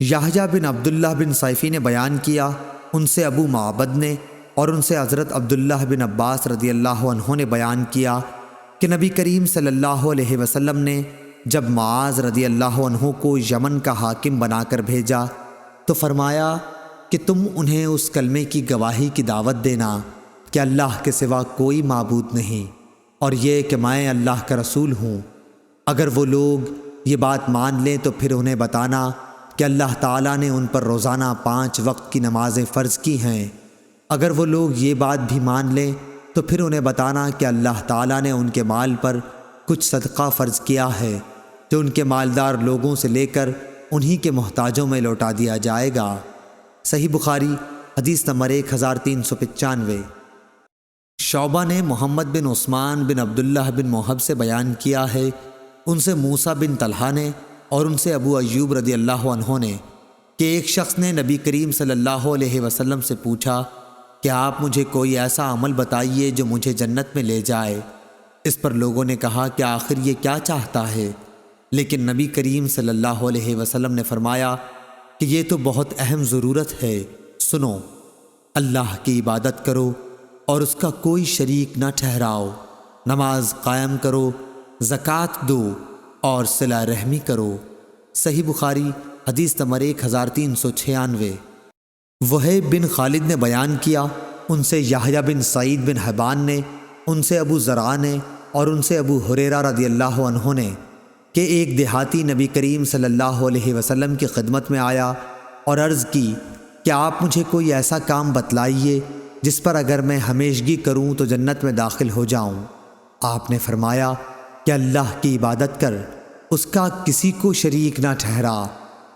یحییٰ بن عبداللہ بن صیفی نے بیان کیا، ان سے ابو معبد نے اور ان سے حضرت عبداللہ بن عباس رضی اللہ عنہ نے بیان کیا کہ نبی کریم صلی اللہ علیہ وسلم نے جب معاذ رضی اللہ عنہ کو یمن کا حاکم بنا کر بھیجا تو فرمایا کہ تم انہیں اس کلمے کی گواہی کی دعوت دینا کہ اللہ کے سوا کوئی معبود نہیں، اور یہ کہ میں اللہ کا رسول ہوں۔ اگر وہ لوگ یہ بات مان لیں تو پھر انہیں بتانا کہ اللہ تعالیٰ نے ان پر روزانہ 5 وقت کی نمازیں فرض کی ہیں۔ اگر وہ لوگ یہ بات بھی مان لیں تو پھر انہیں بتانا کہ اللہ تعالیٰ نے ان کے مال پر کچھ صدقہ فرض کیا ہے جو ان کے مالدار لوگوں سے لے کر انہی کے محتاجوں میں لوٹا دیا جائے گا۔ صحیح بخاری حدیث نمبر 1395۔ شعبہ نے محمد بن عثمان بن عبداللہ بن موہب سے بیان کیا ہے، ان سے موسیٰ بن طلحہ نے اور ان سے ابو ایوب رضی اللہ عنہ نے کہ ایک شخص نے نبی کریم صلی اللہ علیہ وسلم سے پوچھا کہ آپ مجھے کوئی ایسا عمل بتائیے جو مجھے جنت میں لے جائے۔ اس پر لوگوں نے کہا کہ آخر یہ کیا چاہتا ہے؟ لیکن نبی کریم صلی اللہ علیہ وسلم نے فرمایا کہ یہ تو بہت اہم ضرورت ہے، سنو، اللہ کی عبادت کرو اور اس کا کوئی شریک نہ ٹھہراؤ، نماز قائم کرو، زکوٰۃ دو اور صلہ رحمی کرو۔ صحیح بخاری حدیث نمبر 1396۔ وہیب بن خالد نے بیان کیا، ان سے یحییٰ بن سعید بن حبان نے، ان سے ابو زرع نے اور ان سے ابو ہریرہ رضی اللہ عنہ نے کہ ایک دیہاتی نبی کریم صلی اللہ علیہ وسلم کی خدمت میں آیا اور عرض کی کہ آپ مجھے کوئی ایسا کام بتلائیے جس پر اگر میں ہمیشگی کروں تو جنت میں داخل ہو جاؤں۔ آپ نے فرمایا کہ اللہ کی عبادت کر، اس کا کسی کو شریک نہ ٹھہرا،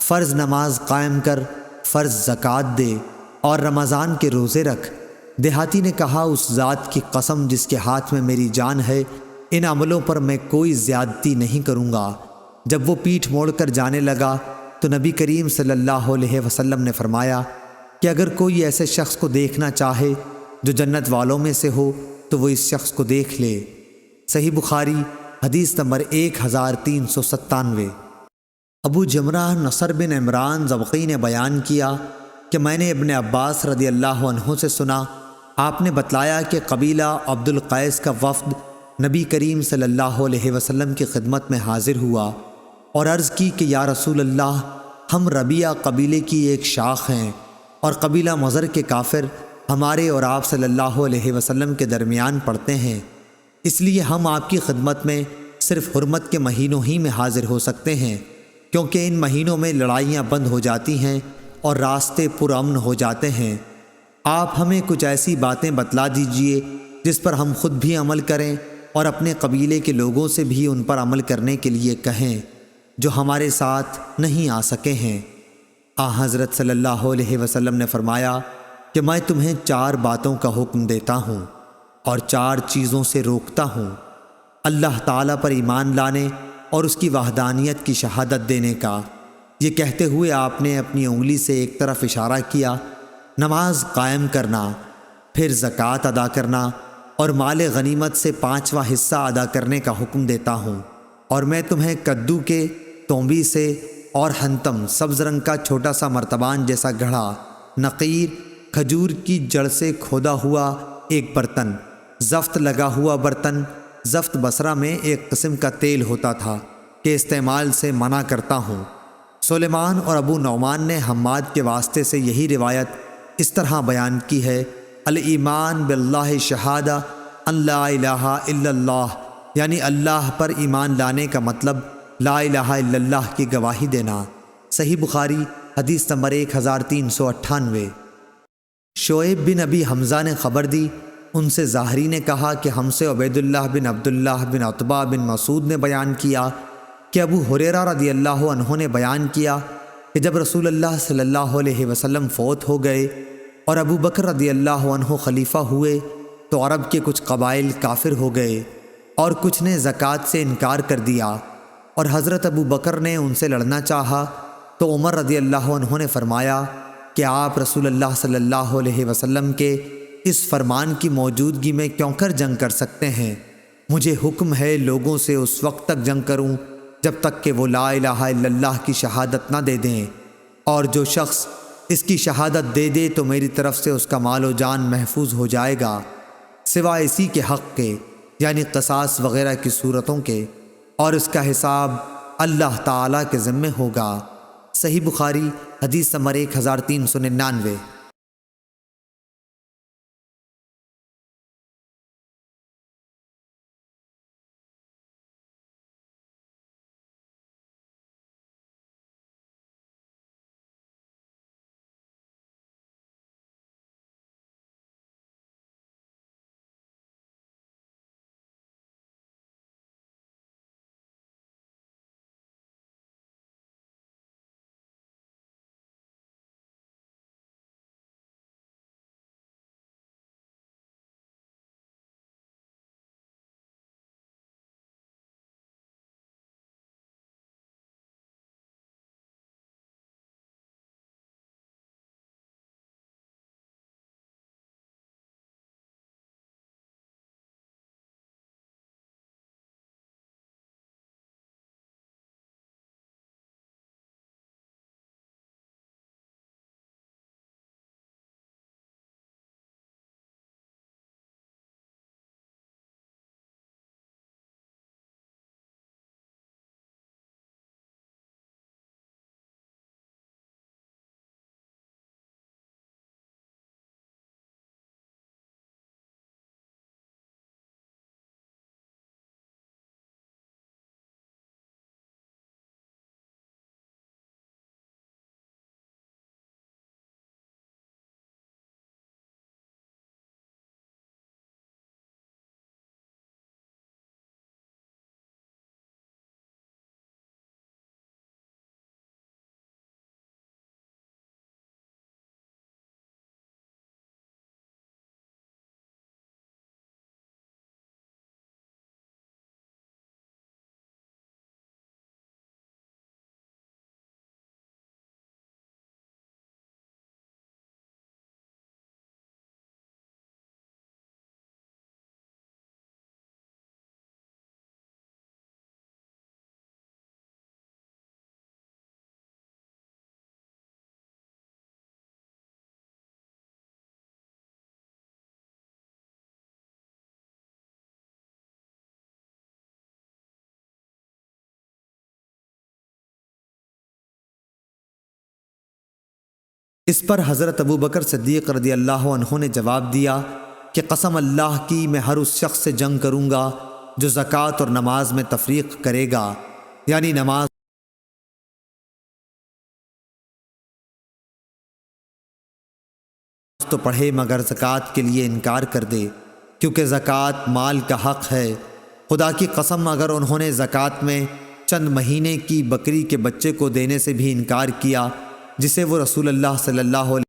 فرض نماز قائم کر، فرض زکوٰۃ دے اور رمضان کے روزے رکھ۔ دیہاتی نے کہا، اس ذات کی قسم جس کے ہاتھ میں میری جان ہے، ان عملوں پر میں کوئی زیادتی نہیں کروں گا۔ جب وہ پیٹھ موڑ کر جانے لگا تو نبی کریم صلی اللہ علیہ وسلم نے فرمایا کہ اگر کوئی ایسے شخص کو دیکھنا چاہے جو جنت والوں میں سے ہو تو وہ اس شخص کو دیکھ لے۔ صحیح بخاری حدیث نمبر 1397۔ ابو جمرہ نصر بن عمران ضبقی نے بیان کیا کہ میں نے ابن عباس رضی اللہ عنہ سے سنا، آپ نے بتلایا کہ قبیلہ عبد القیس کا وفد نبی کریم صلی اللہ علیہ وسلم کی خدمت میں حاضر ہوا اور عرض کی کہ یا رسول اللہ، ہم ربیہ قبیلے کی ایک شاخ ہیں اور قبیلہ مضر کے کافر ہمارے اور آپ صلی اللہ علیہ وسلم کے درمیان پڑتے ہیں، اس لیے ہم آپ کی خدمت میں صرف حرمت کے مہینوں ہی میں حاضر ہو سکتے ہیں، کیونکہ ان مہینوں میں لڑائیاں بند ہو جاتی ہیں اور راستے پرامن ہو جاتے ہیں۔ آپ ہمیں کچھ ایسی باتیں بتلا دیجئے جس پر ہم خود بھی عمل کریں اور اپنے قبیلے کے لوگوں سے بھی ان پر عمل کرنے کے لیے کہیں جو ہمارے ساتھ نہیں آ سکے ہیں۔ حضرت صلی اللہ علیہ وسلم نے فرمایا کہ میں تمہیں 4 باتوں کا حکم دیتا ہوں اور 4 چیزوں سے روکتا ہوں، اللہ تعالیٰ پر ایمان لانے اور اس کی وحدانیت کی شہادت دینے کا۔ یہ کہتے ہوئے آپ نے اپنی انگلی سے ایک طرف اشارہ کیا، نماز قائم کرنا، پھر زکوٰۃ ادا کرنا اور مال غنیمت سے 5واں حصہ ادا کرنے کا حکم دیتا ہوں، اور میں تمہیں کدو کے تومبی سے اور ہنتم سبز رنگ کا چھوٹا سا مرتبان جیسا گھڑا، نقیر کھجور کی جڑ سے کھودا ہوا ایک برتن، زفت لگا ہوا برتن، زفت بصرہ میں ایک قسم کا تیل ہوتا تھا کہ استعمال سے منع کرتا ہوں۔ سلیمان اور ابو نعمان نے حماد کے واسطے سے یہی روایت اس طرح بیان کی ہے، الایمان باللہ شہادہ ان لا الہ الا اللہ، یعنی اللہ پر ایمان لانے کا مطلب لا الہ الا اللہ کی گواہی دینا۔ صحیح بخاری حدیث نمبر 1398۔ شعیب بن ابی حمزہ نے خبر دی، ان سے ظاہری نے کہا کہ ہم سے عبید اللہ بن عبداللہ بن عتبہ بن مسعود نے بیان کیا کہ ابو ہریرہ رضی اللہ عنہ نے بیان کیا کہ جب رسول اللہ صلی اللہ علیہ وسلم فوت ہو گئے اور ابو بکر رضی اللہ عنہ خلیفہ ہوئے تو عرب کے کچھ قبائل کافر ہو گئے اور کچھ نے زکوٰۃ سے انکار کر دیا، اور حضرت ابو بکر نے ان سے لڑنا چاہا تو عمر رضی اللہ عنہ نے فرمایا کہ آپ رسول اللہ صلی اللہ علیہ وسلم کے اس فرمان کی موجودگی میں کیوں کر جنگ کر سکتے ہیں؟ مجھے حکم ہے لوگوں سے اس وقت تک جنگ کروں جب تک کہ وہ لا الہ الا اللہ کی شہادت نہ دے دیں۔ اور جو شخص اس کی شہادت دے دے تو میری طرف سے اس کا مال و جان محفوظ ہو جائے گا، سوائے اسی کے حق کے، یعنی قصاص وغیرہ کی صورتوں کے، اور اس کا حساب اللہ تعالیٰ کے ذمے ہوگا۔ صحیح بخاری حدیث نمبر 1399۔ اس پر حضرت ابو بکر صدیق رضی اللہ عنہ نے جواب دیا کہ قسم اللہ کی میں ہر اس شخص سے جنگ کروں گا جو زکوٰۃ اور نماز میں تفریق کرے گا، یعنی نماز تو پڑھے مگر زکوٰۃ کے لیے انکار کر دے، کیونکہ زکوٰۃ مال کا حق ہے۔ خدا کی قسم اگر انہوں نے زکوٰۃ میں چند مہینے کی بکری کے بچے کو دینے سے بھی انکار کیا جسے وہ رسول اللہ صلی اللہ علیہ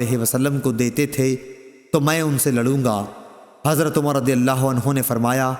علیہ وسلم کو دیتے تھے تو میں ان سے لڑوں گا۔ حضرت عمر رضی اللہ عنہ نے فرمایا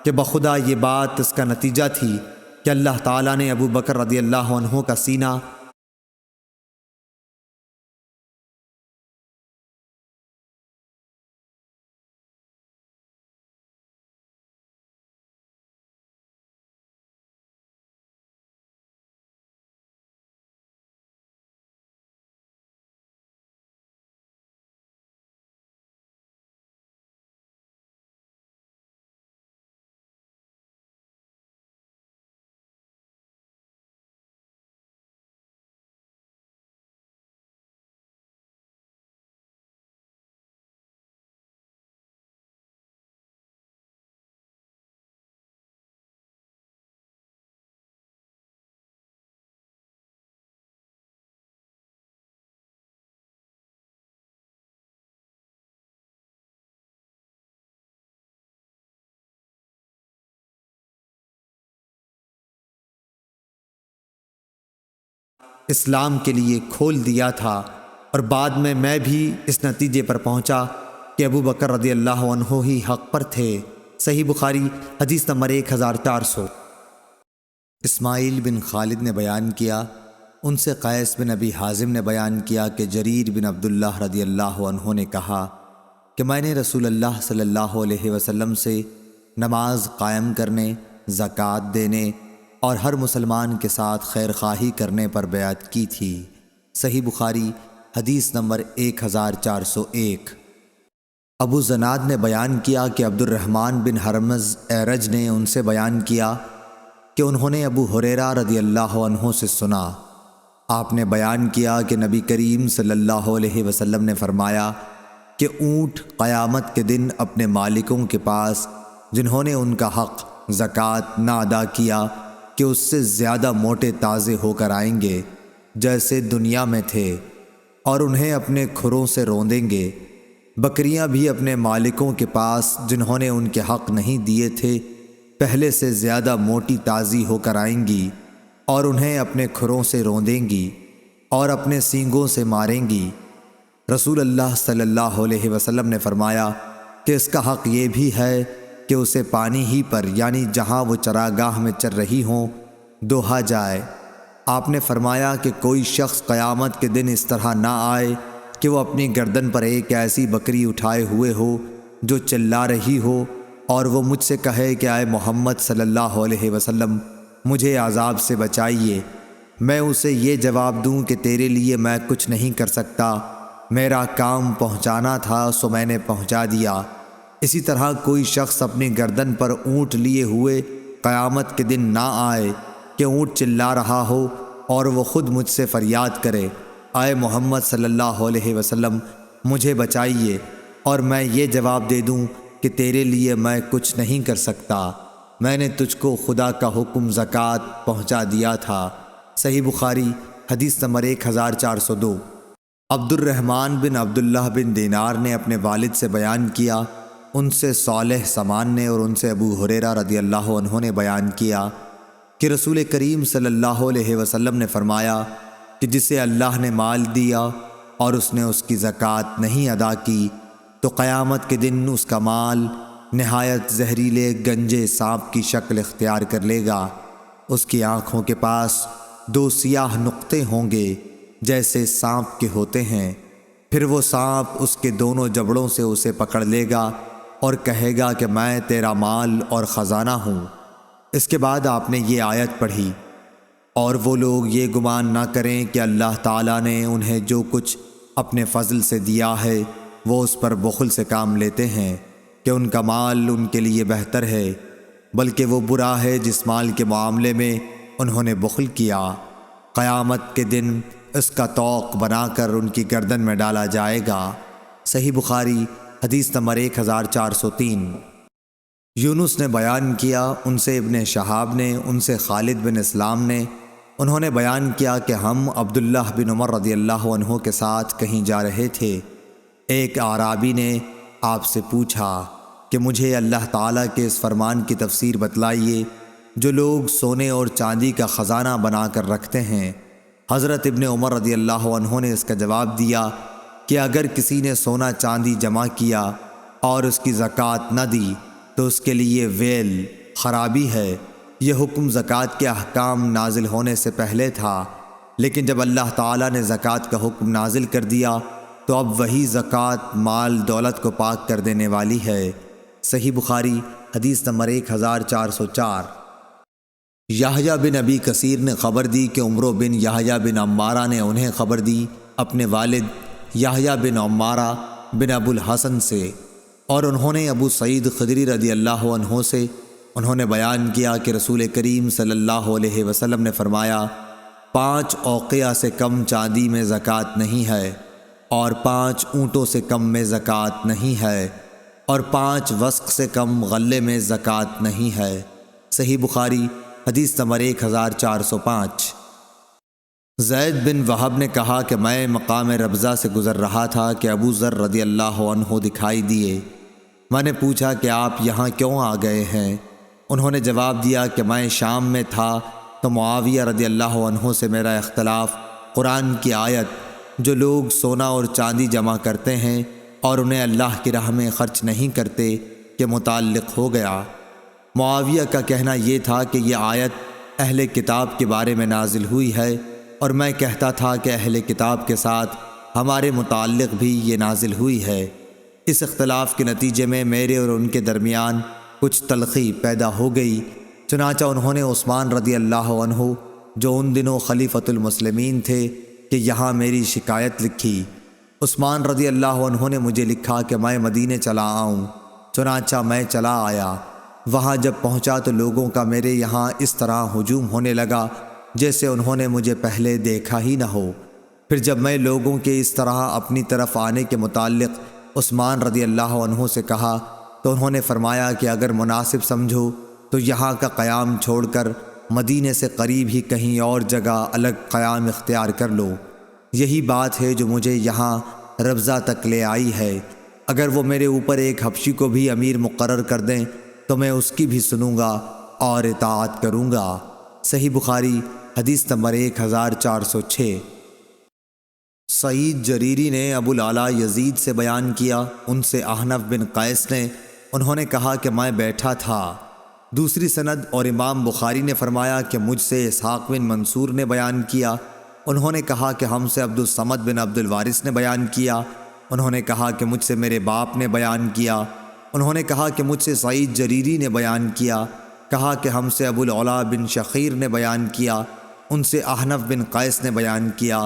کہ بخدا یہ بات اس کا نتیجہ تھی کہ اللہ تعالیٰ نے ابو بکر رضی اللہ عنہ کا سینہ اسلام کے لیے کھول دیا تھا، اور بعد میں بھی اس نتیجے پر پہنچا کہ ابو بکر رضی اللہ عنہ ہی حق پر تھے۔ صحیح بخاری حدیث نمبر 1400۔ اسماعیل بن خالد نے بیان کیا، ان سے قیس بن ابی حازم نے بیان کیا کہ جریر بن عبداللہ رضی اللہ عنہ نے کہا کہ میں نے رسول اللہ صلی اللہ علیہ وسلم سے نماز قائم کرنے، زکوٰۃ دینے اور ہر مسلمان کے ساتھ خیر خواہی کرنے پر بیعت کی تھی۔ صحیح بخاری حدیث نمبر 1401۔ ابو زناد نے بیان کیا کہ عبد الرحمن بن حرمز اعرج نے ان سے بیان کیا کہ انہوں نے ابو ہریرہ رضی اللہ عنہ سے سنا، آپ نے بیان کیا کہ نبی کریم صلی اللہ علیہ وسلم نے فرمایا کہ اونٹ قیامت کے دن اپنے مالکوں کے پاس جنہوں نے ان کا حق زکوٰۃ نہ ادا کیا کہ اس سے زیادہ موٹے تازے ہو کر آئیں گے جیسے دنیا میں تھے، اور انہیں اپنے کھروں سے روندیں گے۔ بکریاں بھی اپنے مالکوں کے پاس جنہوں نے ان کے حق نہیں دیے تھے پہلے سے زیادہ موٹی تازی ہو کر آئیں گی، اور انہیں اپنے کھروں سے روندیں گی اور اپنے سینگوں سے ماریں گی۔ رسول اللہ صلی اللہ علیہ وسلم نے فرمایا کہ اس کا حق یہ بھی ہے کہ اسے پانی ہی پر، یعنی جہاں وہ چراگاہ میں چر رہی ہوں، دوہا جائے۔ آپ نے فرمایا کہ کوئی شخص قیامت کے دن اس طرح نہ آئے کہ وہ اپنی گردن پر ایک ایسی بکری اٹھائے ہوئے ہو جو چلا رہی ہو، اور وہ مجھ سے کہے کہ اے محمد صلی اللہ علیہ وسلم مجھے عذاب سے بچائیے، میں اسے یہ جواب دوں کہ تیرے لیے میں کچھ نہیں کر سکتا، میرا کام پہنچانا تھا سو میں نے پہنچا دیا۔ اسی طرح کوئی شخص اپنی گردن پر اونٹ لیے ہوئے قیامت کے دن نہ آئے کہ اونٹ چلا رہا ہو اور وہ خود مجھ سے فریاد کرے، اے محمد صلی اللہ علیہ وسلم مجھے بچائیے، اور میں یہ جواب دے دوں کہ تیرے لیے میں کچھ نہیں کر سکتا، میں نے تجھ کو خدا کا حکم زکوٰۃ پہنچا دیا تھا۔ صحیح بخاری حدیث نمبر 1402۔ عبد الرحمن بن عبداللہ بن دینار نے اپنے والد سے بیان کیا، ان سے صالح سمان نے اور ان سے ابو ہریرہ رضی اللہ عنہ نے بیان کیا کہ رسول کریم صلی اللہ علیہ وسلم نے فرمایا کہ جسے اللہ نے مال دیا اور اس نے اس کی زکوٰۃ نہیں ادا کی تو قیامت کے دن اس کا مال نہایت زہریلے گنجے سانپ کی شکل اختیار کر لے گا، اس کی آنکھوں کے پاس 2 سیاہ نقطے ہوں گے جیسے سانپ کے ہوتے ہیں، پھر وہ سانپ اس کے دونوں جبڑوں سے اسے پکڑ لے گا اور کہے گا کہ میں تیرا مال اور خزانہ ہوں۔ اس کے بعد آپ نے یہ آیت پڑھی، اور وہ لوگ یہ گمان نہ کریں کہ اللہ تعالیٰ نے انہیں جو کچھ اپنے فضل سے دیا ہے وہ اس پر بخل سے کام لیتے ہیں کہ ان کا مال ان کے لیے بہتر ہے، بلکہ وہ برا ہے جس مال کے معاملے میں انہوں نے بخل کیا۔ قیامت کے دن اس کا طوق بنا کر ان کی گردن میں ڈالا جائے گا۔ صحیح بخاری حدیث نمبر 1403۔ یونس نے بیان کیا، ان سے ابن شہاب نے، ان سے خالد بن اسلام نے، انہوں نے بیان کیا کہ ہم عبداللہ بن عمر رضی اللہ عنہ کے ساتھ کہیں جا رہے تھے۔ ایک اعرابی نے آپ سے پوچھا کہ مجھے اللہ تعالیٰ کے اس فرمان کی تفسیر بتلائیے جو لوگ سونے اور چاندی کا خزانہ بنا کر رکھتے ہیں۔ حضرت ابن عمر رضی اللہ عنہ نے اس کا جواب دیا کہ اگر کسی نے سونا چاندی جمع کیا اور اس کی زکوٰۃ نہ دی تو اس کے لیے ویل، خرابی ہے۔ یہ حکم زکوٰۃ کے احکام نازل ہونے سے پہلے تھا، لیکن جب اللہ تعالیٰ نے زکوٰۃ کا حکم نازل کر دیا تو اب وہی زکوٰۃ مال دولت کو پاک کر دینے والی ہے۔ صحیح بخاری حدیث نمبر 1404۔ یحییٰ بن ابی کثیر نے خبر دی کہ عمرو بن یحییٰ بن عمارہ نے انہیں خبر دی اپنے والد یحییٰ بن عمارہ بن ابو الحسن سے، اور انہوں نے ابو سعید خدری رضی اللہ عنہ سے، انہوں نے بیان کیا کہ رسول کریم صلی اللہ علیہ وسلم نے فرمایا 5 اوقیہ سے کم چاندی میں زکوٰۃ نہیں ہے، اور 5 اونٹوں سے کم میں زکوٰۃ نہیں ہے، اور 5 وسق سے کم غلے میں زکوٰۃ نہیں ہے۔ صحیح بخاری حدیث نمبر 1405۔ زید بن وہب نے کہا کہ میں مقام ربضہ سے گزر رہا تھا کہ ابو ذر رضی اللہ عنہ دکھائی دیے۔ میں نے پوچھا کہ آپ یہاں کیوں آ گئے ہیں؟ انہوں نے جواب دیا کہ میں شام میں تھا تو معاویہ رضی اللہ عنہ سے میرا اختلاف قرآن کی آیت جو لوگ سونا اور چاندی جمع کرتے ہیں اور انہیں اللہ کی راہ میں خرچ نہیں کرتے کے متعلق ہو گیا۔ معاویہ کا کہنا یہ تھا کہ یہ آیت اہل کتاب کے بارے میں نازل ہوئی ہے، اور میں کہتا تھا کہ اہل کتاب کے ساتھ ہمارے متعلق بھی یہ نازل ہوئی ہے۔ اس اختلاف کے نتیجے میں میرے اور ان کے درمیان کچھ تلخی پیدا ہو گئی، چنانچہ انہوں نے عثمان رضی اللہ عنہ جو ان دنوں خلیفۃ المسلمین تھے کہ یہاں میری شکایت لکھی۔ عثمان رضی اللہ عنہ نے مجھے لکھا کہ میں مدینے چلا آؤں، چنانچہ میں چلا آیا۔ وہاں جب پہنچا تو لوگوں کا میرے یہاں اس طرح ہجوم ہونے لگا جیسے انہوں نے مجھے پہلے دیکھا ہی نہ ہو۔ پھر جب میں لوگوں کے اس طرح اپنی طرف آنے کے متعلق عثمان رضی اللہ عنہ سے کہا تو انہوں نے فرمایا کہ اگر مناسب سمجھو تو یہاں کا قیام چھوڑ کر مدینے سے قریب ہی کہیں اور جگہ الگ قیام اختیار کر لو۔ یہی بات ہے جو مجھے یہاں ربضہ تک لے آئی ہے۔ اگر وہ میرے اوپر ایک حبشی کو بھی امیر مقرر کر دیں تو میں اس کی بھی سنوں گا اور اطاعت کروں گا۔ صحیح بخاری حدیث نمبر 1406۔ سعید جریری نے ابو العلا یزید سے بیان کیا، ان سے احنف بن قیس نے، انہوں نے کہا کہ میں بیٹھا تھا۔ دوسری سند اور امام بخاری نے فرمایا کہ مجھ سے اسحاق بن منصور نے بیان کیا، انہوں نے کہا کہ ہم سے عبد الصمد بن عبد الوارث نے بیان کیا، انہوں نے کہا کہ مجھ سے میرے باپ نے بیان کیا، انہوں نے کہا کہ مجھ سے سعید جریری نے بیان کیا، کہا کہ ہم سے ابو العلا بن شخیر نے بیان کیا، ان سے احنف بن قیس نے بیان کیا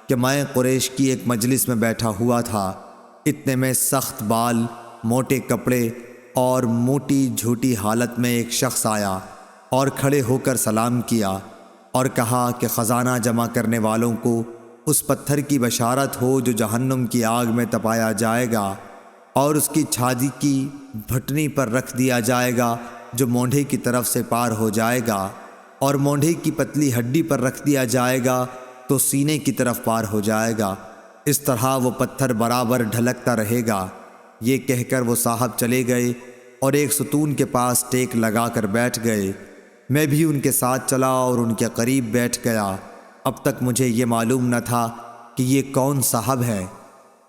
کہ میں قریش کی ایک مجلس میں بیٹھا ہوا تھا، اتنے میں سخت بال، موٹے کپڑے اور موٹی جھوٹی حالت میں ایک شخص آیا اور کھڑے ہو کر سلام کیا اور کہا کہ خزانہ جمع کرنے والوں کو اس پتھر کی بشارت ہو جو جہنم کی آگ میں تپایا جائے گا اور اس کی چھادی کی بھٹنی پر رکھ دیا جائے گا جو مونڈھے کی طرف سے پار ہو جائے گا، اور مونڈھے کی پتلی ہڈی پر رکھ دیا جائے گا تو سینے کی طرف پار ہو جائے گا، اس طرح وہ پتھر برابر ڈھلکتا رہے گا۔ یہ کہہ کر وہ صاحب چلے گئے اور ایک ستون کے پاس ٹیک لگا کر بیٹھ گئے۔ میں بھی ان کے ساتھ چلا اور ان کے قریب بیٹھ گیا۔ اب تک مجھے یہ معلوم نہ تھا کہ یہ کون صاحب ہے۔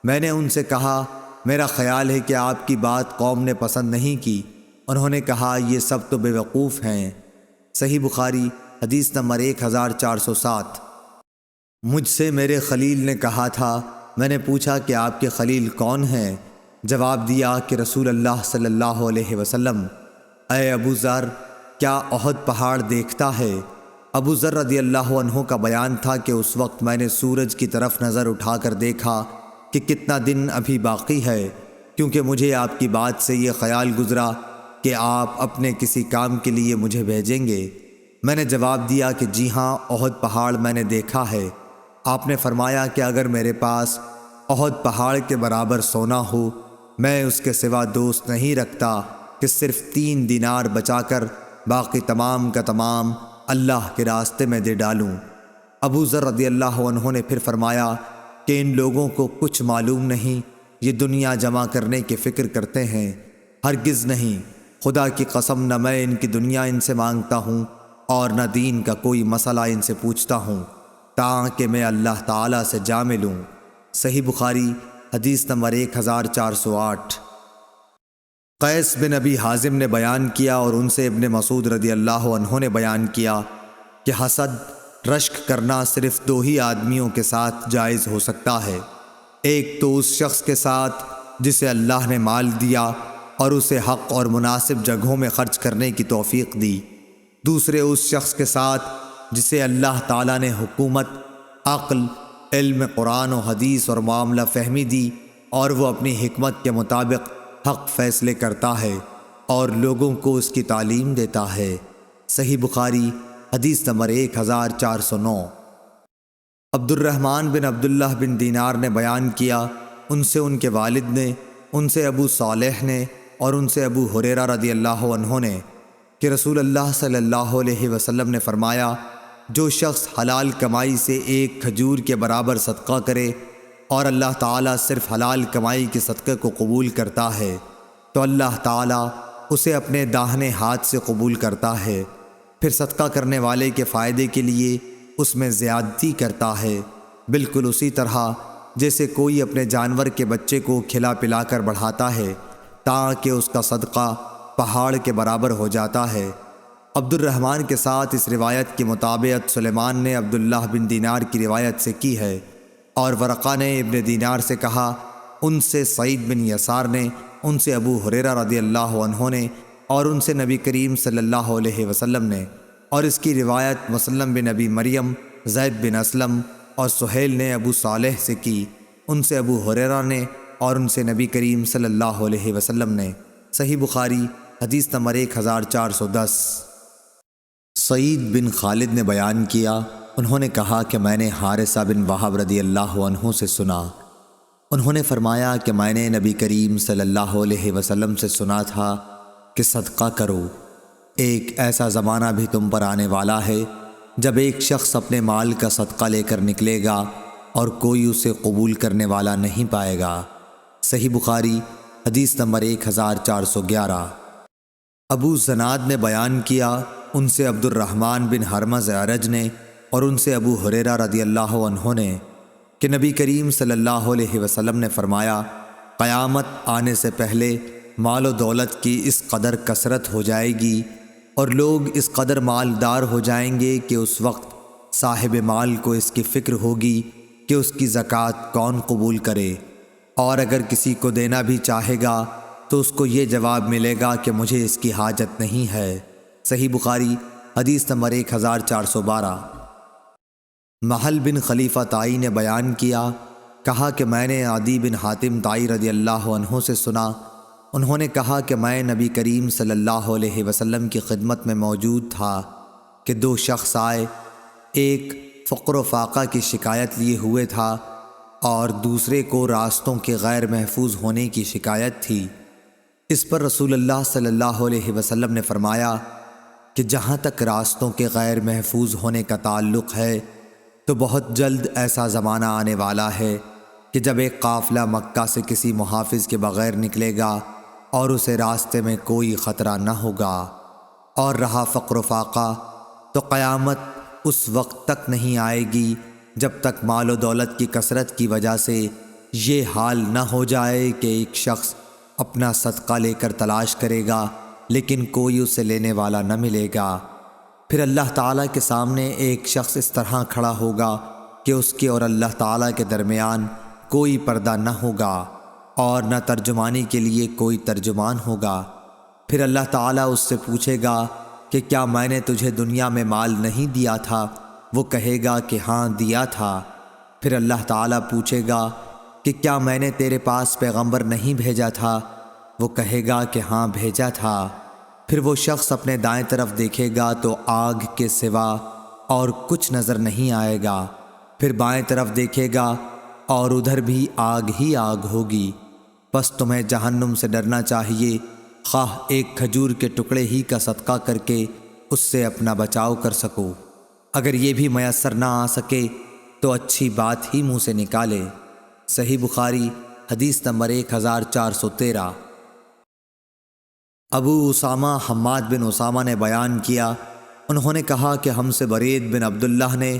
میں نے ان سے کہا میرا خیال ہے کہ آپ کی بات قوم نے پسند نہیں کی۔ انہوں نے کہا یہ سب تو بے وقوف ہیں۔ صحیح بخاری حدیث نمبر 1407۔ مجھ سے میرے خلیل نے کہا تھا، میں نے پوچھا کہ آپ کے خلیل کون ہیں؟ جواب دیا کہ رسول اللہ صلی اللہ علیہ وسلم۔ اے ابو ذر، کیا احد پہاڑ دیکھتا ہے؟ ابو ذر رضی اللہ عنہ کا بیان تھا کہ اس وقت میں نے سورج کی طرف نظر اٹھا کر دیکھا کہ کتنا دن ابھی باقی ہے، کیونکہ مجھے آپ کی بات سے یہ خیال گزرا کہ آپ اپنے کسی کام کے لیے مجھے بھیجیں گے۔ میں نے جواب دیا کہ جی ہاں، احد پہاڑ میں نے دیکھا ہے۔ آپ نے فرمایا کہ اگر میرے پاس احد پہاڑ کے برابر سونا ہو، میں اس کے سوا دوست نہیں رکھتا کہ صرف 3 دینار بچا کر باقی تمام کا تمام اللہ کے راستے میں دے ڈالوں۔ ابو ذر رضی اللہ عنہ نے پھر فرمایا کہ ان لوگوں کو کچھ معلوم نہیں، یہ دنیا جمع کرنے کی فکر کرتے ہیں۔ ہرگز نہیں، خدا کی قسم، نہ میں ان کی دنیا ان سے مانگتا ہوں اور نہ دین کا کوئی مسئلہ ان سے پوچھتا ہوں، تاکہ میں اللہ تعالیٰ سے جا ملوں۔ صحیح بخاری حدیث نمبر 1408۔ قیس بن ابی حازم نے بیان کیا اور ان سے ابن مسعود رضی اللہ عنہ نے بیان کیا کہ حسد، رشک کرنا صرف 2 ہی آدمیوں کے ساتھ جائز ہو سکتا ہے۔ ایک تو اس شخص کے ساتھ جسے اللہ نے مال دیا اور اسے حق اور مناسب جگہوں میں خرچ کرنے کی توفیق دی، دوسرے اس شخص کے ساتھ جسے اللہ تعالیٰ نے حکومت، عقل، علم قرآن و حدیث اور معاملہ فہمی دی اور وہ اپنی حکمت کے مطابق حق فیصلے کرتا ہے اور لوگوں کو اس کی تعلیم دیتا ہے۔ صحیح بخاری حدیث نمبر 1409۔ عبد الرحمن بن عبداللہ بن دینار نے بیان کیا، ان سے ان کے والد نے، ان سے ابو صالح نے اور ان سے ابو ہریرہ رضی اللہ عنہ نے کہ رسول اللہ صلی اللہ علیہ وسلم نے فرمایا، جو شخص حلال کمائی سے 1 کھجور کے برابر صدقہ کرے اور اللہ تعالیٰ صرف حلال کمائی کے صدقے کو قبول کرتا ہے تو اللہ تعالیٰ اسے اپنے داہنے ہاتھ سے قبول کرتا ہے، پھر صدقہ کرنے والے کے فائدے کے لیے اس میں زیادتی کرتا ہے، بالکل اسی طرح جیسے کوئی اپنے جانور کے بچے کو کھلا پلا کر بڑھاتا ہے تاکہ اس کا صدقہ پہاڑ کے برابر ہو جاتا ہے۔ عبد الرحمن کے ساتھ اس روایت کی مطابقت سلیمان نے عبداللہ بن دینار کی روایت سے کی ہے، اور ورقہ نے ابن دینار سے کہا، ان سے سعید بن یسار نے، ان سے ابو ہریرہ رضی اللہ عنہ نے اور ان سے نبی کریم صلی اللہ علیہ وسلم نے، اور اس کی روایت مسلم بن ابی مریم، زید بن اسلم اور سہیل نے ابو صالح سے کی، ان سے ابو ہریرہ نے اور ان سے نبی کریم صلی اللہ علیہ وسلم نے۔ صحیح بخاری حدیث نمبر 1410۔ سعید بن خالد نے بیان کیا، انہوں نے کہا کہ میں نے حارثہ بن وہب رضی اللہ عنہ سے سنا، انہوں نے فرمایا کہ میں نے نبی کریم صلی اللہ علیہ وسلم سے سنا تھا کہ صدقہ کرو، ایک ایسا زمانہ بھی تم پر آنے والا ہے جب ایک شخص اپنے مال کا صدقہ لے کر نکلے گا اور کوئی اسے قبول کرنے والا نہیں پائے گا۔ صحیح بخاری حدیث نمبر 1411۔ ابو زناد نے بیان کیا، ان سے عبد الرحمن بن حرمز اعرج نے اور ان سے ابو ہریرہ رضی اللہ عنہ نے کہ نبی کریم صلی اللہ علیہ وسلم نے فرمایا، قیامت آنے سے پہلے مال و دولت کی اس قدر کثرت ہو جائے گی اور لوگ اس قدر مالدار ہو جائیں گے کہ اس وقت صاحب مال کو اس کی فکر ہوگی کہ اس کی زکوٰۃ کون قبول کرے، اور اگر کسی کو دینا بھی چاہے گا تو اس کو یہ جواب ملے گا کہ مجھے اس کی حاجت نہیں ہے۔ صحیح بخاری حدیث نمبر 1412۔ محل بن خلیفہ طائی نے بیان کیا، کہا کہ میں نے عدی بن حاتم طائی رضی اللہ عنہ سے سنا، انہوں نے کہا کہ میں نبی کریم صلی اللہ علیہ وسلم کی خدمت میں موجود تھا کہ 2 شخص آئے، ایک فقر و فاقہ کی شکایت لیے ہوئے تھا اور دوسرے کو راستوں کے غیر محفوظ ہونے کی شکایت تھی۔ اس پر رسول اللہ صلی اللہ علیہ وسلم نے فرمایا کہ جہاں تک راستوں کے غیر محفوظ ہونے کا تعلق ہے تو بہت جلد ایسا زمانہ آنے والا ہے کہ جب ایک قافلہ مکہ سے کسی محافظ کے بغیر نکلے گا اور اسے راستے میں کوئی خطرہ نہ ہوگا، اور رہا فقر و فاقہ تو قیامت اس وقت تک نہیں آئے گی جب تک مال و دولت کی کثرت کی وجہ سے یہ حال نہ ہو جائے کہ ایک شخص اپنا صدقہ لے کر تلاش کرے گا لیکن کوئی اسے لینے والا نہ ملے گا۔ پھر اللہ تعالیٰ کے سامنے ایک شخص اس طرح کھڑا ہوگا کہ اس کے اور اللہ تعالیٰ کے درمیان کوئی پردہ نہ ہوگا اور نہ ترجمانی کے لیے کوئی ترجمان ہوگا۔ پھر اللہ تعالیٰ اس سے پوچھے گا کہ کیا میں نے تجھے دنیا میں مال نہیں دیا تھا؟ وہ کہے گا کہ ہاں دیا تھا۔ پھر اللہ تعالیٰ پوچھے گا کہ کیا میں نے تیرے پاس پیغمبر نہیں بھیجا تھا؟ وہ کہے گا کہ ہاں بھیجا تھا۔ پھر وہ شخص اپنے دائیں طرف دیکھے گا تو آگ کے سوا اور کچھ نظر نہیں آئے گا، پھر بائیں طرف دیکھے گا اور ادھر بھی آگ ہی آگ ہوگی۔ بس تمہیں جہنم سے ڈرنا چاہیے، خواہ ایک کھجور کے ٹکڑے ہی کا صدقہ کر کے اس سے اپنا بچاؤ کر سکو۔ اگر یہ بھی میسر نہ آ سکے تو اچھی بات ہی منہ سے نکالے۔ صحیح بخاری حدیث نمبر 1413۔ ابو اسامہ حماد بن اسامہ نے بیان کیا، انہوں نے کہا کہ ہم سے برید بن عبداللہ نے،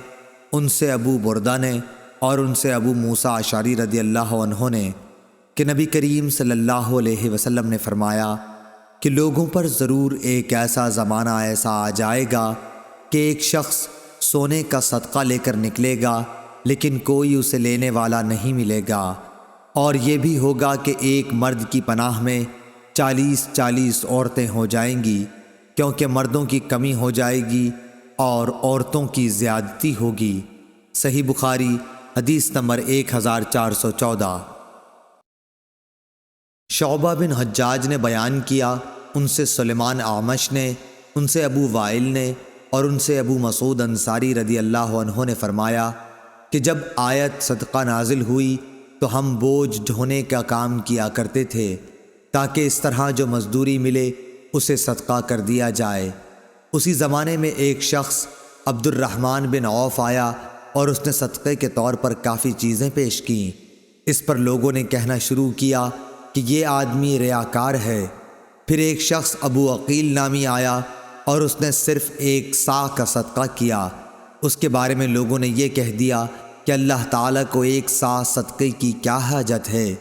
ان سے ابو بردہ نے اور ان سے ابو موسیٰ اشعری رضی اللہ عنہ نے کہ نبی کریم صلی اللہ علیہ وسلم نے فرمایا کہ لوگوں پر ضرور ایک ایسا زمانہ ایسا آ جائے گا کہ ایک شخص سونے کا صدقہ لے کر نکلے گا لیکن کوئی اسے لینے والا نہیں ملے گا، اور یہ بھی ہوگا کہ ایک مرد کی پناہ میں 40 عورتیں ہو جائیں گی، کیونکہ مردوں کی کمی ہو جائے گی اور عورتوں کی زیادتی ہوگی۔ صحیح بخاری حدیث نمبر 1414۔ شعبہ بن حجاج نے بیان کیا، ان سے سلیمان اعمش نے، ان سے ابو وائل نے اور ان سے ابو مسعود انصاری رضی اللہ عنہ نے فرمایا کہ جب آیت صدقہ نازل ہوئی تو ہم بوجھ ڈھونے کا کام کیا کرتے تھے تاکہ اس طرح جو مزدوری ملے اسے صدقہ کر دیا جائے۔ اسی زمانے میں ایک شخص عبد الرحمن بن عوف آیا اور اس نے صدقے کے طور پر کافی چیزیں پیش کیں۔ اس پر لوگوں نے کہنا شروع کیا کہ یہ آدمی ریاکار ہے۔ پھر ایک شخص ابو عقیل نامی آیا اور اس نے صرف 1 صاع کا صدقہ کیا۔ اس کے بارے میں لوگوں نے یہ کہہ دیا کہ اللہ تعالیٰ کو 1 صاع صدقے کی کیا حاجت ہے۔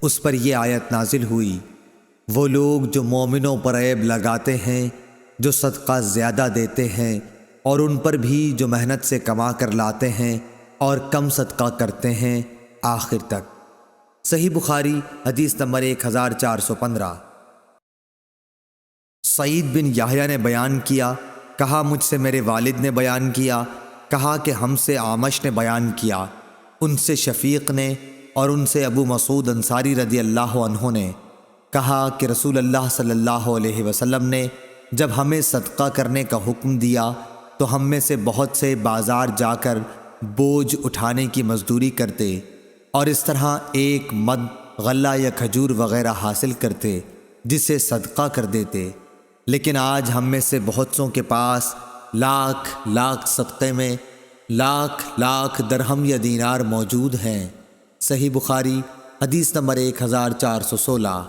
اس پر یہ آیت نازل ہوئی، وہ لوگ جو مومنوں پر عیب لگاتے ہیں، جو صدقہ زیادہ دیتے ہیں، اور ان پر بھی جو محنت سے کما کر لاتے ہیں اور کم صدقہ کرتے ہیں، آخر تک۔ صحیح بخاری حدیث نمبر 1415۔ سعید بن یحییٰ نے بیان کیا، کہا مجھ سے میرے والد نے بیان کیا، کہا کہ ہم سے اعمش نے بیان کیا، ان سے شفیق نے اور ان سے ابو مسعود انصاری رضی اللہ عنہ نے کہا کہ رسول اللہ صلی اللہ علیہ وسلم نے جب ہمیں صدقہ کرنے کا حکم دیا تو ہم میں سے بہت سے بازار جا کر بوجھ اٹھانے کی مزدوری کرتے اور اس طرح ایک مد غلہ یا کھجور وغیرہ حاصل کرتے جسے صدقہ کر دیتے، لیکن آج ہم میں سے بہت سوں کے پاس لاکھ صدقے میں لاکھ درہم یا دینار موجود ہیں۔ صحیح بخاری حدیث نمبر 1416۔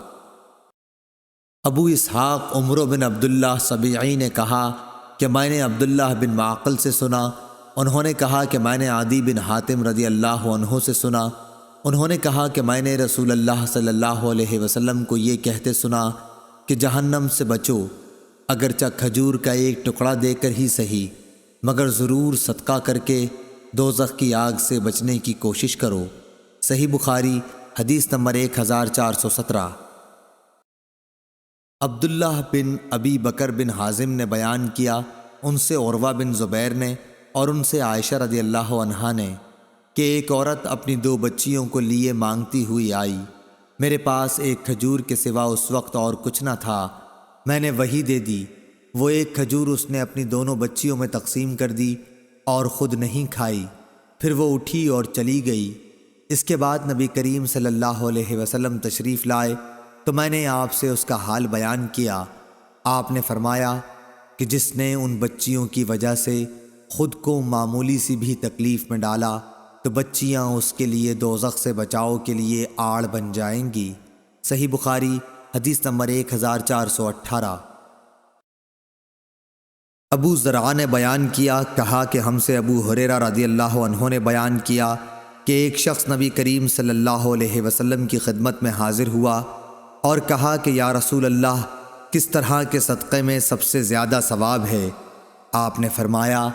ابو اسحاق عمرو بن عبداللہ سبیعی نے کہا کہ میں نے عبداللہ بن معقل سے سنا، انہوں نے کہا کہ میں نے عدی بن حاتم رضی اللہ عنہ سے سنا، انہوں نے کہا کہ میں نے رسول اللہ صلی اللہ علیہ وسلم کو یہ کہتے سنا کہ جہنم سے بچو، اگرچہ کھجور کا ایک ٹکڑا دے کر ہی صحیح، مگر ضرور صدقہ کر کے دوزخ کی آگ سے بچنے کی کوشش کرو۔ صحیح بخاری حدیث نمبر 1417۔ عبداللہ بن ابی بکر بن حازم نے بیان کیا، ان سے عروہ بن زبیر نے اور ان سے عائشہ رضی اللہ عنہا نے کہ ایک عورت اپنی 2 بچیوں کو لیے مانگتی ہوئی آئی، میرے پاس ایک کھجور کے سوا اس وقت اور کچھ نہ تھا، میں نے وہی دے دی۔ وہ ایک کھجور اس نے اپنی دونوں بچیوں میں تقسیم کر دی اور خود نہیں کھائی، پھر وہ اٹھی اور چلی گئی۔ اس کے بعد نبی کریم صلی اللہ علیہ وسلم تشریف لائے تو میں نے آپ سے اس کا حال بیان کیا۔ آپ نے فرمایا کہ جس نے ان بچیوں کی وجہ سے خود کو معمولی سی بھی تکلیف میں ڈالا تو بچیاں اس کے لیے دوزخ سے بچاؤ کے لیے آڑ بن جائیں گی۔ صحیح بخاری حدیث نمبر 1418۔ ابو زرع نے بیان کیا، کہا کہ ہم سے ابو ہریرہ رضی اللہ عنہ نے بیان کیا کہ ایک شخص نبی کریم صلی اللہ علیہ وسلم کی خدمت میں حاضر ہوا اور کہا کہ یا رسول اللہ، کس طرح کے صدقے میں سب سے زیادہ ثواب ہے؟ آپ نے فرمایا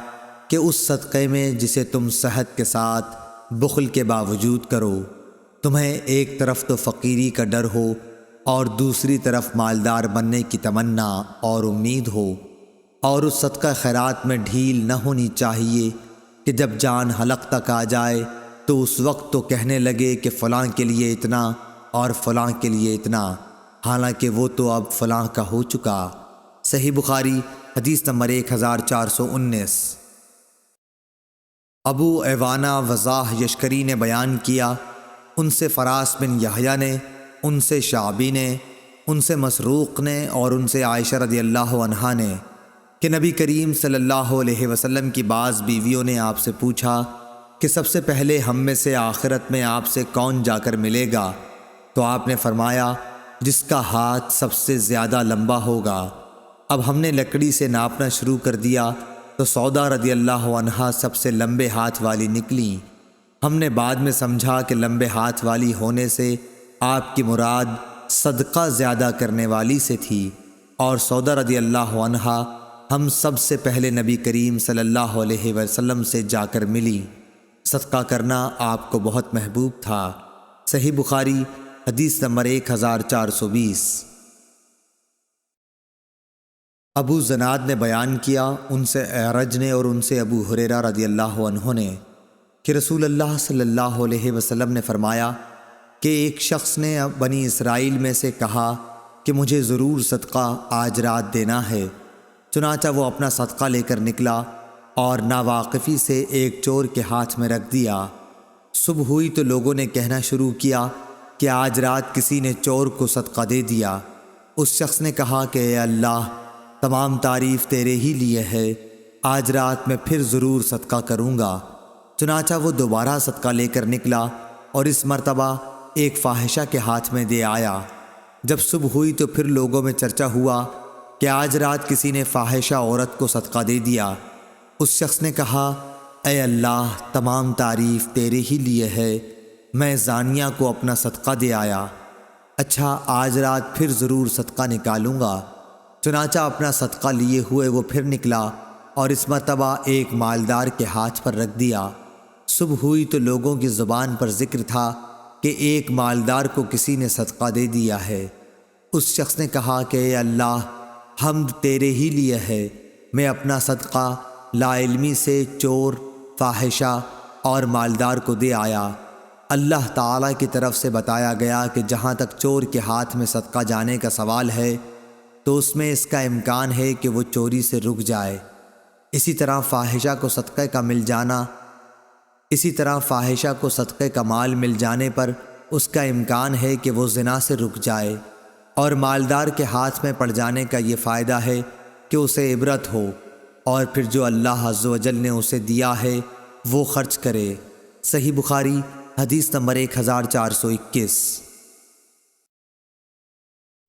کہ اس صدقے میں جسے تم صحت کے ساتھ بخل کے باوجود کرو، تمہیں ایک طرف تو فقیری کا ڈر ہو اور دوسری طرف مالدار بننے کی تمنا اور امید ہو، اور اس صدقہ خیرات میں ڈھیل نہ ہونی چاہیے کہ جب جان حلق تک آ جائے تو اس وقت تو کہنے لگے کہ فلاں کے لیے اتنا اور فلاں کے لیے اتنا، حالانکہ وہ تو اب فلاں کا ہو چکا۔ صحیح بخاری حدیث نمبر 1419۔ ابو ایوانہ وضاح یشکری نے بیان کیا، ان سے فراس بن یحییٰ نے، ان سے شعبی نے، ان سے مسروق نے اور ان سے عائشہ رضی اللہ عنہا نے کہ نبی کریم صلی اللہ علیہ وسلم کی بعض بیویوں نے آپ سے پوچھا کہ سب سے پہلے ہم میں سے آخرت میں آپ سے کون جا کر ملے گا؟ تو آپ نے فرمایا جس کا ہاتھ سب سے زیادہ لمبا ہوگا۔ اب ہم نے لکڑی سے ناپنا شروع کر دیا تو سودا رضی اللہ عنہا سب سے لمبے ہاتھ والی نکلیں۔ ہم نے بعد میں سمجھا کہ لمبے ہاتھ والی ہونے سے آپ کی مراد صدقہ زیادہ کرنے والی سے تھی، اور سودا رضی اللہ عنہا ہم سب سے پہلے نبی کریم صلی اللہ علیہ وسلم سے جا کر ملی۔ صدقہ کرنا آپ کو بہت محبوب تھا۔ صحیح بخاری حدیث نمبر 1420۔ ابو زناد نے بیان کیا، ان سے اعرج نے اور ان سے ابو ہریرہ رضی اللہ عنہ نے کہ رسول اللہ صلی اللہ علیہ وسلم نے فرمایا کہ ایک شخص نے بنی اسرائیل میں سے کہا کہ مجھے ضرور صدقہ آج رات دینا ہے، چنانچہ وہ اپنا صدقہ لے کر نکلا اور ناواقفی سے ایک چور کے ہاتھ میں رکھ دیا۔ صبح ہوئی تو لوگوں نے کہنا شروع کیا کہ آج رات کسی نے چور کو صدقہ دے دیا۔ اس شخص نے کہا کہ اے اللہ، تمام تعریف تیرے ہی لیے ہے، آج رات میں پھر ضرور صدقہ کروں گا۔ چنانچہ وہ دوبارہ صدقہ لے کر نکلا اور اس مرتبہ ایک فاحشہ کے ہاتھ میں دے آیا۔ جب صبح ہوئی تو پھر لوگوں میں چرچا ہوا کہ آج رات کسی نے فاحشہ عورت کو صدقہ دے دیا۔ اس شخص نے کہا اے اللہ، تمام تعریف تیرے ہی لیے ہے، میں زانیہ کو اپنا صدقہ دے آیا، اچھا آج رات پھر ضرور صدقہ نکالوں گا۔ چنانچہ اپنا صدقہ لیے ہوئے وہ پھر نکلا اور اس مرتبہ ایک مالدار کے ہاتھ پر رکھ دیا۔ صبح ہوئی تو لوگوں کی زبان پر ذکر تھا کہ ایک مالدار کو کسی نے صدقہ دے دیا ہے۔ اس شخص نے کہا کہ اے اللہ، حمد تیرے ہی لیے ہے، میں اپنا صدقہ لا علمی سے چور، فاحشہ اور مالدار کو دے آیا۔ اللہ تعالیٰ کی طرف سے بتایا گیا کہ جہاں تک چور کے ہاتھ میں صدقہ جانے کا سوال ہے تو اس میں اس کا امکان ہے کہ وہ چوری سے رک جائے۔ اسی طرح فاحشہ کو صدقے کا مال مل جانے پر اس کا امکان ہے کہ وہ زنا سے رک جائے، اور مالدار کے ہاتھ میں پڑ جانے کا یہ فائدہ ہے کہ اسے عبرت ہو، اور پھر جو اللہ عز و جل نے اسے دیا ہے وہ خرچ کرے۔ صحیح بخاری حدیث نمبر 1421۔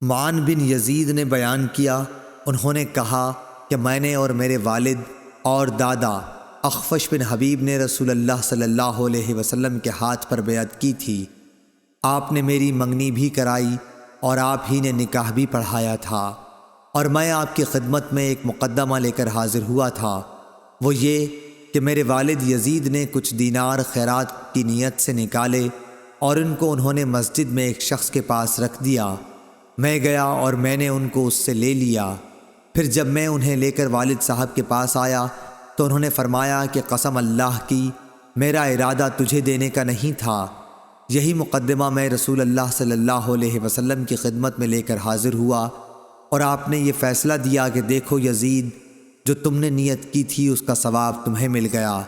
معن بن یزید نے بیان کیا، انہوں نے کہا کہ میں نے اور میرے والد اور دادا اخفش بن حبیب نے رسول اللہ صلی اللہ علیہ وسلم کے ہاتھ پر بیعت کی تھی۔ آپ نے میری منگنی بھی کرائی اور آپ ہی نے نکاح بھی پڑھایا تھا، اور میں آپ کی خدمت میں ایک مقدمہ لے کر حاضر ہوا تھا، وہ یہ کہ میرے والد یزید نے کچھ دینار خیرات کی نیت سے نکالے اور ان کو انہوں نے مسجد میں ایک شخص کے پاس رکھ دیا۔ میں گیا اور میں نے ان کو اس سے لے لیا۔ پھر جب میں انہیں لے کر والد صاحب کے پاس آیا تو انہوں نے فرمایا کہ قسم اللہ کی، میرا ارادہ تجھے دینے کا نہیں تھا۔ یہی مقدمہ میں رسول اللہ صلی اللہ علیہ وسلم کی خدمت میں لے کر حاضر ہوا، اور آپ نے یہ فیصلہ دیا کہ دیکھو یزید، جو تم نے نیت کی تھی اس کا ثواب تمہیں مل گیا،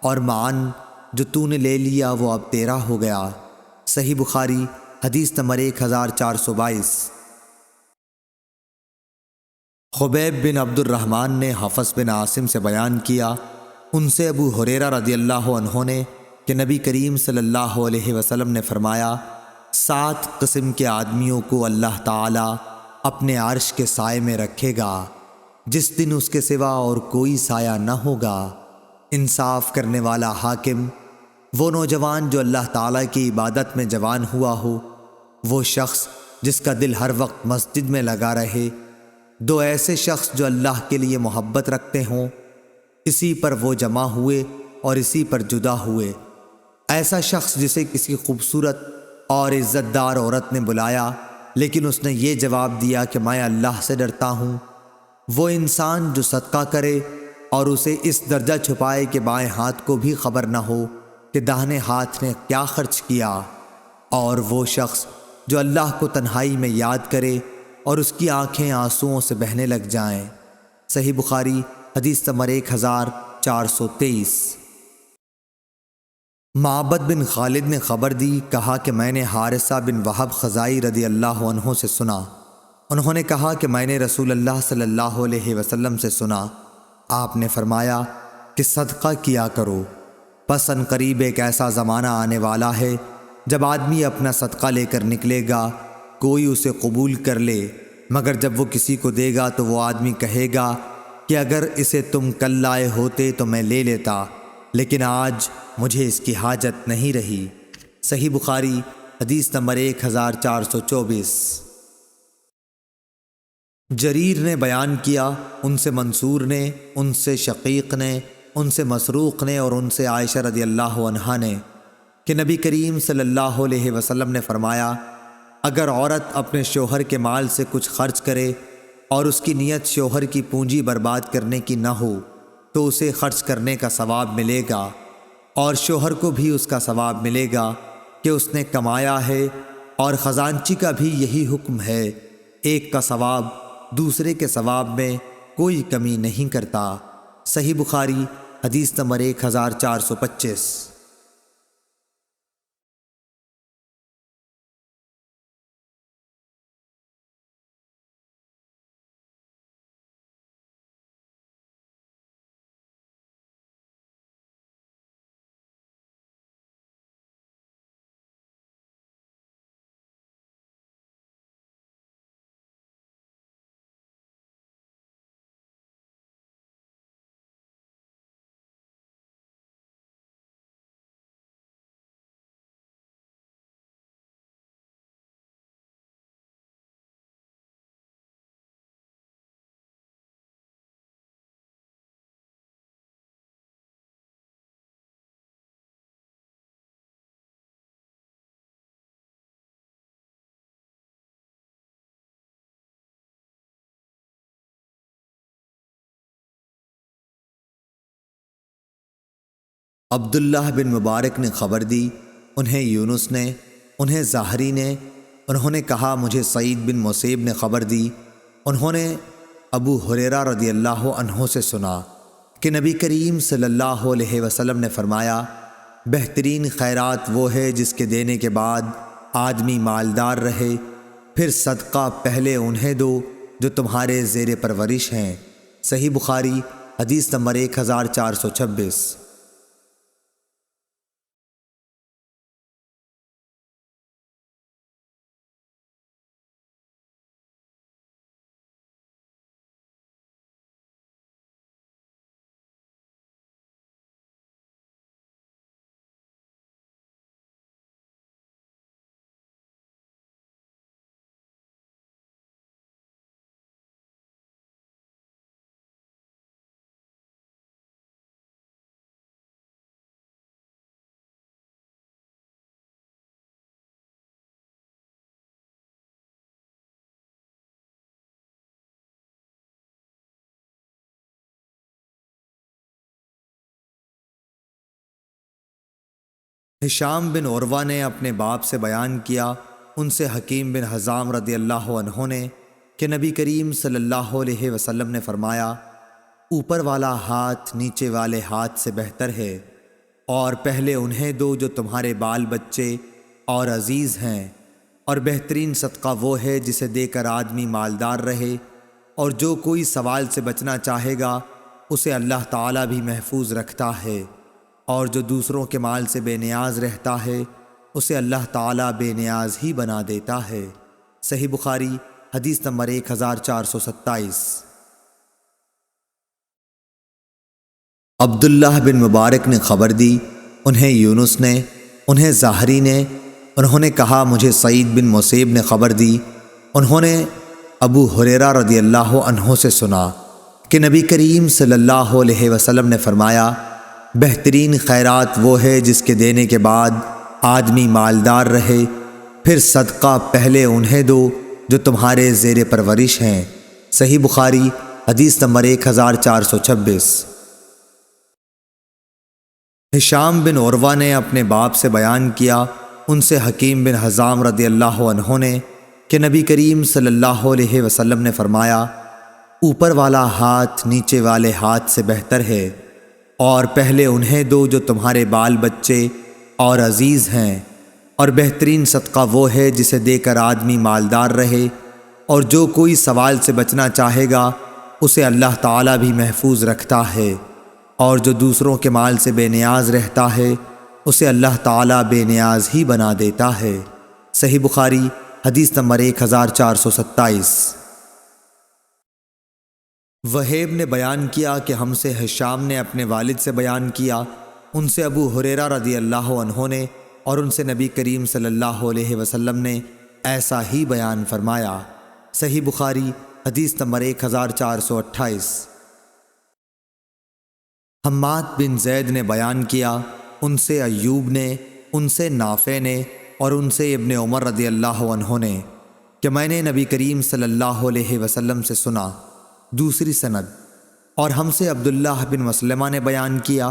اور معن جو تو نے لے لیا وہ اب تیرا ہو گیا۔ صحیح بخاری حدیث نمبر 1422۔ خبیب بن عبد الرحمن نے حفص بن عاصم سے بیان کیا، ان سے ابو ہریرہ رضی اللہ عنہ نے کہ نبی کریم صلی اللہ علیہ وسلم نے فرمایا، 7 قسم کے آدمیوں کو اللہ تعالی اپنے عرش کے سائے میں رکھے گا، جس دن اس کے سوا اور کوئی سایہ نہ ہوگا۔ انصاف کرنے والا حاکم، وہ نوجوان جو اللہ تعالیٰ کی عبادت میں جوان ہوا ہو، وہ شخص جس کا دل ہر وقت مسجد میں لگا رہے، 2 ایسے شخص جو اللہ کے لیے محبت رکھتے ہوں، اسی پر وہ جمع ہوئے اور اسی پر جدا ہوئے۔ ایسا شخص جسے کسی خوبصورت اور عزت دار عورت نے بلایا لیکن اس نے یہ جواب دیا کہ میں اللہ سے ڈرتا ہوں۔ وہ انسان جو صدقہ کرے اور اسے اس درجہ چھپائے کہ بائیں ہاتھ کو بھی خبر نہ ہو، کہ داہنے ہاتھ نے کیا خرچ کیا، اور وہ شخص جو اللہ کو تنہائی میں یاد کرے اور اس کی آنکھیں آنسوؤں سے بہنے لگ جائیں۔ صحیح بخاری حدیث نمبر 1423۔ معبد بن خالد نے خبر دی، کہا کہ میں نے حارثہ بن وہب خزائی رضی اللہ عنہ سے سنا۔ انہوں نے کہا کہ میں نے رسول اللہ صلی اللہ علیہ وسلم سے سنا، آپ نے فرمایا کہ صدقہ کیا کرو، پس ان قریب ایک ایسا زمانہ آنے والا ہے جب آدمی اپنا صدقہ لے کر نکلے گا، کوئی اسے قبول کر لے، مگر جب وہ کسی کو دے گا تو وہ آدمی کہے گا کہ اگر اسے تم کل لائے ہوتے تو میں لے لیتا، لیکن آج مجھے اس کی حاجت نہیں رہی۔ صحیح بخاری حدیث نمبر 1424۔ جریر نے بیان کیا، ان سے منصور نے، ان سے شقیق نے، ان سے مسروق نے اور ان سے عائشہ رضی اللہ عنہا نے کہ نبی کریم صلی اللہ علیہ وسلم نے فرمایا، اگر عورت اپنے شوہر کے مال سے کچھ خرچ کرے اور اس کی نیت شوہر کی پونجی برباد کرنے کی نہ ہو تو اسے خرچ کرنے کا ثواب ملے گا، اور شوہر کو بھی اس کا ثواب ملے گا کہ اس نے کمایا ہے، اور خزانچی کا بھی یہی حکم ہے، ایک کا ثواب دوسرے کے ثواب میں کوئی کمی نہیں کرتا۔ صحیح بخاری حدیث نمبر 1425۔ عبداللہ بن مبارک نے خبر دی، انہیں یونس نے، انہیں زہری نے، انہوں نے کہا مجھے سعید بن مسیب نے خبر دی، انہوں نے ابو ہریرہ رضی اللہ عنہ سے سنا کہ نبی کریم صلی اللہ علیہ وسلم نے فرمایا، بہترین خیرات وہ ہے جس کے دینے کے بعد آدمی مالدار رہے، پھر صدقہ پہلے انہیں دو جو تمہارے زیر پرورش ہیں۔ صحیح بخاری حدیث نمبر 1426۔ ہشام بن عروہ نے اپنے باپ سے بیان کیا، ان سے حکیم بن حزام رضی اللہ عنہ نے کہ نبی کریم صلی اللہ علیہ وسلم نے فرمایا، اوپر والا ہاتھ نیچے والے ہاتھ سے بہتر ہے، اور پہلے انہیں دو جو تمہارے بال بچے اور عزیز ہیں، اور بہترین صدقہ وہ ہے جسے دے کر آدمی مالدار رہے، اور جو کوئی سوال سے بچنا چاہے گا اسے اللہ تعالیٰ بھی محفوظ رکھتا ہے، اور جو دوسروں کے مال سے بے نیاز رہتا ہے اسے اللہ تعالیٰ بے نیاز ہی بنا دیتا ہے۔ صحیح بخاری حدیث نمبر 1427۔ عبداللہ بن مبارک نے خبر دی، انہیں یونس نے، انہیں زہری نے، انہوں نے کہا مجھے سعید بن مسیب نے خبر دی، انہوں نے ابو ہریرہ رضی اللہ عنہ سے سنا کہ نبی کریم صلی اللہ علیہ وسلم نے فرمایا، بہترین خیرات وہ ہے جس کے دینے کے بعد آدمی مالدار رہے، پھر صدقہ پہلے انہیں دو جو تمہارے زیر پرورش ہیں۔ صحیح بخاری حدیث نمبر 1426۔ ہشام بن عروہ نے اپنے باپ سے بیان کیا، ان سے حکیم بن حزام رضی اللہ عنہ نے کہ نبی کریم صلی اللہ علیہ وسلم نے فرمایا، اوپر والا ہاتھ نیچے والے ہاتھ سے بہتر ہے، اور پہلے انہیں دو جو تمہارے بال بچے اور عزیز ہیں، اور بہترین صدقہ وہ ہے جسے دے کر آدمی مالدار رہے، اور جو کوئی سوال سے بچنا چاہے گا اسے اللہ تعالیٰ بھی محفوظ رکھتا ہے، اور جو دوسروں کے مال سے بے نیاز رہتا ہے اسے اللہ تعالیٰ بے نیاز ہی بنا دیتا ہے۔ صحیح بخاری حدیث نمبر 1427۔ وہیب نے بیان کیا کہ ہم سے ہشام نے اپنے والد سے بیان کیا، ان سے ابو ہریرہ رضی اللہ عنہ نے، اور ان سے نبی کریم صلی اللہ علیہ وسلم نے ایسا ہی بیان فرمایا۔ صحیح بخاری حدیث نمبر 1428۔ حماد بن زید نے بیان کیا، ان سے ایوب نے، ان سے نافع نے، اور ان سے ابن عمر رضی اللہ عنہ نے کہ میں نے نبی کریم صلی اللہ علیہ وسلم سے سنا۔ دوسری سند۔ اور ہم سے عبداللہ بن مسلمہ نے بیان کیا،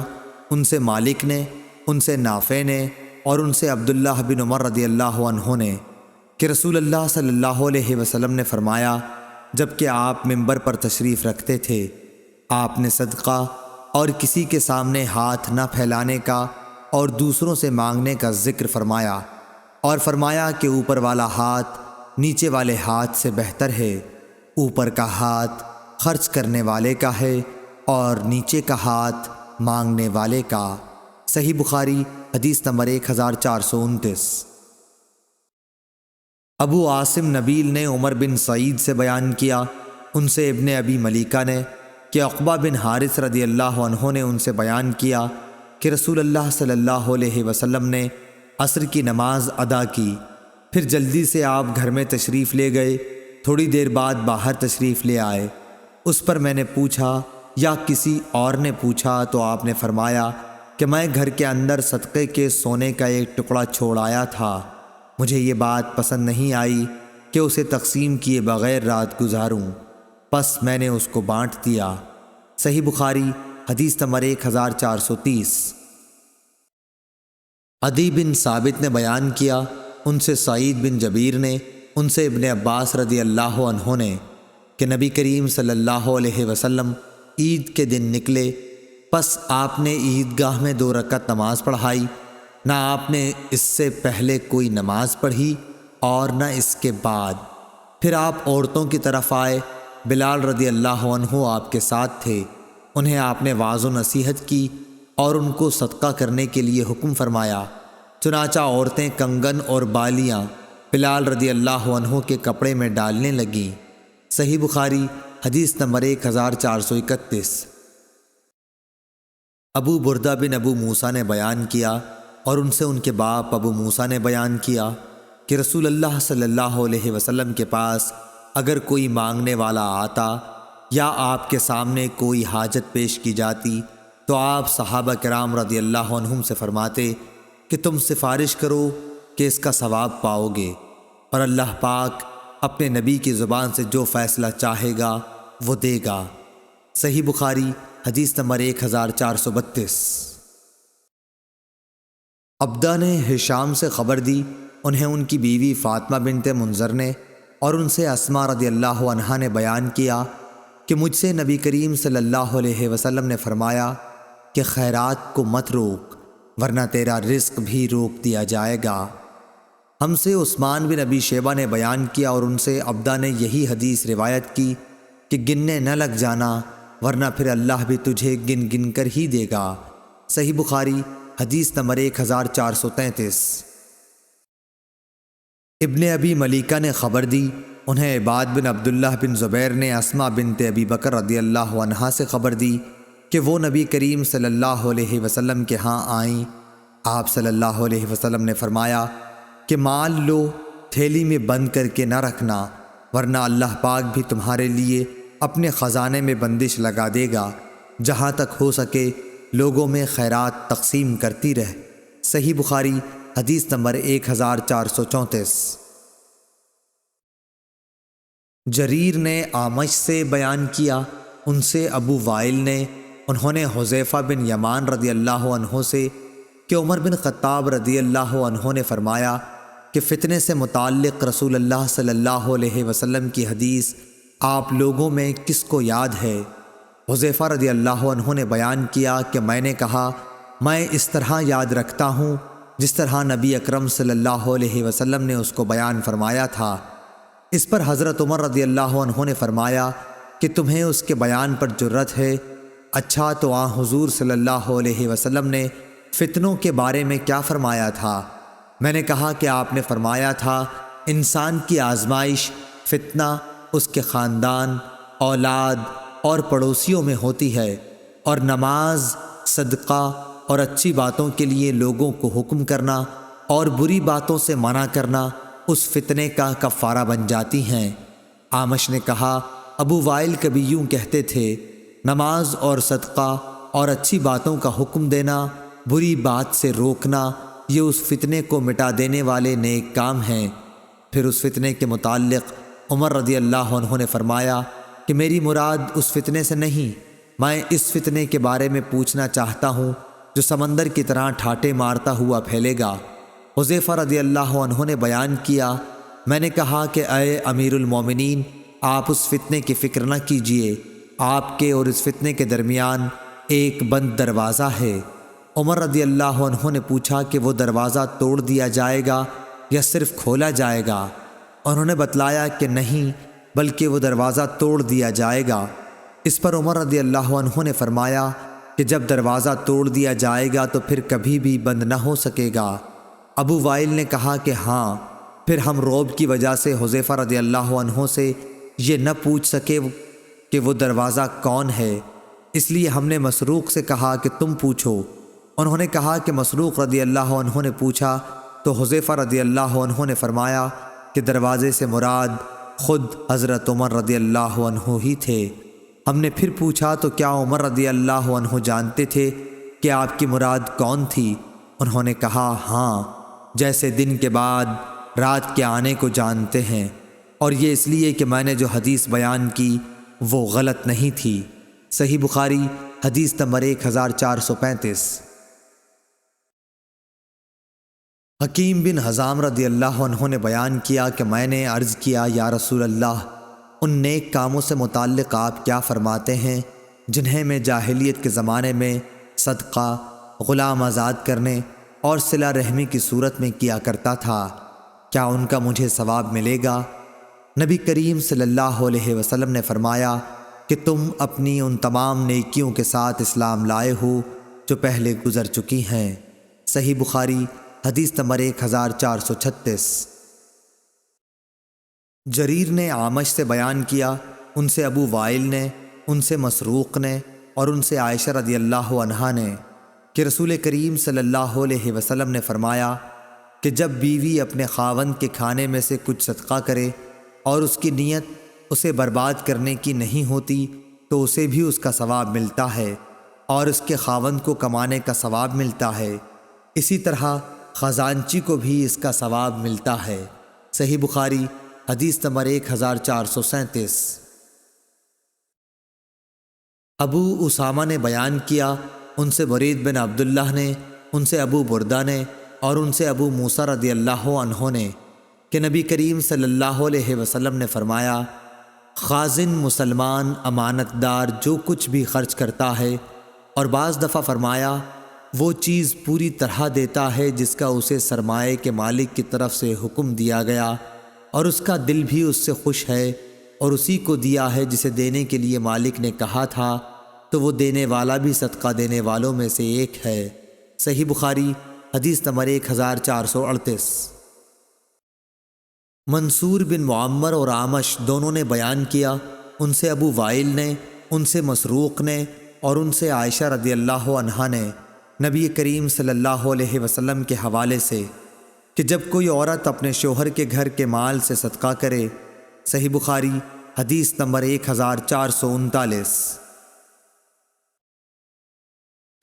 ان سے مالک نے، ان سے نافع نے، اور ان سے عبداللہ بن عمر رضی اللہ عنہ نے کہ رسول اللہ صلی اللہ علیہ وسلم نے فرمایا، جب کہ آپ ممبر پر تشریف رکھتے تھے، آپ نے صدقہ اور کسی کے سامنے ہاتھ نہ پھیلانے کا اور دوسروں سے مانگنے کا ذکر فرمایا، اور فرمایا کہ اوپر والا ہاتھ نیچے والے ہاتھ سے بہتر ہے، اوپر کا ہاتھ خرچ کرنے والے کا ہے اور نیچے کا ہاتھ مانگنے والے کا۔ صحیح بخاری حدیث نمبر 1429۔ ابو عاصم نبیل نے عمر بن سعید سے بیان کیا، ان سے ابن ابی ملیکہ نے کہ عقبہ بن حارث رضی اللہ عنہ نے ان سے بیان کیا کہ رسول اللہ صلی اللہ علیہ وسلم نے عصر کی نماز ادا کی، پھر جلدی سے آپ گھر میں تشریف لے گئے، تھوڑی دیر بعد باہر تشریف لے آئے۔ اس پر میں نے پوچھا یا کسی اور نے پوچھا تو آپ نے فرمایا کہ میں گھر کے اندر صدقے کے سونے کا ایک ٹکڑا چھوڑ آیا تھا، مجھے یہ بات پسند نہیں آئی کہ اسے تقسیم کیے بغیر رات گزاروں، پس میں نے اس کو بانٹ دیا۔ صحیح بخاری حدیث نمبر 1430۔ عدی بن ثابت نے بیان کیا، ان سے سعید بن جبیر نے، ان سے ابن عباس رضی اللہ عنہ نے کہ نبی کریم صلی اللہ علیہ وسلم عید کے دن نکلے، پس آپ نے عیدگاہ میں 2 رکعت نماز پڑھائی، نہ آپ نے اس سے پہلے کوئی نماز پڑھی اور نہ اس کے بعد۔ پھر آپ عورتوں کی طرف آئے، بلال رضی اللہ عنہ آپ کے ساتھ تھے، انہیں آپ نے واعظ و نصیحت کی اور ان کو صدقہ کرنے کے لیے حکم فرمایا، چنانچہ عورتیں کنگن اور بالیاں بلال رضی اللہ عنہ کے کپڑے میں ڈالنے لگیں۔ صحیح بخاری حدیث نمبر 1431۔ ابو بردہ بن ابو موسیٰ نے بیان کیا، اور ان سے ان کے باپ ابو موسیٰ نے بیان کیا کہ رسول اللہ صلی اللہ علیہ وسلم کے پاس اگر کوئی مانگنے والا آتا یا آپ کے سامنے کوئی حاجت پیش کی جاتی تو آپ صحابہ کرام رضی اللہ عنہم سے فرماتے کہ تم سفارش کرو کہ اس کا ثواب پاؤ گے، اور اللہ پاک اپنے نبی کی زبان سے جو فیصلہ چاہے گا وہ دے گا۔ صحیح بخاری حدیث نمبر 1432۔ عبدہ نے ہشام سے خبر دی، انہیں ان کی بیوی فاطمہ بنت منذر نے، اور ان سے اسماء رضی اللہ عنہا نے بیان کیا کہ مجھ سے نبی کریم صلی اللہ علیہ وسلم نے فرمایا کہ خیرات کو مت روک ورنہ تیرا رزق بھی روک دیا جائے گا۔ ہم سے عثمان بن ابی شیبہ نے بیان کیا، اور ان سے عبدہ نے یہی حدیث روایت کی کہ گننے نہ لگ جانا ورنہ پھر اللہ بھی تجھے گن گن کر ہی دے گا۔ صحیح بخاری حدیث نمبر 1433۔ ابن ابی ملیکہ نے خبر دی، انہیں عباد بن عبداللہ بن زبیر نے اسماء بنت ابی بکر رضی اللہ عنہا سے خبر دی کہ وہ نبی کریم صلی اللہ علیہ وسلم کے ہاں آئیں۔ آپ صلی اللہ علیہ وسلم نے فرمایا کہ مال لو، تھیلی میں بند کر کے نہ رکھنا ورنہ اللہ پاک بھی تمہارے لیے اپنے خزانے میں بندش لگا دے گا، جہاں تک ہو سکے لوگوں میں خیرات تقسیم کرتی رہ۔ صحیح بخاری حدیث نمبر 1434۔ جریر نے اعمش سے بیان کیا، ان سے ابو وائل نے، انہوں نے حذیفہ بن یمان رضی اللہ عنہ سے کہ عمر بن خطاب رضی اللہ عنہ نے فرمایا کہ فتنے سے متعلق رسول اللہ صلی اللہ علیہ وسلم کی حدیث آپ لوگوں میں کس کو یاد ہے؟ حذیفہ رضی اللہ عنہ نے بیان کیا کہ میں نے کہا میں اس طرح یاد رکھتا ہوں جس طرح نبی اکرم صلی اللہ علیہ وسلم نے اس کو بیان فرمایا تھا۔ اس پر حضرت عمر رضی اللہ عنہ نے فرمایا کہ تمہیں اس کے بیان پر جرت ہے؟ اچھا تو حضور صلی اللہ علیہ وسلم نے فتنوں کے بارے میں کیا فرمایا تھا؟ میں نے کہا کہ آپ نے فرمایا تھا انسان کی آزمائش فتنہ اس کے خاندان، اولاد اور پڑوسیوں میں ہوتی ہے، اور نماز، صدقہ اور اچھی باتوں کے لیے لوگوں کو حکم کرنا اور بری باتوں سے منع کرنا اس فتنے کا کفارہ بن جاتی ہیں۔ اعمش نے کہا ابو وائل کبھی یوں کہتے تھے، نماز اور صدقہ اور اچھی باتوں کا حکم دینا، بری بات سے روکنا، یہ اس فتنے کو مٹا دینے والے نیک کام ہیں۔ پھر اس فتنے کے متعلق عمر رضی اللہ عنہ نے فرمایا کہ میری مراد اس فتنے سے نہیں، میں اس فتنے کے بارے میں پوچھنا چاہتا ہوں جو سمندر کی طرح ٹھاٹے مارتا ہوا پھیلے گا۔ حذیفہ رضی اللہ عنہ نے بیان کیا میں نے کہا کہ اے امیر المومنین، آپ اس فتنے کی فکر نہ کیجیے، آپ کے اور اس فتنے کے درمیان ایک بند دروازہ ہے۔ عمر رضی اللہ عنہ نے پوچھا کہ وہ دروازہ توڑ دیا جائے گا یا صرف کھولا جائے گا؟ انہوں نے بتلایا کہ نہیں، بلکہ وہ دروازہ توڑ دیا جائے گا۔ اس پر عمر رضی اللہ عنہ نے فرمایا کہ جب دروازہ توڑ دیا جائے گا تو پھر کبھی بھی بند نہ ہو سکے گا۔ ابو وائل نے کہا کہ ہاں۔ پھر ہم رعب کی وجہ سے حذیفہ رضی اللہ عنہ سے یہ نہ پوچھ سکے کہ وہ دروازہ کون ہے، اس لیے ہم نے مسروق سے کہا کہ تم پوچھو۔ انہوں نے کہا کہ مسروق رضی اللہ عنہ نے پوچھا تو حذیفہ رضی اللہ عنہ نے فرمایا کہ دروازے سے مراد خود حضرت عمر رضی اللہ عنہ ہی تھے۔ ہم نے پھر پوچھا تو کیا عمر رضی اللہ عنہ جانتے تھے کہ آپ کی مراد کون تھی؟ انہوں نے کہا ہاں، جیسے دن کے بعد رات کے آنے کو جانتے ہیں، اور یہ اس لیے کہ میں نے جو حدیث بیان کی وہ غلط نہیں تھی۔ صحیح بخاری حدیث نمبر 1435۔ حکیم بن حزام رضی اللہ عنہ نے بیان کیا کہ میں نے عرض کیا یا رسول اللہ، ان نیک کاموں سے متعلق آپ کیا فرماتے ہیں جنہیں میں جاہلیت کے زمانے میں صدقہ، غلام آزاد کرنے اور صلہ رحمی کی صورت میں کیا کرتا تھا، کیا ان کا مجھے ثواب ملے گا؟ نبی کریم صلی اللہ علیہ وسلم نے فرمایا کہ تم اپنی ان تمام نیکیوں کے ساتھ اسلام لائے ہو جو پہلے گزر چکی ہیں۔ صحیح بخاری حدیث نمبر 1436۔ جریر نے اعمش سے بیان کیا، ان سے ابو وائل نے، ان سے مسروق نے اور ان سے عائشہ رضی اللہ عنہا نے کہ رسول کریم صلی اللہ علیہ وسلم نے فرمایا کہ جب بیوی اپنے خاوند کے کھانے میں سے کچھ صدقہ کرے اور اس کی نیت اسے برباد کرنے کی نہیں ہوتی تو اسے بھی اس کا ثواب ملتا ہے اور اس کے خاوند کو کمانے کا ثواب ملتا ہے، اسی طرح خزانچی کو بھی اس کا ثواب ملتا ہے۔ صحیح بخاری حدیث نمبر 1437۔ ابو اسامہ نے بیان کیا، ان سے برید بن عبداللہ نے، ان سے ابو بردہ نے اور ان سے ابو موسیٰ رضی اللہ عنہ نے کہ نبی کریم صلی اللہ علیہ وسلم نے فرمایا، خازن مسلمان امانت دار جو کچھ بھی خرچ کرتا ہے، اور بعض دفعہ فرمایا وہ چیز پوری طرح دیتا ہے جس کا اسے سرمایے کے مالک کی طرف سے حکم دیا گیا اور اس کا دل بھی اس سے خوش ہے، اور اسی کو دیا ہے جسے دینے کے لیے مالک نے کہا تھا، تو وہ دینے والا بھی صدقہ دینے والوں میں سے ایک ہے۔ صحیح بخاری حدیث نمبر 1438۔ منصور بن معمر اور اعمش دونوں نے بیان کیا، ان سے ابو وائل نے، ان سے مسروق نے اور ان سے عائشہ رضی اللہ عنہا نے نبی کریم صلی اللہ علیہ وسلم کے حوالے سے کہ جب کوئی عورت اپنے شوہر کے گھر کے مال سے صدقہ کرے۔ صحیح بخاری حدیث نمبر 1439۔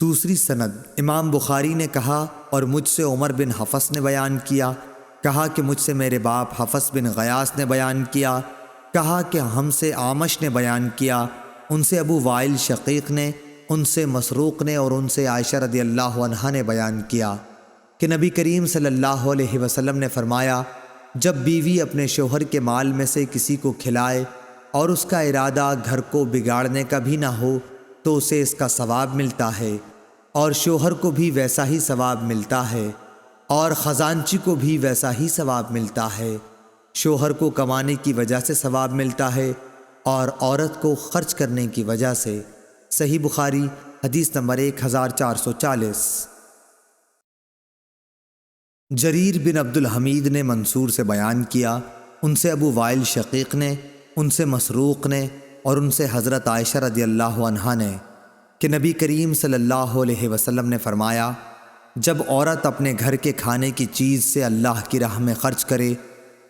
دوسری سند امام بخاری نے کہا اور مجھ سے عمر بن حفص نے بیان کیا، کہا کہ مجھ سے میرے باپ حفص بن غیاث نے بیان کیا، کہا کہ ہم سے اعمش نے بیان کیا، ان سے ابو وائل شقیق نے، ان سے مسروق نے اور ان سے عائشہ رضی اللہ عنہا نے بیان کیا کہ نبی کریم صلی اللہ علیہ وسلم نے فرمایا، جب بیوی اپنے شوہر کے مال میں سے کسی کو کھلائے اور اس کا ارادہ گھر کو بگاڑنے کا بھی نہ ہو تو اسے اس کا ثواب ملتا ہے، اور شوہر کو بھی ویسا ہی ثواب ملتا ہے، اور خزانچی کو بھی ویسا ہی ثواب ملتا ہے۔ شوہر کو کمانے کی وجہ سے ثواب ملتا ہے اور عورت کو خرچ کرنے کی وجہ سے۔ صحیح بخاری حدیث نمبر 1440۔ جریر بن عبد الحمید نے منصور سے بیان کیا، ان سے ابو وائل شقیق نے، ان سے مسروق نے اور ان سے حضرت عائشہ رضی اللہ عنہا نے کہ نبی کریم صلی اللہ علیہ وسلم نے فرمایا، جب عورت اپنے گھر کے کھانے کی چیز سے اللہ کی راہ میں خرچ کرے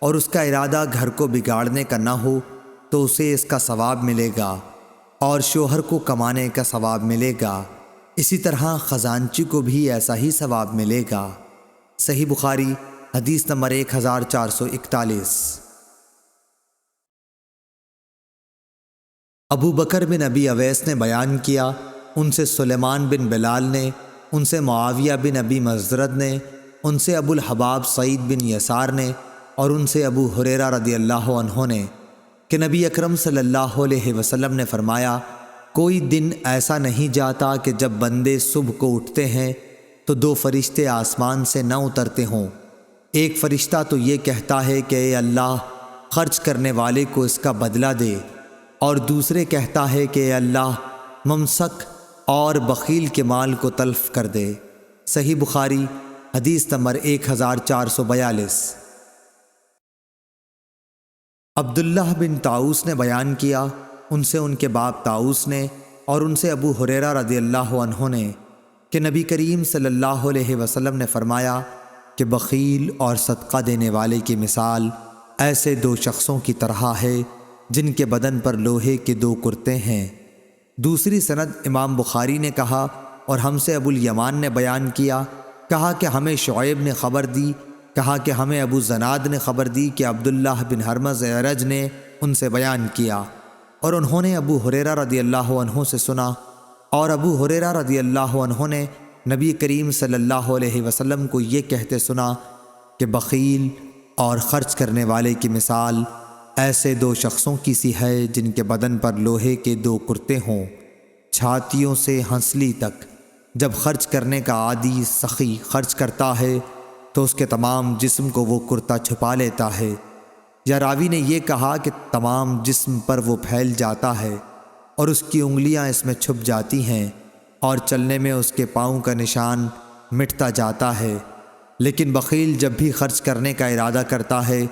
اور اس کا ارادہ گھر کو بگاڑنے کا نہ ہو تو اسے اس کا ثواب ملے گا اور شوہر کو کمانے کا ثواب ملے گا، اسی طرح خزانچی کو بھی ایسا ہی ثواب ملے گا۔ صحیح بخاری حدیث نمبر 1441۔ ابو بکر بن ابی اویس نے بیان کیا، ان سے سلیمان بن بلال نے، ان سے معاویہ بن ابی مزرد نے، ان سے ابو الحباب سعید بن یسار نے اور ان سے ابو ہریرہ رضی اللہ عنہ نے کہ نبی اکرم صلی اللہ علیہ وسلم نے فرمایا، کوئی دن ایسا نہیں جاتا کہ جب بندے صبح کو اٹھتے ہیں تو دو فرشتے آسمان سے نہ اترتے ہوں۔ ایک فرشتہ تو یہ کہتا ہے کہ اے اللہ، خرچ کرنے والے کو اس کا بدلہ دے، اور دوسرے کہتا ہے کہ اے اللہ، ممسک اور بخیل کے مال کو تلف کر دے۔ صحیح بخاری حدیث نمبر 1442۔ عبداللہ بن طاؤس نے بیان کیا، ان سے ان کے باپ طاؤس نے اور ان سے ابو ہریرہ رضی اللہ عنہ نے کہ نبی کریم صلی اللہ علیہ وسلم نے فرمایا کہ بخیل اور صدقہ دینے والے کی مثال ایسے دو شخصوں کی طرح ہے جن کے بدن پر لوہے کے دو کرتے ہیں۔ دوسری سند امام بخاری نے کہا، اور ہم سے ابو الیمان نے بیان کیا، کہا کہ ہمیں شعیب نے خبر دی، کہا کہ ہمیں ابو زناد نے خبر دی کہ عبداللہ بن حرمز اعرج نے ان سے بیان کیا، اور انہوں نے ابو ہریرہ رضی اللہ عنہ سے سنا، اور ابو ہریرہ رضی اللہ عنہ نے نبی کریم صلی اللہ علیہ وسلم کو یہ کہتے سنا کہ بخیل اور خرچ کرنے والے کی مثال ایسے دو شخصوں کی سی ہے جن کے بدن پر لوہے کے دو کرتے ہوں، چھاتیوں سے ہنسلی تک۔ جب خرچ کرنے کا عادی سخی خرچ کرتا ہے تو اس کے تمام جسم کو وہ کرتا چھپا لیتا ہے، یا راوی نے یہ کہا کہ تمام جسم پر وہ پھیل جاتا ہے اور اس کی انگلیاں اس میں چھپ جاتی ہیں اور چلنے میں اس کے پاؤں کا نشان مٹتا جاتا ہے۔ لیکن بخیل جب بھی خرچ کرنے کا ارادہ کرتا ہے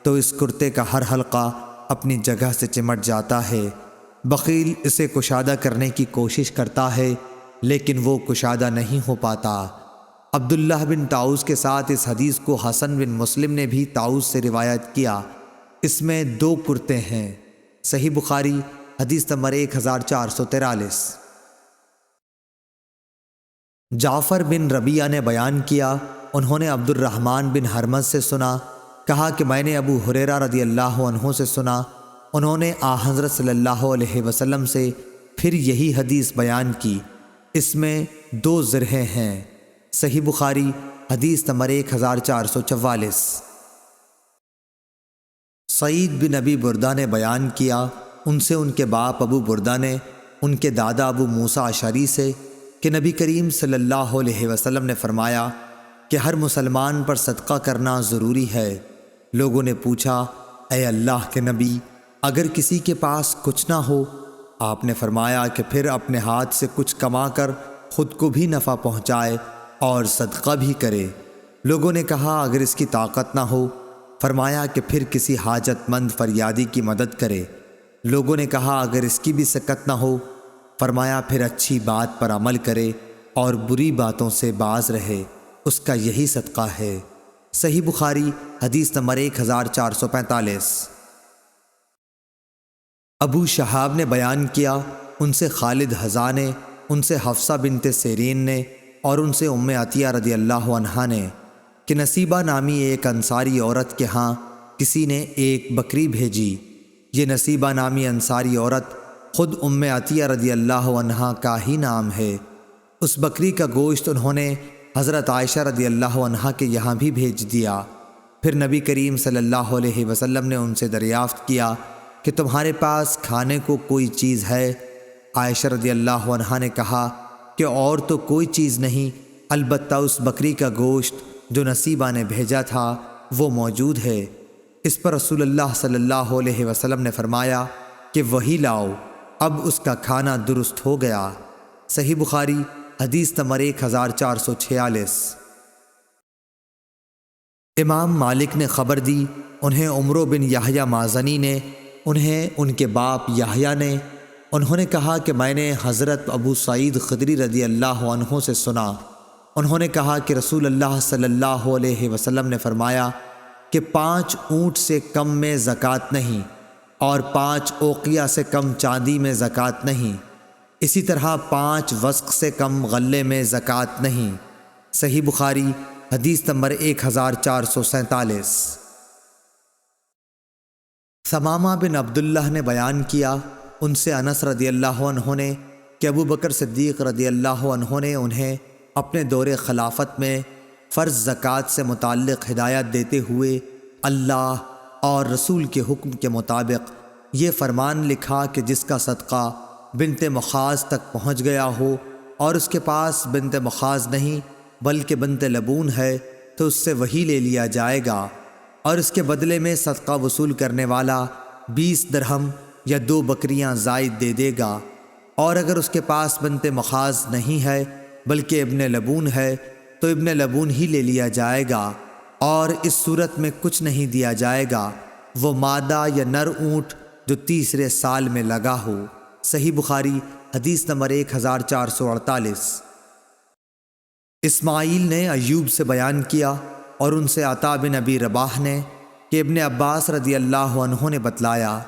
تو اس کرتے کا ہر حلقہ اپنی جگہ سے چمٹ جاتا ہے۔ بخیل اسے کشادہ کرنے کی کوشش کرتا ہے لیکن وہ کشادہ نہیں ہو پاتا۔ عبداللہ بن طاؤس کے ساتھ اس حدیث کو حسن بن مسلم نے بھی طاؤس سے روایت کیا، اس میں دو کرتے ہیں۔ صحیح بخاری حدیث نمبر 1443۔ جعفر بن ربیعہ نے بیان کیا، انہوں نے عبد الرحمن بن حرمز سے سنا، کہا کہ میں نے ابو ہریرہ رضی اللہ عنہ سے سنا، انہوں نے حضرت صلی اللہ علیہ وسلم سے پھر یہی حدیث بیان کی، اس میں دو ذرہیں ہیں۔ صحیح بخاری حدیث نمبر 1444۔ سعید بن ابی بردہ نے بیان کیا، ان سے ان کے باپ ابو بردہ نے ان کے دادا ابو موسیٰ اشعری سے کہ نبی کریم صلی اللہ علیہ وسلم نے فرمایا کہ ہر مسلمان پر صدقہ کرنا ضروری ہے۔ لوگوں نے پوچھا، اے اللہ کے نبی، اگر کسی کے پاس کچھ نہ ہو؟ آپ نے فرمایا کہ پھر اپنے ہاتھ سے کچھ کما کر خود کو بھی نفع پہنچائے اور صدقہ بھی کرے۔ لوگوں نے کہا، اگر اس کی طاقت نہ ہو؟ فرمایا کہ پھر کسی حاجت مند فریادی کی مدد کرے۔ لوگوں نے کہا، اگر اس کی بھی سکت نہ ہو؟ فرمایا پھر اچھی بات پر عمل کرے اور بری باتوں سے باز رہے، اس کا یہی صدقہ ہے۔ صحیح بخاری حدیث نمبر 1445۔ ابو شہاب نے بیان کیا، ان سے خالد حذا نے، ان سے حفصہ بنت سیرین نے اور ان سے ام عطیہ رضی اللہ عنہا نے کہ نصیبہ نامی ایک انصاری عورت کے ہاں کسی نے ایک بکری بھیجی۔ یہ نصیبہ نامی انصاری عورت خود عطیہ رضی اللہ عنہا کا ہی نام ہے۔ اس بکری کا گوشت انہوں نے حضرت عائشہ رضی اللہ عنہا کے یہاں بھی بھیج دیا۔ پھر نبی کریم صلی اللہ علیہ وسلم نے ان سے دریافت کیا کہ تمہارے پاس کھانے کو کوئی چیز ہے؟ عائشہ رضی اللہ عنہا نے کہا کہ اور تو کوئی چیز نہیں، البتہ اس بکری کا گوشت جو نصیبہ نے بھیجا تھا وہ موجود ہے۔ اس پر رسول اللہ صلی اللہ علیہ وسلم نے فرمایا کہ وہی لاؤ، اب اس کا کھانا درست ہو گیا۔ صحیح بخاری حدیث نمبر 1446۔ امام مالک نے خبر دی، انہیں عمرو بن یحییٰ مازنی نے، انہیں ان کے باپ یحییٰ نے، انہوں نے کہا کہ میں نے حضرت ابو سعید خدری رضی اللہ عنہ سے سنا، انہوں نے کہا کہ رسول اللہ صلی اللہ علیہ وسلم نے فرمایا کہ 5 اونٹ سے کم میں زکوٰۃ نہیں، اور 5 اوقیہ سے کم چاندی میں زکوٰۃ نہیں، اسی طرح 5 وسق سے کم غلے میں زکوٰۃ نہیں۔ صحیح بخاری حدیث نمبر 1447۔ ثمامہ بن عبداللہ نے بیان کیا، ان سے انس رضی اللہ عنہ نے کہ ابو بکر صدیق رضی اللہ عنہ نے انہیں اپنے دور خلافت میں فرض زکوٰۃ سے متعلق ہدایت دیتے ہوئے اللہ اور رسول کے حکم کے مطابق یہ فرمان لکھا کہ جس کا صدقہ بنت مخاض تک پہنچ گیا ہو اور اس کے پاس بنت مخاض نہیں بلکہ بنت لبون ہے تو اس سے وہی لے لیا جائے گا، اور اس کے بدلے میں صدقہ وصول کرنے والا 20 درہم یا 2 بکریاں زائد دے دے گا، اور اگر اس کے پاس بنت مخاض نہیں ہے بلکہ ابن لبون ہے تو ابن لبون ہی لے لیا جائے گا، اور اس صورت میں کچھ نہیں دیا جائے گا، وہ مادہ یا نر اونٹ جو تیسرے سال میں لگا ہو۔ صحیح بخاری حدیث نمبر 1448۔ اسماعیل نے ایوب سے بیان کیا اور ان سے عطا بن ابی رباح نے کہ ابن عباس رضی اللہ عنہ نے بتلایا،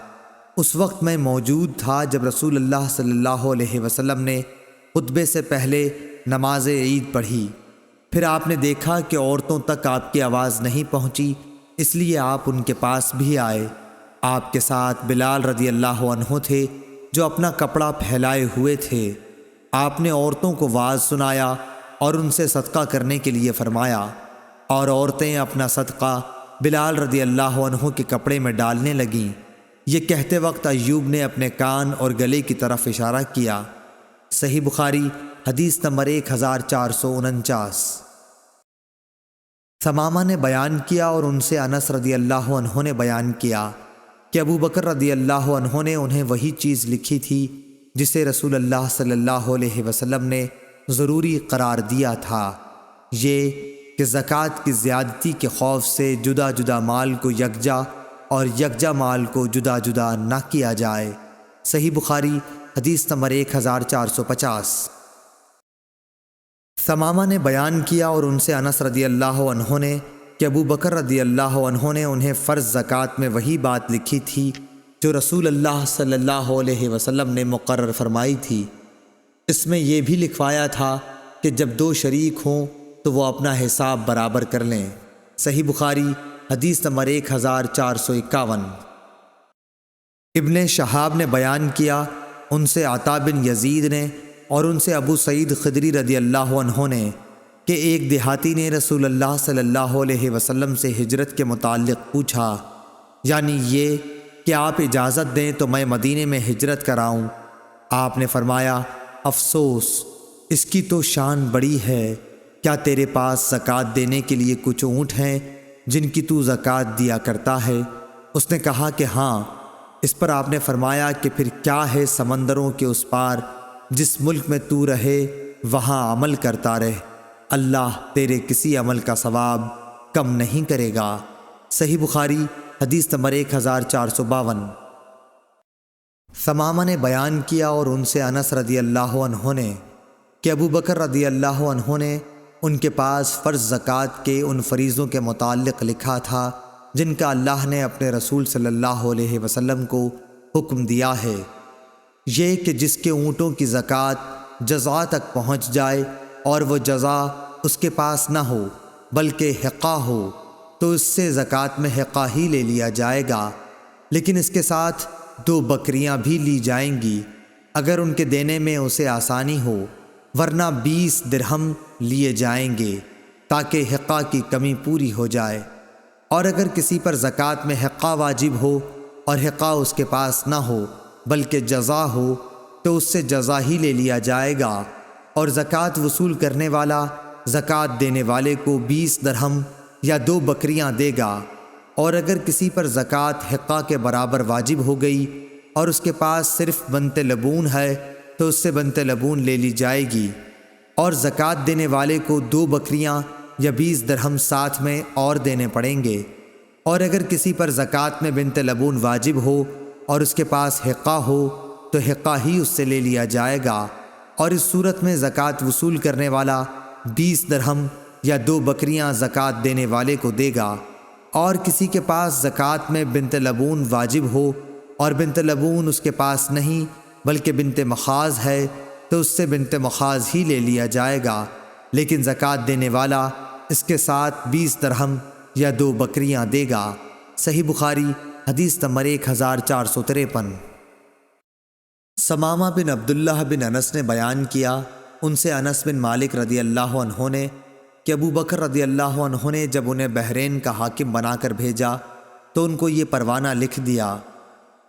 اس وقت میں موجود تھا جب رسول اللہ صلی اللہ علیہ وسلم نے خطبے سے پہلے نماز عید پڑھی، پھر آپ نے دیکھا کہ عورتوں تک آپ کی آواز نہیں پہنچی، اس لیے آپ ان کے پاس بھی آئے۔ آپ کے ساتھ بلال رضی اللہ عنہ تھے جو اپنا کپڑا پھیلائے ہوئے تھے۔ آپ نے عورتوں کو واعظ سنایا اور ان سے صدقہ کرنے کے لیے فرمایا، اور عورتیں اپنا صدقہ بلال رضی اللہ عنہ کے کپڑے میں ڈالنے لگیں۔ یہ کہتے وقت ایوب نے اپنے کان اور گلے کی طرف اشارہ کیا۔ صحیح بخاری حدیث نمبر 1449۔ ثمامہ نے بیان کیا اور ان سے انس رضی اللہ عنہ نے بیان کیا کہ ابو بکر رضی اللہ عنہ نے انہیں وہی چیز لکھی تھی جسے رسول اللہ صلی اللہ علیہ وسلم نے ضروری قرار دیا تھا، یہ کہ زکوٰۃ کی زیادتی کے خوف سے جدا جدا مال کو یکجا اور یکجا مال کو جدا جدا نہ کیا جائے۔ صحیح بخاری حدیث نمبر 1450۔ ثمامہ نے بیان کیا اور ان سے انس رضی اللہ عنہ نے کہ ابو بکر رضی اللہ عنہ نے انہیں فرض زکوٰۃ میں وہی بات لکھی تھی جو رسول اللہ صلی اللہ علیہ وسلم نے مقرر فرمائی تھی۔ اس میں یہ بھی لکھوایا تھا کہ جب 2 شریک ہوں تو وہ اپنا حساب برابر کر لیں۔ صحیح بخاری حدیث نمبر 1451۔ ابن شہاب نے بیان کیا، ان سے عطا بن یزید نے اور ان سے ابو سعید خدری رضی اللہ عنہ نے کہ ایک دیہاتی نے رسول اللہ صلی اللہ علیہ وسلم سے ہجرت کے متعلق پوچھا، یعنی یہ کہ آپ اجازت دیں تو میں مدینے میں ہجرت کراؤں۔ آپ نے فرمایا، افسوس، اس کی تو شان بڑی ہے، کیا تیرے پاس زکوٰۃ دینے کے لیے کچھ اونٹ ہیں جن کی تو زکوٰۃ دیا کرتا ہے؟ اس نے کہا کہ ہاں۔ اس پر آپ نے فرمایا کہ پھر کیا ہے سمندروں کے اس پار، جس ملک میں تو رہے وہاں عمل کرتا رہ، اللہ تیرے کسی عمل کا ثواب کم نہیں کرے گا۔ صحیح بخاری حدیث نمبر 1452۔ ثمامہ نے بیان کیا اور ان سے انس رضی اللہ عنہ نے کہ ابو بکر رضی اللہ عنہ نے ان کے پاس فرض زکوٰۃ کے ان فریضوں کے متعلق لکھا تھا جن کا اللہ نے اپنے رسول صلی اللہ علیہ وسلم کو حکم دیا ہے، یہ کہ جس کے اونٹوں کی زکوٰۃ جزا تک پہنچ جائے اور وہ جزا اس کے پاس نہ ہو بلکہ حقہ ہو تو اس سے زکوٰۃ میں حقہ ہی لے لیا جائے گا، لیکن اس کے ساتھ 2 بکریاں بھی لی جائیں گی اگر ان کے دینے میں اسے آسانی ہو، ورنہ 20 درہم لیے جائیں گے تاکہ حقہ کی کمی پوری ہو جائے۔ اور اگر کسی پر زکوٰۃ میں حقہ واجب ہو اور حقہ اس کے پاس نہ ہو بلکہ جزا ہو تو اس سے جزا ہی لے لیا جائے گا، اور زکوٰۃ وصول کرنے والا زکوٰۃ دینے والے کو 20 درہم یا 2 بکریاں دے گا۔ اور اگر کسی پر زکوٰۃ حقہ کے برابر واجب ہو گئی اور اس کے پاس صرف بنت لبون ہے تو اس سے بنت لبون لے لی جائے گی، اور زکوٰۃ دینے والے کو 2 بکریاں یا 20 درہم ساتھ میں اور دینے پڑیں گے۔ اور اگر کسی پر زکوٰۃ میں بنت لبون واجب ہو اور اس کے پاس حقہ ہو تو حقہ ہی اس سے لے لیا جائے گا، اور اس صورت میں زکوٰۃ وصول کرنے والا 20 درہم یا 2 بکریاں زکوٰۃ دینے والے کو دے گا۔ اور کسی کے پاس زکوٰۃ میں بنت لبون واجب ہو اور بنت لبون اس کے پاس نہیں بلکہ بنت مخاض ہے تو اس سے بنت مخاض ہی لے لیا جائے گا، لیکن زکوٰۃ دینے والا اس کے ساتھ 20 درہم یا 2 بکریاں دے گا۔ صحیح بخاری حدیث نمبر 1453۔ ثمامہ بن عبداللہ بن انس نے بیان کیا، ان سے انس بن مالک رضی اللہ عنہ نے کہ ابو بکر رضی اللہ عنہ نے جب انہیں بحرین کا حاکم بنا کر بھیجا تو ان کو یہ پروانہ لکھ دیا: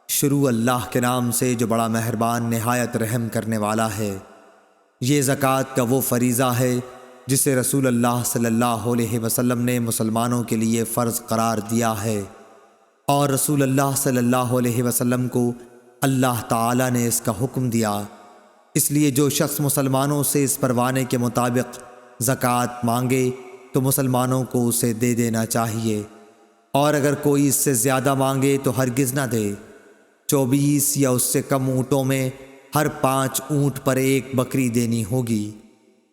شروع اللہ کے نام سے جو بڑا مہربان نہایت رحم کرنے والا ہے۔ یہ زکوٰۃ کا وہ فریضہ ہے جسے رسول اللہ صلی اللہ علیہ وسلم نے مسلمانوں کے لیے فرض قرار دیا ہے، اور رسول اللہ صلی اللہ علیہ وسلم کو اللہ تعالی نے اس کا حکم دیا۔ اس لیے جو شخص مسلمانوں سے اس پروانے کے مطابق زکوٰۃ مانگے تو مسلمانوں کو اسے دے دینا چاہیے، اور اگر کوئی اس سے زیادہ مانگے تو ہرگز نہ دے۔ 24 یا اس سے کم اونٹوں میں ہر 5 اونٹ پر 1 بکری دینی ہوگی،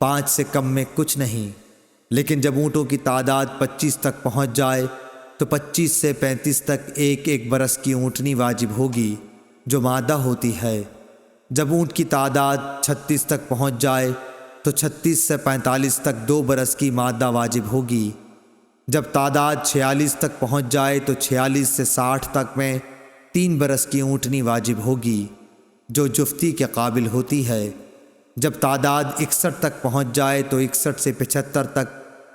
5 سے کم میں کچھ نہیں۔ لیکن جب اونٹوں کی تعداد 25 تک پہنچ جائے تو 25 سے 35 تک 1 برس کی اونٹنی واجب ہوگی جو مادہ ہوتی ہے۔ جب اونٹ کی تعداد 36 تک پہنچ جائے تو 36 سے 45 تک 2 برس کی مادہ واجب ہوگی۔ جب تعداد 46 تک پہنچ جائے تو 46 سے 60 تک میں 3 برس کی اونٹنی واجب ہوگی جو جفتی کے قابل ہوتی ہے۔ جب تعداد 61 تک پہنچ جائے تو 61 سے 75 تک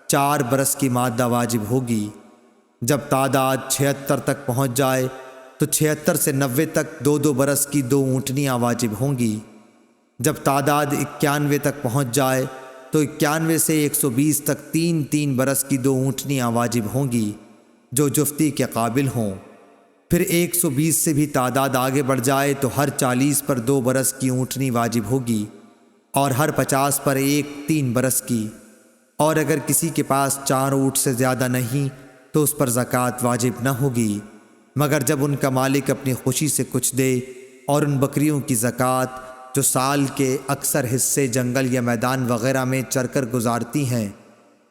4 برس کی مادہ واجب ہوگی۔ جب تعداد 76 تک پہنچ جائے تو 76 سے 90 تک 2 برس کی 2 اونٹنیاں واجب ہوں گی۔ جب تعداد 91 تک پہنچ جائے تو 91 سے 120 تک 3 برس کی 2 اونٹنیاں واجب ہوں گی جو جفتی کے قابل ہوں۔ پھر 120 سے بھی تعداد آگے بڑھ جائے تو ہر 40 پر 2 برس کی اونٹنی واجب ہوگی، اور ہر 50 پر 3 برس کی۔ اور اگر کسی کے پاس 4 اونٹ سے زیادہ نہیں تو اس پر زکوٰۃ واجب نہ ہوگی، مگر جب ان کا مالک اپنی خوشی سے کچھ دے، اور ان بکریوں کی زکوٰۃ جو سال کے اکثر حصے جنگل یا میدان وغیرہ میں چر کر گزارتی ہیں،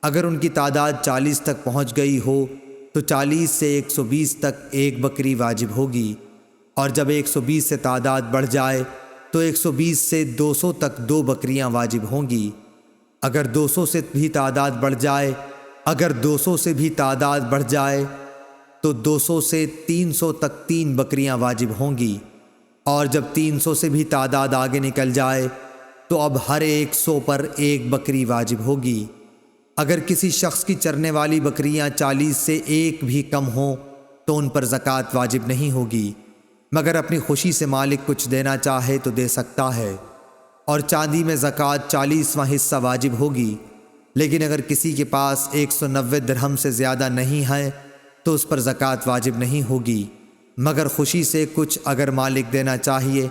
اگر ان کی تعداد 40 تک پہنچ گئی ہو تو 40 سے 120 تک 1 بکری واجب ہوگی، اور جب 120 سے تعداد بڑھ جائے تو 120 سے 200 تک 2 بکریاں واجب ہوں گی۔ اگر 200 سے بھی تعداد بڑھ جائے تو 200 سے 300 تک 3 بکریاں واجب ہوں گی، اور جب 300 سے بھی تعداد آگے نکل جائے تو اب ہر 100 پر 1 بکری واجب ہوگی۔ اگر کسی شخص کی چرنے والی بکریاں 40 سے 1 بھی کم ہوں تو ان پر زکوٰۃ واجب نہیں ہوگی، مگر اپنی خوشی سے مالک کچھ دینا چاہے تو دے سکتا ہے۔ اور چاندی میں زکوٰۃ 40واں حصہ واجب ہوگی، لیکن اگر کسی کے پاس 190 درہم سے زیادہ نہیں ہے تو اس پر زکوٰۃ واجب نہیں ہوگی، مگر خوشی سے کچھ اگر مالک دینا چاہیے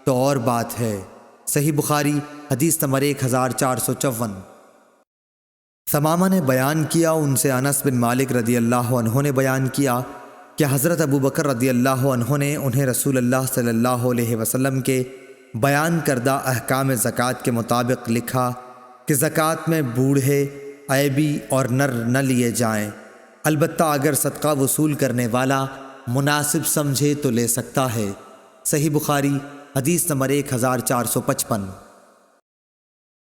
تو اور بات ہے۔ صحیح بخاری حدیث نمبر 1454۔ ثمامہ نے بیان کیا، ان سے انس بن مالک رضی اللہ عنہ نے بیان کیا کہ حضرت ابو بکر رضی اللہ عنہ نے انہیں رسول اللہ صلی اللہ علیہ وسلم کے بیان کردہ احکام زکوٰۃ کے مطابق لکھا کہ زکوٰۃ میں بوڑھے، عیبی اور نر نہ لیے جائیں، البتہ اگر صدقہ وصول کرنے والا مناسب سمجھے تو لے سکتا ہے۔ صحیح بخاری حدیث نمبر 1455۔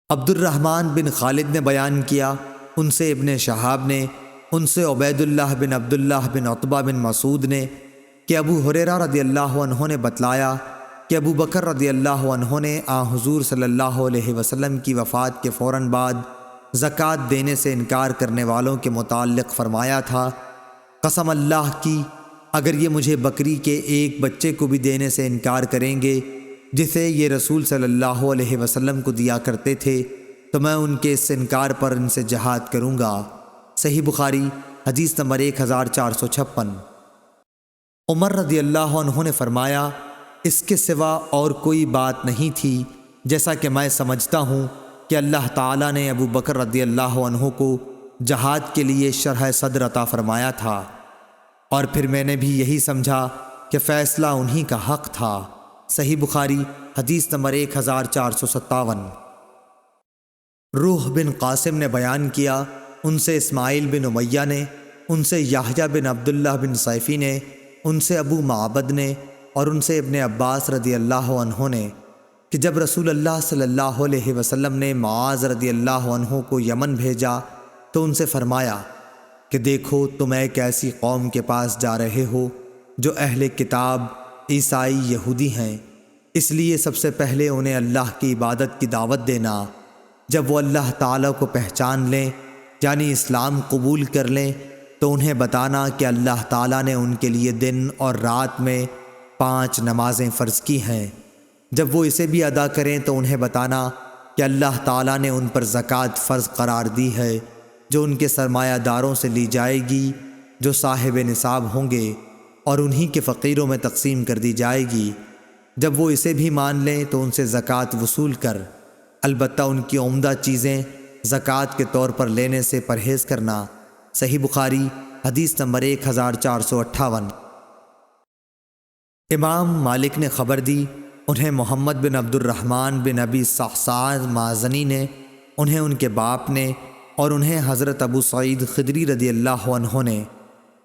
عبد الرحمن بن خالد نے بیان کیا، ان سے ابن شہاب نے، ان سے عبید اللہ بن عبداللہ بن عتبہ بن مسعود نے کہ ابو ہریرہ رضی اللہ عنہ نے بتلایا کہ ابو بکر رضی اللہ عنہ نے حضور صلی اللہ علیہ وسلم کی وفات کے فوراً بعد زکوٰۃ دینے سے انکار کرنے والوں کے متعلق فرمایا تھا، قسم اللہ کی اگر یہ مجھے بکری کے ایک بچے کو بھی دینے سے انکار کریں گے جسے یہ رسول صلی اللہ علیہ وسلم کو دیا کرتے تھے تو میں ان کے اس انکار پر ان سے جہاد کروں گا۔ صحیح بخاری حدیث نمبر 1456۔ عمر رضی اللہ عنہ نے فرمایا، اس کے سوا اور کوئی بات نہیں تھی جیسا کہ میں سمجھتا ہوں کہ اللہ تعالیٰ نے ابو بکر رضی اللہ عنہ کو جہاد کے لیے شرح صدر عطا فرمایا تھا، اور پھر میں نے بھی یہی سمجھا کہ فیصلہ انہی کا حق تھا۔ صحیح بخاری حدیث نمبر 1457۔ روح بن قاسم نے بیان کیا، ان سے اسماعیل بن امیہ نے، ان سے یحییٰ بن عبداللہ بن صیفی نے، ان سے ابو معبد نے، اور ان سے ابن عباس رضی اللہ عنہ نے کہ جب رسول اللہ صلی اللہ علیہ وسلم نے معاذ رضی اللہ عنہ کو یمن بھیجا تو ان سے فرمایا کہ دیکھو تم ایک ایسی قوم کے پاس جا رہے ہو جو اہل کتاب عیسائی یہودی ہیں، اس لیے سب سے پہلے انہیں اللہ کی عبادت کی دعوت دینا۔ جب وہ اللہ تعالیٰ کو پہچان لیں یعنی اسلام قبول کر لیں تو انہیں بتانا کہ اللہ تعالیٰ نے ان کے لیے دن اور رات میں 5 نمازیں فرض کی ہیں۔ جب وہ اسے بھی ادا کریں تو انہیں بتانا کہ اللہ تعالیٰ نے ان پر زکوٰۃ فرض قرار دی ہے جو ان کے سرمایہ داروں سے لی جائے گی جو صاحب نصاب ہوں گے، اور انہی کے فقیروں میں تقسیم کر دی جائے گی۔ جب وہ اسے بھی مان لیں تو ان سے زکوٰۃ وصول کر، البتہ ان کی عمدہ چیزیں زکوٰۃ کے طور پر لینے سے پرہیز کرنا۔ صحیح بخاری حدیث نمبر 1458۔ امام مالک نے خبر دی، انہیں محمد بن عبد الرحمن بن ابی صحصاح مازنی نے، انہیں ان کے باپ نے، اور انہیں حضرت ابو سعید خدری رضی اللہ عنہ نے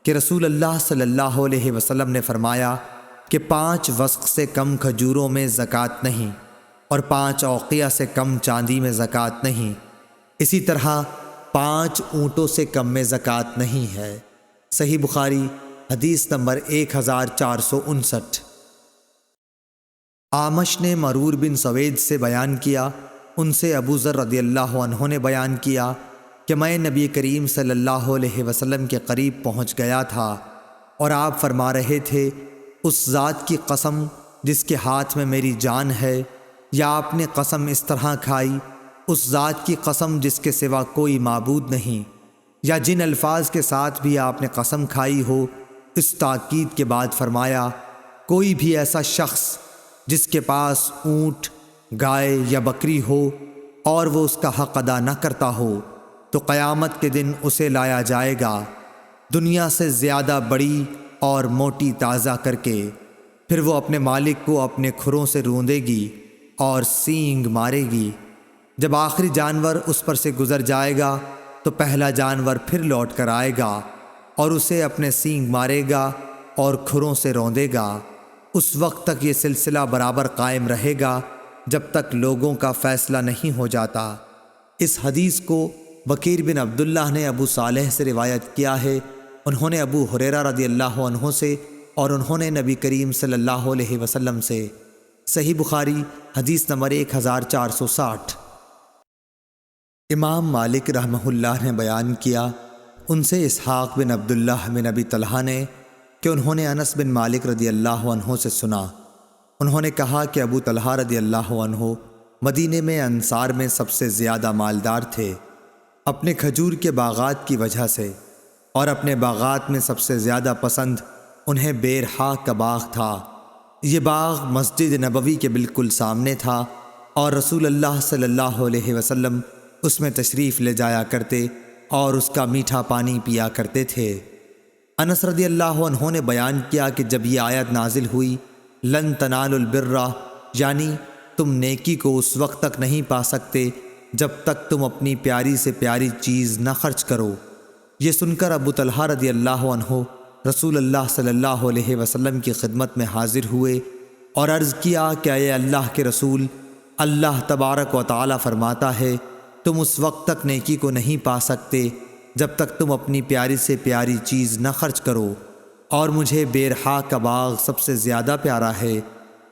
کہ رسول اللہ صلی اللہ علیہ وسلم نے فرمایا کہ 5 وسق سے کم کھجوروں میں زکوٰۃ نہیں، اور 5 اوقیہ سے کم چاندی میں زکوٰۃ نہیں، اسی طرح 5 اونٹوں سے کم میں زکوٰۃ نہیں ہے۔ صحیح بخاری حدیث نمبر 1459۔ اعمش نے مرور بن سوید سے بیان کیا، ان سے ابو ذر رضی اللہ عنہ نے بیان کیا کہ میں نبی کریم صلی اللہ علیہ وسلم کے قریب پہنچ گیا تھا اور آپ فرما رہے تھے، اس ذات کی قسم جس کے ہاتھ میں میری جان ہے، یا آپ نے قسم اس طرح کھائی، اس ذات کی قسم جس کے سوا کوئی معبود نہیں، یا جن الفاظ کے ساتھ بھی آپ نے قسم کھائی ہو۔ اس تاکید کے بعد فرمایا، کوئی بھی ایسا شخص جس کے پاس اونٹ، گائے یا بکری ہو اور وہ اس کا حق ادا نہ کرتا ہو تو قیامت کے دن اسے لایا جائے گا دنیا سے زیادہ بڑی اور موٹی تازہ کر کے، پھر وہ اپنے مالک کو اپنے کھروں سے روندے گی اور سینگ مارے گی۔ جب آخری جانور اس پر سے گزر جائے گا تو پہلا جانور پھر لوٹ کر آئے گا اور اسے اپنے سینگ مارے گا اور کھروں سے روندے گا۔ اس وقت تک یہ سلسلہ برابر قائم رہے گا جب تک لوگوں کا فیصلہ نہیں ہو جاتا۔ اس حدیث کو بکیر بن عبداللہ نے ابو صالح سے روایت کیا ہے، انہوں نے ابو ہریرہ رضی اللہ عنہ سے، اور انہوں نے نبی کریم صلی اللہ علیہ وسلم سے۔ صحیح بخاری حدیث نمبر 1460۔ امام مالک رحمہ اللہ نے بیان کیا، ان سے اسحاق بن عبداللہ بن ابی طلحہ نے کہ انہوں نے انس بن مالک رضی اللہ عنہ سے سنا، انہوں نے کہا کہ ابو طلحہ رضی اللہ عنہ مدینے میں انصار میں سب سے زیادہ مالدار تھے، اپنے کھجور کے باغات کی وجہ سے، اور اپنے باغات میں سب سے زیادہ پسند انہیں بیرحا کا باغ تھا۔ یہ باغ مسجد نبوی کے بالکل سامنے تھا اور رسول اللہ صلی اللہ علیہ وسلم اس میں تشریف لے جایا کرتے اور اس کا میٹھا پانی پیا کرتے تھے۔ انس رضی اللہ عنہ نے بیان کیا کہ جب یہ آیت نازل ہوئی، لن تنالوا البر، یعنی تم نیکی کو اس وقت تک نہیں پا سکتے جب تک تم اپنی پیاری سے پیاری چیز نہ خرچ کرو، یہ سن کر ابو طلحہ رضی اللہ عنہ رسول اللہ صلی اللہ علیہ وسلم کی خدمت میں حاضر ہوئے اور عرض کیا کہ اے اللہ کے رسول، اللہ تبارک و تعالی فرماتا ہے تم اس وقت تک نیکی کو نہیں پا سکتے جب تک تم اپنی پیاری سے پیاری چیز نہ خرچ کرو، اور مجھے بیرحا کا باغ سب سے زیادہ پیارا ہے،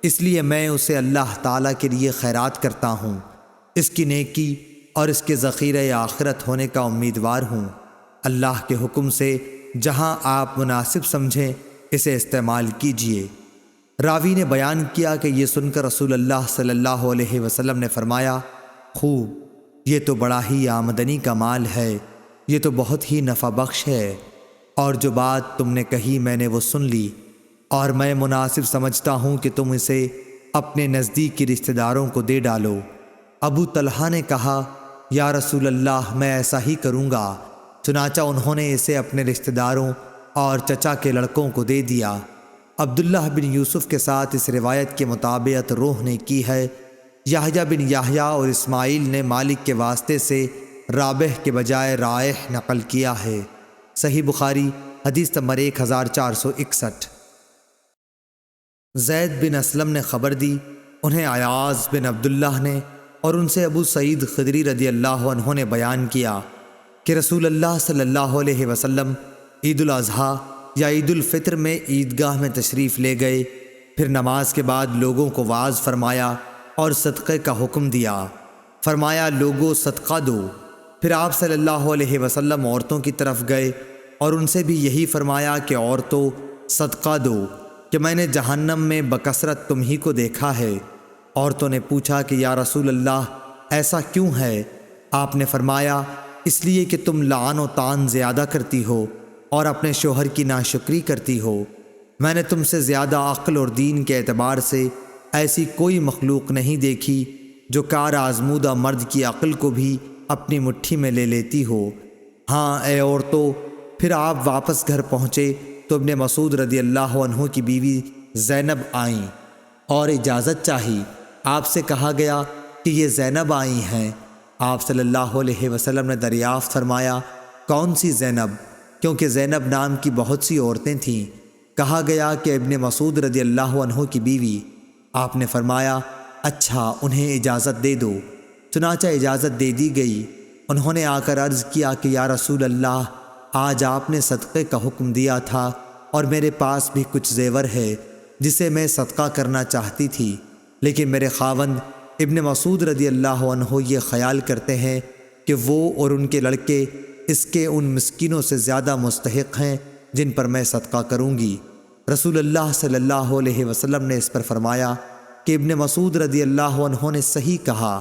اس لیے میں اسے اللہ تعالیٰ کے لیے خیرات کرتا ہوں، اس کی نیکی اور اس کے ذخیرہ آخرت ہونے کا امیدوار ہوں۔ اللہ کے حکم سے جہاں آپ مناسب سمجھیں اسے استعمال کیجیے۔ راوی نے بیان کیا کہ یہ سن کر رسول اللہ صلی اللہ علیہ وسلم نے فرمایا، خوب، یہ تو بڑا ہی آمدنی کا مال ہے، یہ تو بہت ہی نفع بخش ہے، اور جو بات تم نے کہی میں نے وہ سن لی، اور میں مناسب سمجھتا ہوں کہ تم اسے اپنے نزدیکی رشتہ داروں کو دے ڈالو۔ ابو طلحہ نے کہا، یا رسول اللہ، میں ایسا ہی کروں گا۔ چنانچہ انہوں نے اسے اپنے رشتہ داروں اور چچا کے لڑکوں کو دے دیا۔ عبداللہ بن یوسف کے ساتھ اس روایت کے مطابقت روح نے کی ہے۔ یحییٰ بن یحییٰ اور اسماعیل نے مالک کے واسطے سے رابح کے بجائے رائح نقل کیا ہے۔ صحیح بخاری حدیث نمبر 1461۔ زید بن اسلم نے خبر دی، انہیں ایاز بن عبداللہ نے اور ان سے ابو سعید خدری رضی اللہ عنہ نے بیان کیا کہ رسول اللہ صلی اللہ علیہ وسلم عید الاضحیٰ یا عید الفطر میں عیدگاہ میں تشریف لے گئے، پھر نماز کے بعد لوگوں کو واعظ فرمایا اور صدقے کا حکم دیا۔ فرمایا، لوگوں صدقہ دو۔ پھر آپ صلی اللہ علیہ وسلم عورتوں کی طرف گئے اور ان سے بھی یہی فرمایا کہ عورتوں صدقہ دو، کہ میں نے جہنم میں بکثرت تم ہی کو دیکھا ہے۔ عورتوں نے پوچھا کہ یا رسول اللہ، ایسا کیوں ہے؟ آپ نے فرمایا، اس لیے کہ تم لعن و طعن زیادہ کرتی ہو اور اپنے شوہر کی ناشکری کرتی ہو۔ میں نے تم سے زیادہ عقل اور دین کے اعتبار سے ایسی کوئی مخلوق نہیں دیکھی جو کار آزمودہ مرد کی عقل کو بھی اپنی مٹھی میں لے لیتی ہو۔ ہاں اے عورتوں، پھر آپ واپس گھر پہنچے تو ابن مسعود رضی اللہ عنہ کی بیوی زینب آئیں اور اجازت چاہی۔ آپ سے کہا گیا کہ یہ زینب آئی ہیں۔ آپ صلی اللہ علیہ وسلم نے دریافت فرمایا، کون سی زینب؟ کیونکہ زینب نام کی بہت سی عورتیں تھیں۔ کہا گیا کہ ابن مسعود رضی اللہ عنہ کی بیوی۔ آپ نے فرمایا، اچھا، انہیں اجازت دے دو۔ چنانچہ اجازت دے دی گئی۔ انہوں نے آ کر عرض کیا کہ یا رسول اللہ، آج آپ نے صدقے کا حکم دیا تھا اور میرے پاس بھی کچھ زیور ہے جسے میں صدقہ کرنا چاہتی تھی، لیکن میرے خاوند ابن مسعود رضی اللہ عنہ یہ خیال کرتے ہیں کہ وہ اور ان کے لڑکے اس کے ان مسکینوں سے زیادہ مستحق ہیں جن پر میں صدقہ کروں گی۔ رسول اللہ صلی اللہ علیہ وسلم نے اس پر فرمایا کہ ابن مسعود رضی اللہ عنہ نے صحیح کہا،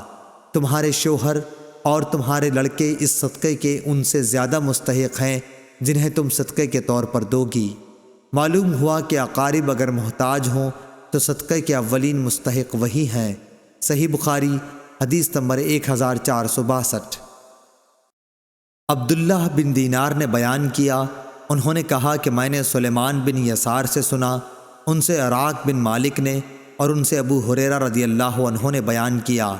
تمہارے شوہر اور تمہارے لڑکے اس صدقے کے ان سے زیادہ مستحق ہیں جنہیں تم صدقے کے طور پر دو گی۔ معلوم ہوا کہ اقارب اگر محتاج ہوں تو صدقے کے اولین مستحق وہی ہیں۔ صحیح بخاری حدیث نمبر 1462۔ عبداللہ بن دینار نے بیان کیا، انہوں نے کہا کہ میں نے سلیمان بن یسار سے سنا، ان سے عراق بن مالک نے اور ان سے ابو ہریرہ رضی اللہ عنہ نے بیان کیا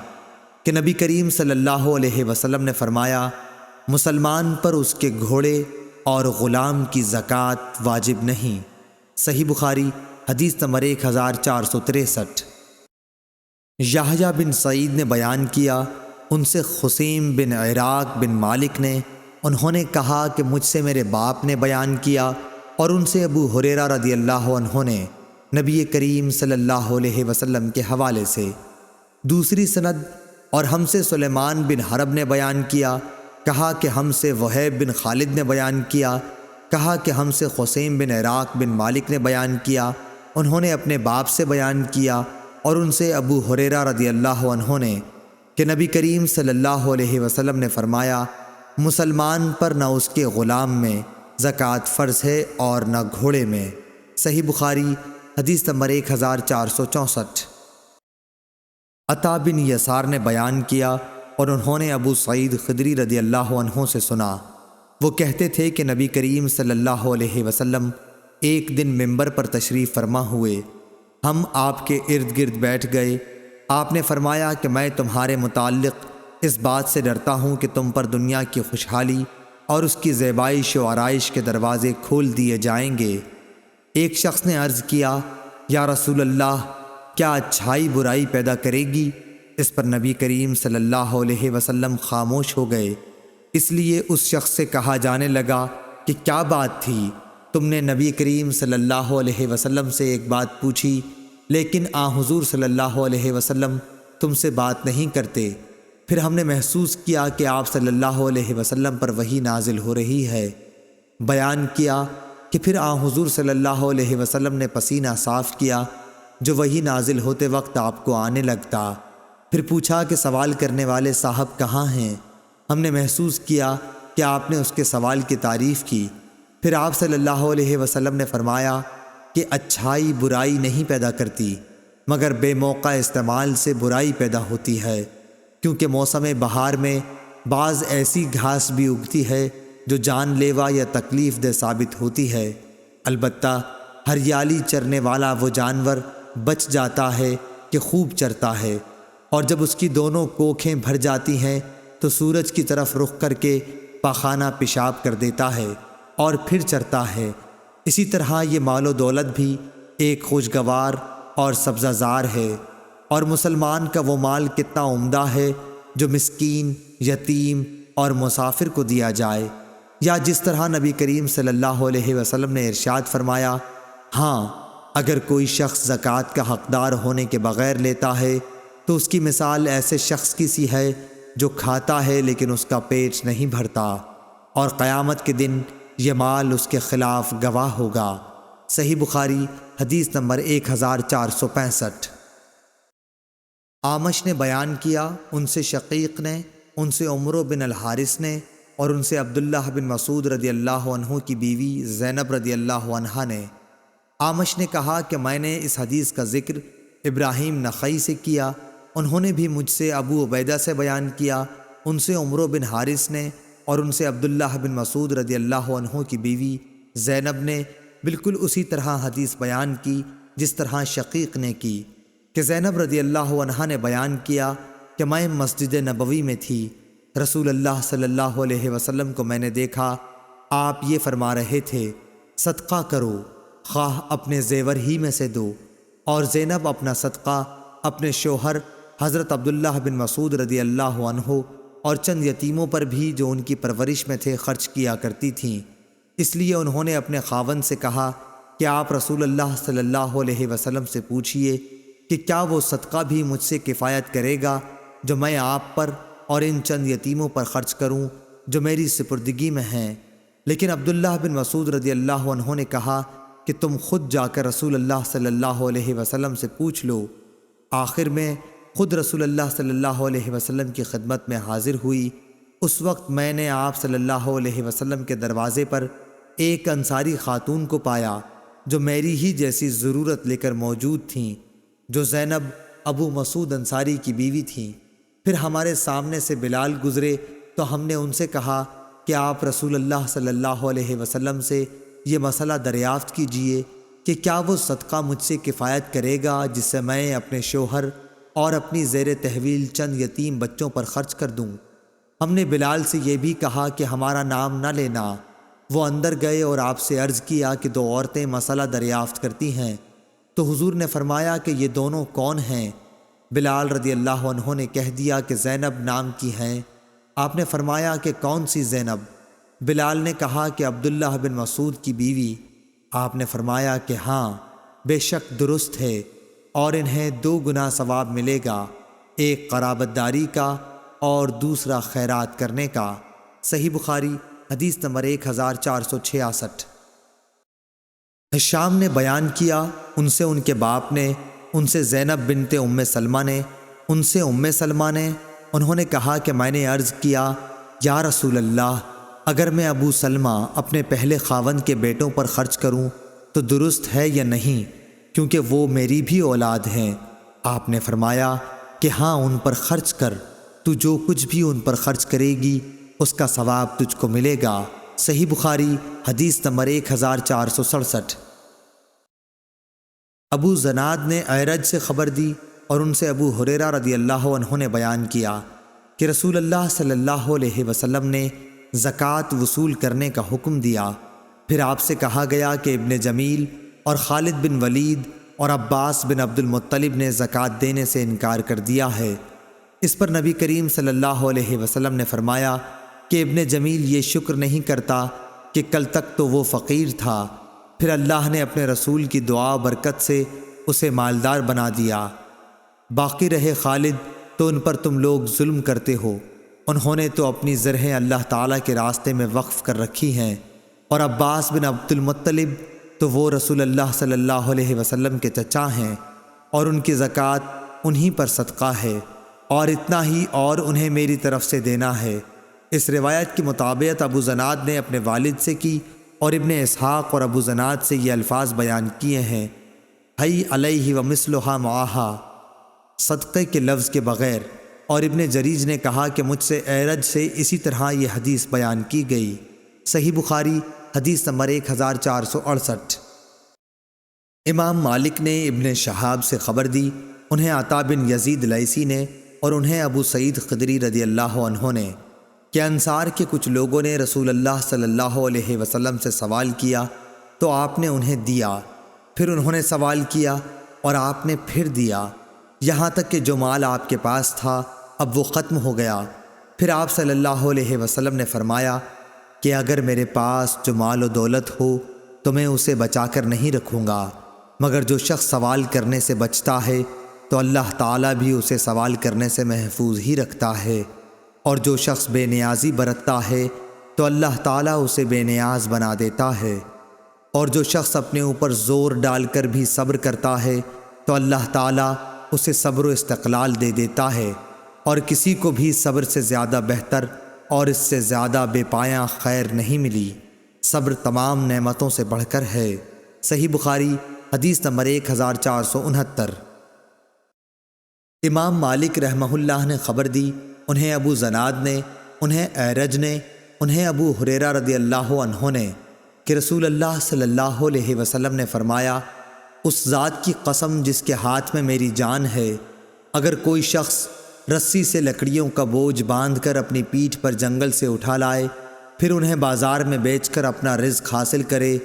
کہ نبی کریم صلی اللہ علیہ وسلم نے فرمایا، مسلمان پر اس کے گھوڑے اور غلام کی زکوٰۃ واجب نہیں۔ صحیح بخاری حدیث نمبر 1463۔ یحییٰ بن سعید نے بیان کیا، ان سے خسیم بن عراق بن مالک نے، انہوں نے کہا کہ مجھ سے میرے باپ نے بیان کیا اور ان سے ابو ہریرہ رضی اللہ عنہ نے نبی کریم صلی اللہ علیہ وسلم کے حوالے سے۔ دوسری سند، اور ہم سے سلیمان بن حرب نے بیان کیا، کہا کہ ہم سے وہیب بن خالد نے بیان کیا، کہا کہ ہم سے خسیم بن عراق بن مالک نے بیان کیا، انہوں نے اپنے باپ سے بیان کیا اور ان سے ابو ہریرہ رضی اللہ عنہ نے کہ نبی کریم صلی اللہ علیہ وسلم نے فرمایا، مسلمان پر نہ اس کے غلام میں زکوٰۃ فرض ہے اور نہ گھوڑے میں۔ صحیح بخاری حدیث نمبر 1464۔ عطا بن یسار نے بیان کیا اور انہوں نے ابو سعید خدری رضی اللہ عنہ سے سنا، وہ کہتے تھے کہ نبی کریم صلی اللہ علیہ وسلم ایک دن ممبر پر تشریف فرما ہوئے، ہم آپ کے ارد گرد بیٹھ گئے۔ آپ نے فرمایا کہ میں تمہارے متعلق اس بات سے ڈرتا ہوں کہ تم پر دنیا کی خوشحالی اور اس کی زیبائش و آرائش کے دروازے کھول دیے جائیں گے۔ ایک شخص نے عرض کیا، یا رسول اللہ، کیا اچھائی برائی پیدا کرے گی؟ اس پر نبی کریم صلی اللہ علیہ وسلم خاموش ہو گئے۔ اس لیے اس شخص سے کہا جانے لگا کہ کیا بات تھی؟ تم نے نبی کریم صلی اللہ علیہ وسلم سے ایک بات پوچھی لیکن حضور صلی اللہ علیہ وسلم تم سے بات نہیں کرتے۔ پھر ہم نے محسوس کیا کہ آپ صلی اللہ علیہ وسلم پر وحی نازل ہو رہی ہے۔ بیان کیا کہ پھر حضور صلی اللہ علیہ وسلم نے پسینہ صاف کیا جو وحی نازل ہوتے وقت آپ کو آنے لگتا۔ پھر پوچھا کہ سوال کرنے والے صاحب کہاں ہیں؟ ہم نے محسوس کیا کہ آپ نے اس کے سوال کی تعریف کی۔ پھر آپ صلی اللہ علیہ وسلم نے فرمایا کہ اچھائی برائی نہیں پیدا کرتی مگر بے موقع استعمال سے برائی پیدا ہوتی ہے، کیونکہ موسم بہار میں بعض ایسی گھاس بھی اگتی ہے جو جان لیوا یا تکلیف دہ ثابت ہوتی ہے، البتہ ہریالی چرنے والا وہ جانور بچ جاتا ہے کہ خوب چرتا ہے، اور جب اس کی دونوں کوکھیں بھر جاتی ہیں تو سورج کی طرف رخ کر کے پاخانہ پیشاب کر دیتا ہے اور پھر چرتا ہے۔ اسی طرح یہ مال و دولت بھی ایک خوشگوار اور سبزہ زار ہے، اور مسلمان کا وہ مال کتنا عمدہ ہے جو مسکین، یتیم اور مسافر کو دیا جائے، یا جس طرح نبی کریم صلی اللہ علیہ وسلم نے ارشاد فرمایا، ہاں اگر کوئی شخص زکوٰۃ کا حقدار ہونے کے بغیر لیتا ہے تو اس کی مثال ایسے شخص کی سی ہے جو کھاتا ہے لیکن اس کا پیٹ نہیں بھرتا، اور قیامت کے دن یہ مال اس کے خلاف گواہ ہوگا۔ صحیح بخاری حدیث نمبر 1465۔ اعمش نے بیان کیا، ان سے شقیق نے، ان سے عمرو بن الحارث نے، اور ان سے عبداللہ بن مسعود رضی اللہ عنہ کی بیوی زینب رضی اللہ عنہا نے۔ اعمش نے کہا کہ میں نے اس حدیث کا ذکر ابراہیم نخعی سے کیا، انہوں نے بھی مجھ سے ابو عبیدہ سے بیان کیا، ان سے عمرو بن حارث نے، اور ان سے عبداللہ بن مسعود رضی اللہ عنہ کی بیوی زینب نے بالکل اسی طرح حدیث بیان کی جس طرح شقیق نے کی، کہ زینب رضی اللہ عنہا نے بیان کیا کہ میں مسجد نبوی میں تھی، رسول اللہ صلی اللہ علیہ وسلم کو میں نے دیکھا، آپ یہ فرما رہے تھے، صدقہ کرو خواہ اپنے زیور ہی میں سے دو، اور زینب اپنا صدقہ اپنے شوہر حضرت عبداللہ بن مسعود رضی اللہ عنہ اور چند یتیموں پر بھی جو ان کی پرورش میں تھے خرچ کیا کرتی تھیں۔ اس لیے انہوں نے اپنے خاوند سے کہا کہ آپ رسول اللہ صلی اللہ علیہ وسلم سے پوچھئے کہ کیا وہ صدقہ بھی مجھ سے کفایت کرے گا جو میں آپ پر اور ان چند یتیموں پر خرچ کروں جو میری سپردگی میں ہیں۔ لیکن عبداللہ بن مسعود رضی اللہ عنہ نے کہا کہ تم خود جا کر رسول اللہ صلی اللہ علیہ وسلم سے پوچھ لو۔ آخر میں خود رسول اللہ صلی اللہ علیہ وسلم کی خدمت میں حاضر ہوئی۔ اس وقت میں نے آپ صلی اللہ علیہ وسلم کے دروازے پر ایک انصاری خاتون کو پایا جو میری ہی جیسی ضرورت لے کر موجود تھیں، جو زینب ابو مسعود انصاری کی بیوی تھیں۔ پھر ہمارے سامنے سے بلال گزرے تو ہم نے ان سے کہا کہ آپ رسول اللہ صلی اللہ علیہ وسلم سے یہ مسئلہ دریافت کیجئے کہ کیا وہ صدقہ مجھ سے کفایت کرے گا جس سے میں اپنے شوہر اور اپنی زیر تحویل چند یتیم بچوں پر خرچ کر دوں۔ ہم نے بلال سے یہ بھی کہا کہ ہمارا نام نہ لینا۔ وہ اندر گئے اور آپ سے عرض کیا کہ دو عورتیں مسئلہ دریافت کرتی ہیں، تو حضور نے فرمایا کہ یہ دونوں کون ہیں؟ بلال رضی اللہ عنہ نے کہہ دیا کہ زینب نام کی ہیں۔ آپ نے فرمایا کہ کون سی زینب؟ بلال نے کہا کہ عبداللہ بن مسعود کی بیوی۔ آپ نے فرمایا کہ ہاں بے شک درست ہے، اور انہیں 2 گنا ثواب ملے گا، ایک قرابت داری کا اور دوسرا خیرات کرنے کا۔ صحیح بخاری حدیث نمبر 1466۔ ہشام نے بیان کیا، ان سے ان کے باپ نے، ان سے زینب بنت ام سلمہ نے، ان سے ام سلمہ نے، انہوں نے کہا کہ میں نے عرض کیا، یا رسول اللہ، اگر میں ابو سلمہ اپنے پہلے خاوند کے بیٹوں پر خرچ کروں تو درست ہے یا نہیں، کیونکہ وہ میری بھی اولاد ہیں؟ آپ نے فرمایا کہ ہاں ان پر خرچ کر، تو جو کچھ بھی ان پر خرچ کرے گی اس کا ثواب تجھ کو ملے گا۔ صحیح بخاری حدیث نمبر 1467۔ ابو زناد نے اعرج سے خبر دی اور ان سے ابو ہریرہ رضی اللہ عنہ نے بیان کیا کہ رسول اللہ صلی اللہ علیہ وسلم نے زکوٰۃ وصول کرنے کا حکم دیا۔ پھر آپ سے کہا گیا کہ ابن جمیل اور خالد بن ولید اور عباس بن عبد المطلب نے زکوٰۃ دینے سے انکار کر دیا ہے۔ اس پر نبی کریم صلی اللہ علیہ وسلم نے فرمایا کہ ابن جمیل یہ شکر نہیں کرتا کہ کل تک تو وہ فقیر تھا، پھر اللہ نے اپنے رسول کی دعا و برکت سے اسے مالدار بنا دیا۔ باقی رہے خالد تو ان پر تم لوگ ظلم کرتے ہو۔ انہوں نے تو اپنی زرہیں اللہ تعالیٰ کے راستے میں وقف کر رکھی ہیں، اور عباس بن عبد المطلب تو وہ رسول اللہ صلی اللہ علیہ وسلم کے چچا ہیں، اور ان کی زکوٰۃ انہی پر صدقہ ہے، اور اتنا ہی اور انہیں میری طرف سے دینا ہے۔ اس روایت کی مطابقت ابو زناد نے اپنے والد سے کی، اور ابن اسحاق اور ابو زناد سے یہ الفاظ بیان کیے ہیں، حی علیہ ومثلھا معہا، صدقے کے لفظ کے بغیر۔ اور ابن جریج نے کہا کہ مجھ سے اعرج سے اسی طرح یہ حدیث بیان کی گئی۔ صحیح بخاری حدیث نمبر 1468۔ امام مالک نے ابن شہاب سے خبر دی، انہیں عطا بن یزید لیثی نے، اور انہیں ابو سعید خدری رضی اللہ عنہ نے، کہ انصار کے کچھ لوگوں نے رسول اللہ صلی اللہ علیہ وسلم سے سوال کیا تو آپ نے انہیں دیا، پھر انہوں نے سوال کیا اور آپ نے پھر دیا، یہاں تک کہ جو مال آپ کے پاس تھا اب وہ ختم ہو گیا۔ پھر آپ صلی اللہ علیہ وسلم نے فرمایا کہ اگر میرے پاس جو مال و دولت ہو تو میں اسے بچا کر نہیں رکھوں گا، مگر جو شخص سوال کرنے سے بچتا ہے تو اللہ تعالیٰ بھی اسے سوال کرنے سے محفوظ ہی رکھتا ہے، اور جو شخص بے نیازی برتتا ہے تو اللہ تعالیٰ اسے بے نیاز بنا دیتا ہے، اور جو شخص اپنے اوپر زور ڈال کر بھی صبر کرتا ہے تو اللہ تعالیٰ اسے صبر و استقلال دے دیتا ہے، اور کسی کو بھی صبر سے زیادہ بہتر اور اس سے زیادہ بے پایاں خیر نہیں ملی۔ صبر تمام نعمتوں سے بڑھ کر ہے۔ صحیح بخاری حدیث نمبر 1469۔ امام مالک رحمہ اللہ نے خبر دی، انہیں ابو زناد نے، انہیں اعرج نے، انہیں ابو ہریرہ رضی اللہ عنہ نے، کہ رسول اللہ صلی اللہ علیہ وسلم نے فرمایا، اس ذات کی قسم جس کے ہاتھ میں میری جان ہے، اگر کوئی شخص رسی سے لکڑیوں کا بوجھ باندھ کر اپنی پیٹھ پر جنگل سے اٹھا لائے، پھر انہیں بازار میں بیچ کر اپنا رزق حاصل کرے،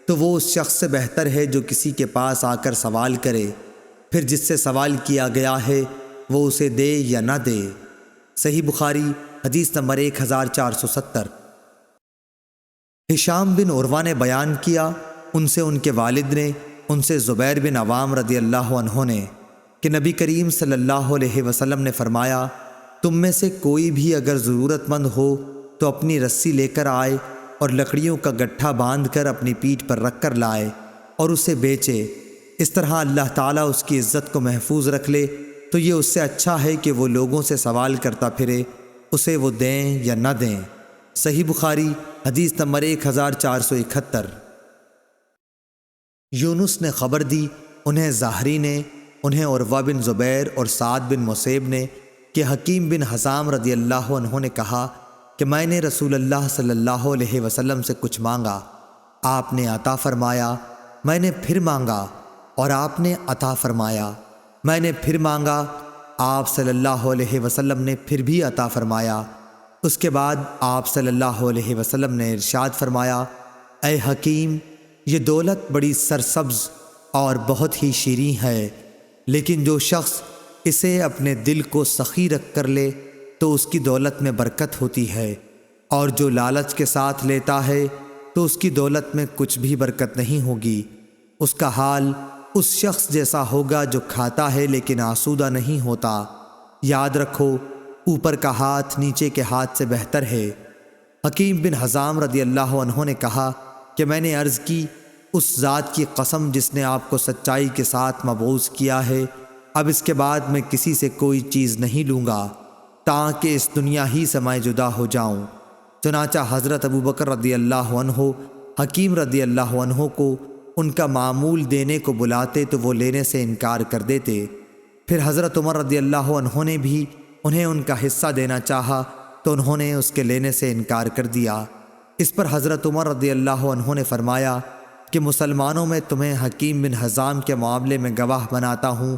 تو وہ اس شخص سے بہتر ہے جو کسی کے پاس آ کر سوال کرے، پھر جس سے سوال کیا گیا ہے وہ اسے دے یا نہ دے۔ صحیح بخاری حدیث نمبر 1470۔ ہشام بن عروہ نے بیان کیا، ان سے ان کے والد نے، ان سے زبیر بن عوام رضی اللہ عنہ نے، کہ نبی کریم صلی اللہ علیہ وسلم نے فرمایا، تم میں سے کوئی بھی اگر ضرورت مند ہو تو اپنی رسی لے کر آئے اور لکڑیوں کا گٹھا باندھ کر اپنی پیٹھ پر رکھ کر لائے اور اسے بیچے، اس طرح اللہ تعالیٰ اس کی عزت کو محفوظ رکھ لے، تو یہ اس سے اچھا ہے کہ وہ لوگوں سے سوال کرتا پھرے، اسے وہ دیں یا نہ دیں۔ صحیح بخاری حدیث نمبر 1471۔ یونس نے خبر دی، انہیں زہری نے، انہیں عروہ بن زبیر اور سعد بن مسیب نے، کہ حکیم بن حزام رضی اللہ عنہ نے کہا کہ میں نے رسول اللہ صلی اللہ علیہ وسلم سے کچھ مانگا، آپ نے عطا فرمایا، میں نے پھر مانگا اور آپ نے عطا فرمایا، میں نے پھر مانگا، آپ صلی اللہ علیہ وسلم نے پھر بھی عطا فرمایا۔ اس کے بعد آپ صلی اللہ علیہ وسلم نے ارشاد فرمایا، اے حکیم، یہ دولت بڑی سرسبز اور بہت ہی شیریں ہے، لیکن جو شخص اسے اپنے دل کو سخی رکھ کر لے تو اس کی دولت میں برکت ہوتی ہے، اور جو لالچ کے ساتھ لیتا ہے تو اس کی دولت میں کچھ بھی برکت نہیں ہوگی۔ اس کا حال اس شخص جیسا ہوگا جو کھاتا ہے لیکن آسودہ نہیں ہوتا۔ یاد رکھو، اوپر کا ہاتھ نیچے کے ہاتھ سے بہتر ہے۔ حکیم بن حزام رضی اللہ عنہ نے کہا کہ میں نے عرض کی، اس ذات کی قسم جس نے آپ کو سچائی کے ساتھ مبعوث کیا ہے، اب اس کے بعد میں کسی سے کوئی چیز نہیں لوں گا تاکہ اس دنیا ہی سے میں جدا ہو جاؤں۔ چنانچہ حضرت ابو بکر رضی اللہ عنہ حکیم رضی اللہ عنہ کو ان کا معمول دینے کو بلاتے تو وہ لینے سے انکار کر دیتے۔ پھر حضرت عمر رضی اللہ عنہ نے بھی انہیں ان کا حصہ دینا چاہا تو انہوں نے اس کے لینے سے انکار کر دیا۔ اس پر حضرت عمر رضی اللہ عنہ نے فرمایا کہ مسلمانوں میں تمہیں حکیم بن حزام کے معاملے میں گواہ بناتا ہوں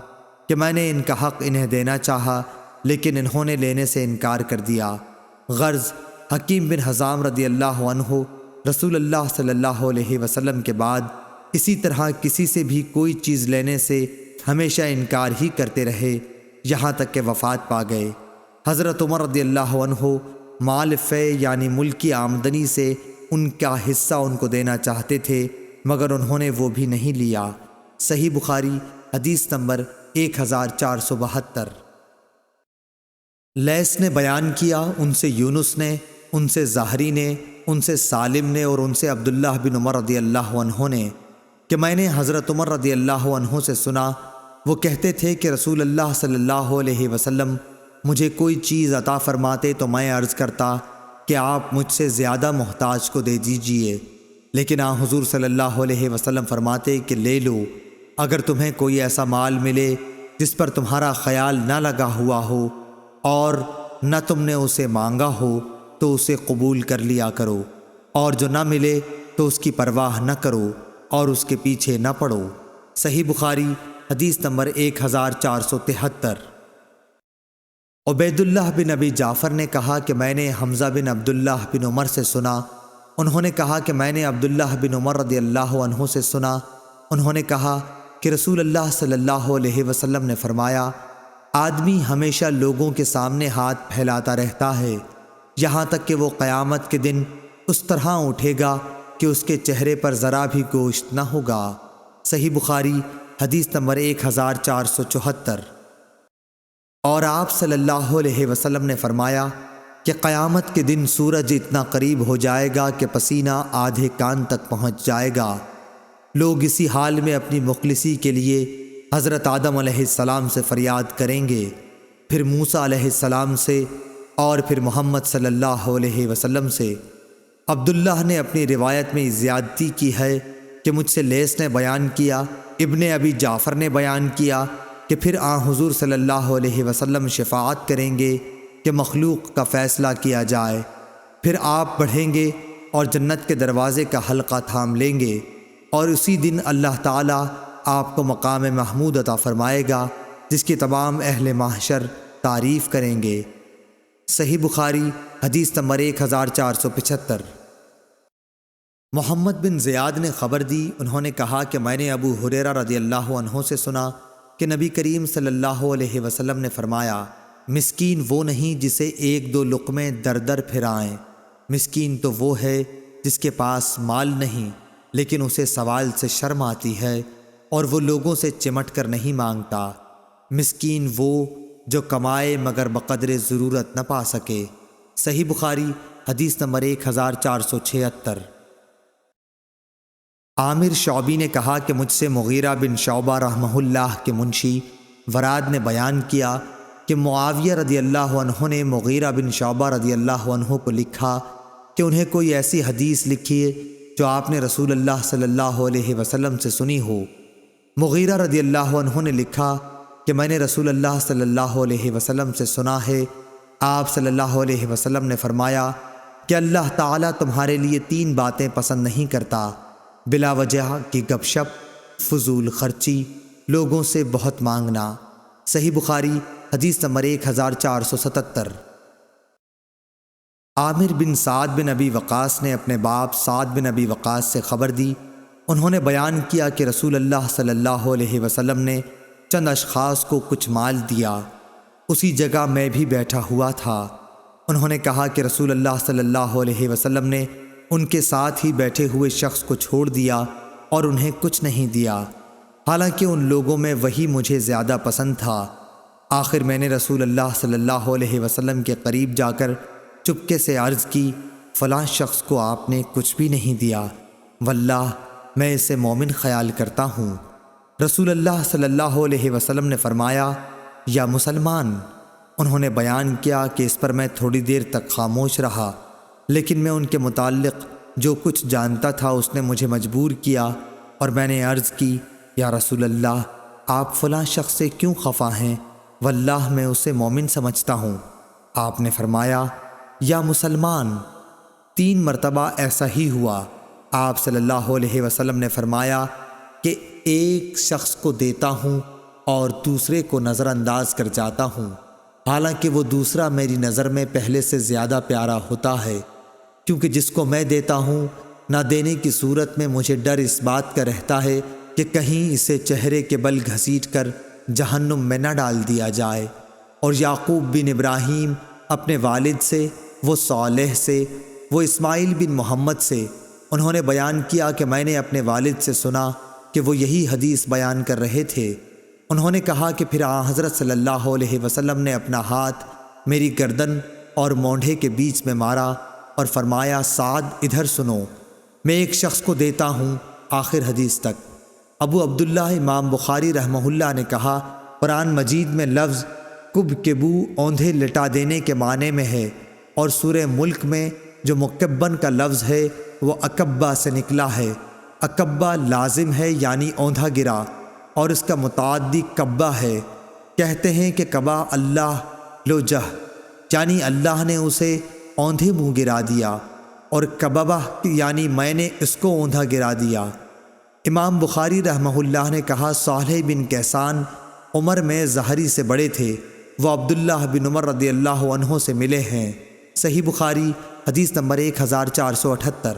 کہ میں نے ان کا حق انہیں دینا چاہا لیکن انہوں نے لینے سے انکار کر دیا۔ غرض حکیم بن حزام رضی اللہ عنہ رسول اللہ صلی اللہ علیہ وسلم کے بعد اسی طرح کسی سے بھی کوئی چیز لینے سے ہمیشہ انکار ہی کرتے رہے یہاں تک کہ وفات پا گئے۔ حضرت عمر رضی اللہ عنہ مال فے یعنی ملکی آمدنی سے ان کا حصہ ان کو دینا چاہتے تھے، مگر انہوں نے وہ بھی نہیں لیا۔ صحیح بخاری حدیث نمبر 1472۔ لیث نے بیان کیا، ان سے یونس نے، ان سے زہری نے، ان سے سالم نے اور ان سے عبداللہ بن عمر رضی اللہ عنہ نے کہ میں نے حضرت عمر رضی اللہ عنہ سے سنا، وہ کہتے تھے کہ رسول اللہ صلی اللہ علیہ وسلم مجھے کوئی چیز عطا فرماتے تو میں عرض کرتا کہ آپ مجھ سے زیادہ محتاج کو دے دیجئے، لیکن حضور صلی اللہ علیہ وسلم فرماتے کہ لے لو، اگر تمہیں کوئی ایسا مال ملے جس پر تمہارا خیال نہ لگا ہوا ہو اور نہ تم نے اسے مانگا ہو تو اسے قبول کر لیا کرو، اور جو نہ ملے تو اس کی پرواہ نہ کرو اور اس کے پیچھے نہ پڑو۔ صحیح بخاری حدیث نمبر 1473۔ عبید اللہ بن ابی جعفر نے کہا کہ میں نے حمزہ بن عبداللہ بن عمر سے سنا، انہوں نے کہا کہ میں نے عبداللہ بن عمر رضی اللہ عنہ سے سنا، انہوں نے کہا کہ رسول اللہ صلی اللہ علیہ وسلم نے فرمایا، آدمی ہمیشہ لوگوں کے سامنے ہاتھ پھیلاتا رہتا ہے یہاں تک کہ وہ قیامت کے دن اس طرح اٹھے گا کہ اس کے چہرے پر ذرا بھی گوشت نہ ہوگا۔ صحیح بخاری حدیث نمبر 1474۔ اور آپ صلی اللہ علیہ وسلم نے فرمایا کہ قیامت کے دن سورج اتنا قریب ہو جائے گا کہ پسینہ آدھے کان تک پہنچ جائے گا۔ لوگ اسی حال میں اپنی مخلصی کے لیے حضرت آدم علیہ السلام سے فریاد کریں گے، پھر موسیٰ علیہ السلام سے، اور پھر محمد صلی اللہ علیہ وسلم سے۔ عبداللہ نے اپنی روایت میں زیادتی کی ہے کہ مجھ سے لیث نے بیان کیا، ابن ابی جعفر نے بیان کیا کہ پھر حضور صلی اللہ علیہ وسلم شفاعت کریں گے کہ مخلوق کا فیصلہ کیا جائے، پھر آپ بڑھیں گے اور جنت کے دروازے کا حلقہ تھام لیں گے، اور اسی دن اللہ تعالیٰ آپ کو مقام محمود عطا فرمائے گا جس کی تمام اہل محشر تعریف کریں گے۔ صحیح بخاری حدیث نمبر 1475۔ محمد بن زیاد نے خبر دی، انہوں نے کہا کہ میں نے ابو ہریرہ رضی اللہ عنہ سے سنا کہ نبی کریم صلی اللہ علیہ وسلم نے فرمایا، مسکین وہ نہیں جسے ایک دو لقمے در در پھرائیں، مسکین تو وہ ہے جس کے پاس مال نہیں لیکن اسے سوال سے شرم آتی ہے اور وہ لوگوں سے چمٹ کر نہیں مانگتا، مسکین وہ جو کمائے مگر بقدر ضرورت نہ پا سکے۔ صحیح بخاری حدیث نمبر 1476۔ عامر شعبی نے کہا کہ مجھ سے مغیرہ بن شعبہ رحمہ اللہ کے منشی وراد نے بیان کیا کہ معاویہ رضی اللہ عنہ نے مغیرہ بن شعبہ رضی اللہ عنہ کو لکھا کہ انہیں کوئی ایسی حدیث لکھیے جو آپ نے رسول اللہ صلی اللہ علیہ وسلم سے سنی ہو۔ مغیرہ رضی اللہ عنہ نے لکھا کہ میں نے رسول اللہ صلی اللہ علیہ وسلم سے سنا ہے، آپ صلی اللہ علیہ وسلم نے فرمایا کہ اللہ تعالیٰ تمہارے لیے 3 باتیں پسند نہیں کرتا، بلا وجہ کی گپ شپ، فضول خرچی، لوگوں سے بہت مانگنا۔ صحیح بخاری حدیث نمبر 1477۔ عامر بن سعد بن ابی وقاص نے اپنے باپ سعد بن ابی وقاص سے خبر دی، انہوں نے بیان کیا کہ رسول اللہ صلی اللہ علیہ وسلم نے چند اشخاص کو کچھ مال دیا، اسی جگہ میں بھی بیٹھا ہوا تھا۔ انہوں نے کہا کہ رسول اللہ صلی اللہ علیہ وسلم نے ان کے ساتھ ہی بیٹھے ہوئے شخص کو چھوڑ دیا اور انہیں کچھ نہیں دیا، حالانکہ ان لوگوں میں وہی مجھے زیادہ پسند تھا۔ آخر میں نے رسول اللہ صلی اللہ علیہ وسلم کے قریب جا کر چپکے سے عرض کی، فلاں شخص کو آپ نے کچھ بھی نہیں دیا، واللہ میں اسے مومن خیال کرتا ہوں۔ رسول اللہ صلی اللہ علیہ وسلم نے فرمایا، یا مسلمان؟ انہوں نے بیان کیا کہ اس پر میں تھوڑی دیر تک خاموش رہا، لیکن میں ان کے متعلق جو کچھ جانتا تھا اس نے مجھے مجبور کیا، اور میں نے عرض کی، یا رسول اللہ، آپ فلاں شخص سے کیوں خفا ہیں؟ واللہ میں اسے مومن سمجھتا ہوں۔ آپ نے فرمایا، یا مسلمان؟ 3 مرتبہ ایسا ہی ہوا۔ آپ صلی اللہ علیہ وسلم نے فرمایا کہ ایک شخص کو دیتا ہوں اور دوسرے کو نظر انداز کر جاتا ہوں، حالانکہ وہ دوسرا میری نظر میں پہلے سے زیادہ پیارا ہوتا ہے، کیونکہ جس کو میں دیتا ہوں نہ دینے کی صورت میں مجھے ڈر اس بات کا رہتا ہے کہ کہیں اسے چہرے کے بل گھسیٹ کر جہنم میں نہ ڈال دیا جائے۔ اور یعقوب بن ابراہیم اپنے والد سے، وہ صالح سے، وہ اسماعیل بن محمد سے، انہوں نے بیان کیا کہ میں نے اپنے والد سے سنا کہ وہ یہی حدیث بیان کر رہے تھے انہوں نے کہا کہ پھر حضرت صلی اللہ علیہ وسلم نے اپنا ہاتھ میری گردن اور مونڈھے کے بیچ میں مارا اور فرمایا سعد ادھر سنو، میں ایک شخص کو دیتا ہوں آخر حدیث تک۔ ابو عبداللہ امام بخاری رحمہ اللہ نے کہا قرآن مجید میں لفظ کب کبو اوندھے لٹا دینے کے معنی میں ہے، اور سورہ ملک میں جو مکبن کا لفظ ہے وہ اکبہ سے نکلا ہے۔ اکبہ لازم ہے یعنی اوندھا گرا، اور اس کا متعدی کبہ ہے۔ کہتے ہیں کہ کبا اللہ لو جہ، یعنی اللہ نے اسے اوندھے منہ گرا دیا، اور کببہ یعنی میں نے اس کو اوندھا گرا دیا۔ امام بخاری رحمہ اللہ نے کہا صالح بن کیسان عمر میں زہری سے بڑے تھے، وہ عبداللہ بن عمر رضی اللہ عنہ سے ملے ہیں۔ صحیح بخاری حدیث نمبر 1478۔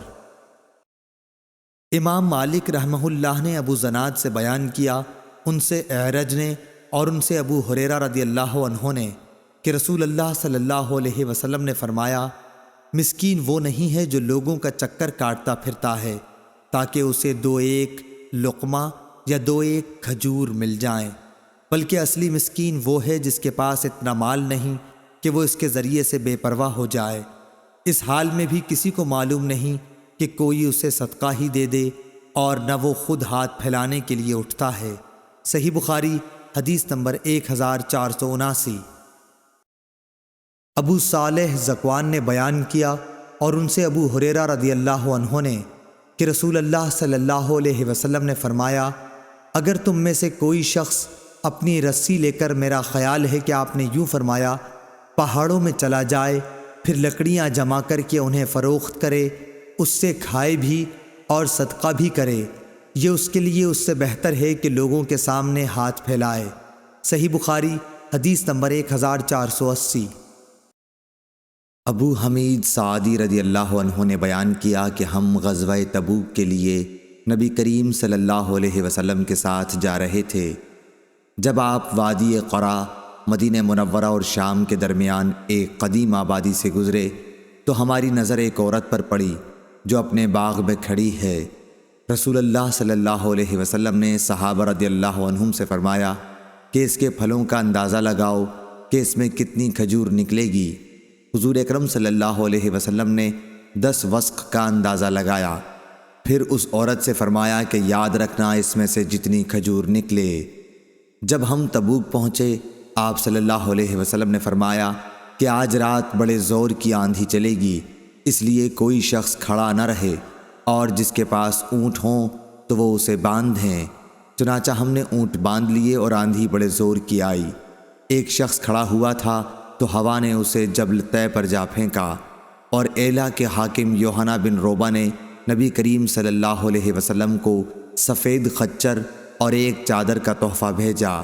امام مالک رحمہ اللہ نے ابو زناد سے بیان کیا، ان سے اعرج نے اور ان سے ابو ہریرہ رضی اللہ عنہ نے کہ رسول اللہ صلی اللہ علیہ وسلم نے فرمایا مسکین وہ نہیں ہے جو لوگوں کا چکر کاٹتا پھرتا ہے تاکہ اسے 2 لقمہ یا 2 کھجور مل جائیں، بلکہ اصلی مسکین وہ ہے جس کے پاس اتنا مال نہیں کہ وہ اس کے ذریعے سے بے پرواہ ہو جائے، اس حال میں بھی کسی کو معلوم نہیں کہ کوئی اسے صدقہ ہی دے دے، اور نہ وہ خود ہاتھ پھیلانے کے لیے اٹھتا ہے۔ صحیح بخاری حدیث نمبر 1479۔ ابو صالح ذکوان نے بیان کیا اور ان سے ابو ہریرہ رضی اللہ عنہ نے کہ رسول اللہ صلی اللہ علیہ وسلم نے فرمایا اگر تم میں سے کوئی شخص اپنی رسی لے کر، میرا خیال ہے کہ آپ نے یوں فرمایا، پہاڑوں میں چلا جائے، پھر لکڑیاں جمع کر کے انہیں فروخت کرے، اس سے کھائے بھی اور صدقہ بھی کرے، یہ اس کے لیے اس سے بہتر ہے کہ لوگوں کے سامنے ہاتھ پھیلائے۔ صحیح بخاری حدیث نمبر 1480۔ ابو حمید سعدی رضی اللہ عنہ نے بیان کیا کہ ہم غزوہ تبوک کے لیے نبی کریم صلی اللہ علیہ وسلم کے ساتھ جا رہے تھے۔ جب آپ وادی قرا مدینہ منورہ اور شام کے درمیان ایک قدیم آبادی سے گزرے تو ہماری نظر ایک عورت پر پڑی جو اپنے باغ میں کھڑی ہے۔ رسول اللہ صلی اللہ علیہ وسلم نے صحابہ رضی اللہ عنہم سے فرمایا کہ اس کے پھلوں کا اندازہ لگاؤ کہ اس میں کتنی کھجور نکلے گی۔ حضور اکرم صلی اللہ علیہ وسلم نے 10 وسق کا اندازہ لگایا، پھر اس عورت سے فرمایا کہ یاد رکھنا اس میں سے جتنی کھجور نکلے۔ جب ہم تبوک پہنچے آپ صلی اللہ علیہ وسلم نے فرمایا کہ آج رات بڑے زور کی آندھی چلے گی، اس لیے کوئی شخص کھڑا نہ رہے، اور جس کے پاس اونٹ ہوں تو وہ اسے باندھیں۔ چنانچہ ہم نے اونٹ باندھ لیے اور آندھی بڑے زور کی آئی۔ ایک شخص کھڑا ہوا تھا تو ہوا نے اسے جبل طے پر جا پھینکا، اور ایلا کے حاکم یوحنا بن روبہ نے نبی کریم صلی اللہ علیہ وسلم کو سفید خچر اور ایک چادر کا تحفہ بھیجا۔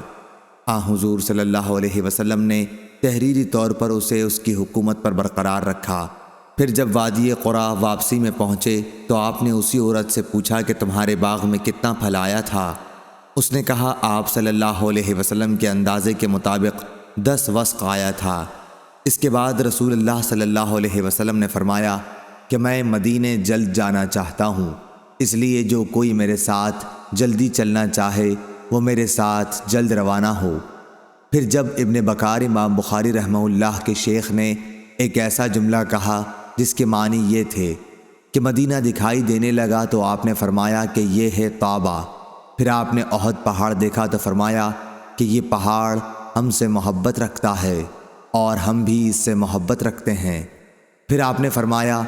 حضور صلی اللہ علیہ وسلم نے تحریری طور پر اسے اس کی حکومت پر برقرار رکھا۔ پھر جب وادی قرا واپسی میں پہنچے تو آپ نے اسی عورت سے پوچھا کہ تمہارے باغ میں کتنا پھل آیا تھا؟ اس نے کہا آپ صلی اللہ علیہ وسلم کے اندازے کے مطابق 10 وسق آیا تھا۔ اس کے بعد رسول اللہ صلی اللہ علیہ وسلم نے فرمایا کہ میں مدینے جلد جانا چاہتا ہوں، اس لیے جو کوئی میرے ساتھ جلدی چلنا چاہے وہ میرے ساتھ جلد روانہ ہو۔ پھر جب ابن بکار امام بخاری رحمہ اللہ کے شیخ نے ایک ایسا جملہ کہا جس کے معنی یہ تھے کہ مدینہ دکھائی دینے لگا تو آپ نے فرمایا کہ یہ ہے طابہ۔ پھر آپ نے احد پہاڑ دیکھا تو فرمایا کہ یہ پہاڑ ہم سے محبت رکھتا ہے اور ہم بھی اس سے محبت رکھتے ہیں۔ پھر آپ نے فرمایا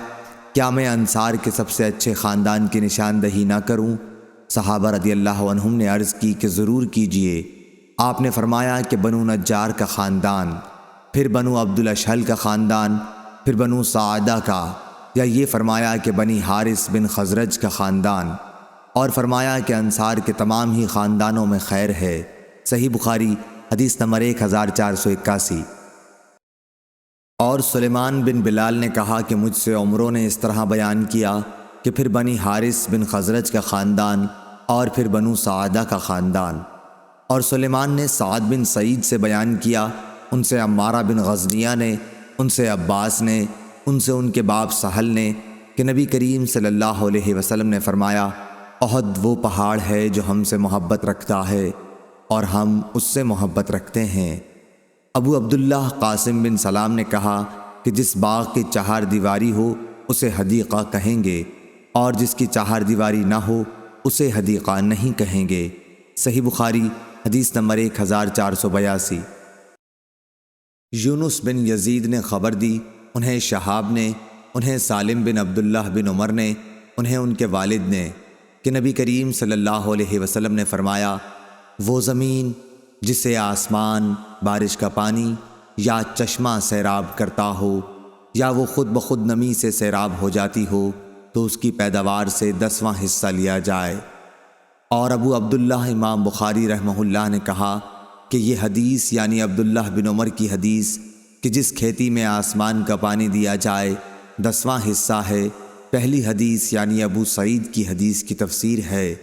کیا میں انصار کے سب سے اچھے خاندان کی نشاندہی نہ کروں؟ صحابہ رضی اللہ عنہم نے عرض کی کہ ضرور کیجئے۔ آپ نے فرمایا کہ بنو نجار کا خاندان، پھر بنو عبد الاشہل کا خاندان، پھر بنو سعدہ کا، یا یہ فرمایا کہ بنی حارث بن خزرج کا خاندان، اور فرمایا کہ انصار کے تمام ہی خاندانوں میں خیر ہے۔ صحیح بخاری حدیث نمبر 1481۔ اور سلیمان بن بلال نے کہا کہ مجھ سے عمروں نے اس طرح بیان کیا کہ پھر بنی حارث بن خزرج کا خاندان اور پھر بنو سعدہ کا خاندان۔ اور سلیمان نے سعد بن سعید سے بیان کیا، ان سے عمارہ بن غزنیہ نے، ان سے عباس نے، ان سے ان کے باپ سہل نے کہ نبی کریم صلی اللہ علیہ وسلم نے فرمایا احد وہ پہاڑ ہے جو ہم سے محبت رکھتا ہے، اور ہم اس سے محبت رکھتے ہیں۔ ابو عبداللہ قاسم بن سلام نے کہا کہ جس باغ کی چہار دیواری ہو اسے حدیقہ کہیں گے، اور جس کی چہار دیواری نہ ہو اسے حدیقہ نہیں کہیں گے۔ صحیح بخاری حدیث نمبر 1482۔ یونس بن یزید نے خبر دی، انہیں شہاب نے، انہیں سالم بن عبداللہ بن عمر نے، انہیں ان کے والد نے، کہ نبی کریم صلی اللہ علیہ وسلم نے فرمایا، وہ زمین جسے آسمان بارش کا پانی یا چشمہ سیراب کرتا ہو، یا وہ خود بخود نمی سے سیراب ہو جاتی ہو، تو اس کی پیداوار سے 10واں حصہ لیا جائے۔ اور ابو عبداللہ امام بخاری رحمہ اللہ نے کہا کہ یہ حدیث یعنی عبداللہ بن عمر کی حدیث کہ جس کھیتی میں آسمان کا پانی دیا جائے 10واں حصہ ہے، پہلی حدیث یعنی ابو سعید کی حدیث کی تفسیر ہے۔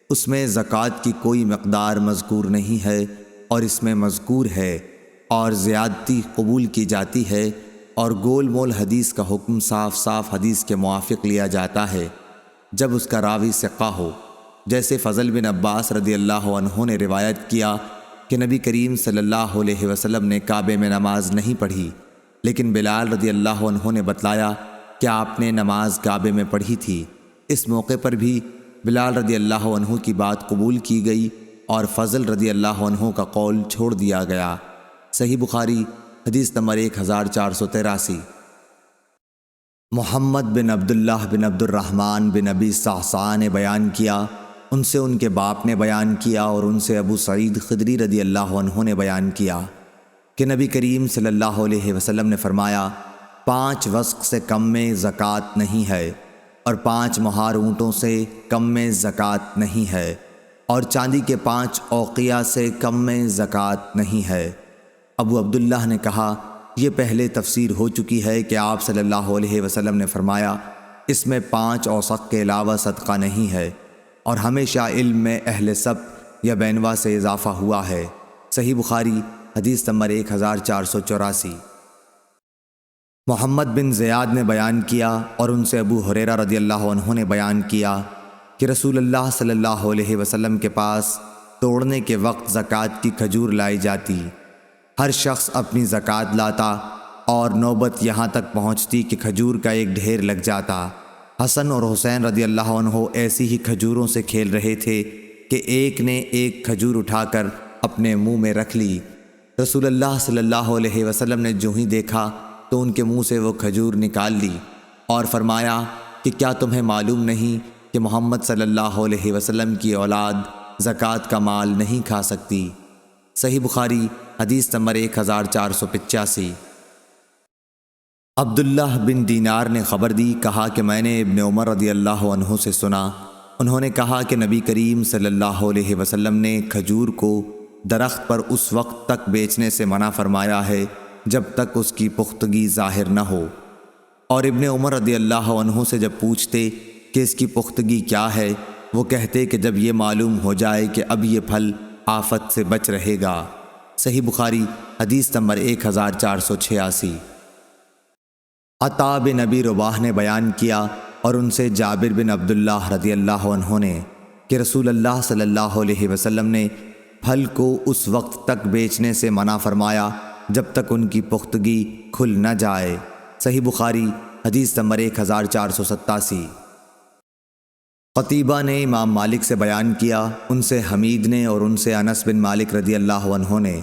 اس میں زکوٰۃ کی کوئی مقدار مذکور نہیں ہے، اور اس میں مذکور ہے اور زیادتی قبول کی جاتی ہے، اور گول مول حدیث کا حکم صاف صاف حدیث کے موافق لیا جاتا ہے جب اس کا راوی ثقہ ہو۔ جیسے فضل بن عباس رضی اللہ عنہ نے روایت کیا کہ نبی کریم صلی اللہ علیہ وسلم نے کعبے میں نماز نہیں پڑھی، لیکن بلال رضی اللہ عنہ نے بتلایا کہ آپ نے نماز کعبے میں پڑھی تھی۔ اس موقع پر بھی بلال رضی اللہ عنہ کی بات قبول کی گئی اور فضل رضی اللہ عنہ کا قول چھوڑ دیا گیا۔ صحیح بخاری حدیث نمبر 1483۔ محمد بن عبداللہ بن عبد الرحمن بن ابی صعصعہ نے بیان کیا، ان سے ان کے باپ نے بیان کیا، اور ان سے ابو سعید خدری رضی اللہ عنہ نے بیان کیا کہ نبی کریم صلی اللہ علیہ وسلم نے فرمایا، 5 وسق سے کم میں زکوٰۃ نہیں ہے، اور 5 مہار اونٹوں سے کم میں زکوٰۃ نہیں ہے، اور چاندی کے 5 اوقیہ سے کم میں زکوٰۃ نہیں ہے۔ ابو عبداللہ نے کہا، یہ پہلے تفسیر ہو چکی ہے کہ آپ صلی اللہ علیہ وسلم نے فرمایا، اس میں 5 اوسق کے علاوہ صدقہ نہیں ہے، اور ہمیشہ علم میں اہل سبت یا بینوا سے اضافہ ہوا ہے۔ صحیح بخاری حدیث نمبر 1484۔ محمد بن زیاد نے بیان کیا، اور ان سے ابو ہریرہ رضی اللہ عنہ نے بیان کیا کہ رسول اللہ صلی اللہ علیہ وسلم کے پاس توڑنے کے وقت زکوٰۃ کی کھجور لائی جاتی، ہر شخص اپنی زکوٰۃ لاتا، اور نوبت یہاں تک پہنچتی کہ کھجور کا ایک ڈھیر لگ جاتا۔ حسن اور حسین رضی اللہ عنہ ایسی ہی کھجوروں سے کھیل رہے تھے کہ ایک نے ایک کھجور اٹھا کر اپنے منہ میں رکھ لی۔ رسول اللہ صلی اللہ علیہ وسلم نے جو ہی دیکھا تو ان کے منہ سے وہ کھجور نکال لی، اور فرمایا کہ کیا تمہیں معلوم نہیں کہ محمد صلی اللہ علیہ وسلم کی اولاد زکوٰۃ کا مال نہیں کھا سکتی؟ صحیح بخاری حدیث نمبر 1485۔ عبداللہ بن دینار نے خبر دی، کہا کہ میں نے ابن عمر رضی اللہ عنہ سے سنا، انہوں نے کہا کہ نبی کریم صلی اللہ علیہ وسلم نے کھجور کو درخت پر اس وقت تک بیچنے سے منع فرمایا ہے جب تک اس کی پختگی ظاہر نہ ہو، اور ابن عمر رضی اللہ عنہ سے جب پوچھتے کہ اس کی پختگی کیا ہے، وہ کہتے کہ جب یہ معلوم ہو جائے کہ اب یہ پھل آفت سے بچ رہے گا۔ صحیح بخاری حدیث نمبر 1486۔ عطا بن ابی رباح نے بیان کیا، اور ان سے جابر بن عبداللہ رضی اللہ عنہ نے کہ رسول اللہ صلی اللہ علیہ وسلم نے پھل کو اس وقت تک بیچنے سے منع فرمایا جب تک ان کی پختگی کھل نہ جائے۔ صحیح بخاری حدیث نمبر 1487۔ قتیبہ نے امام مالک سے بیان کیا، ان سے حمید نے اور ان سے انس بن مالک رضی اللہ عنہ نے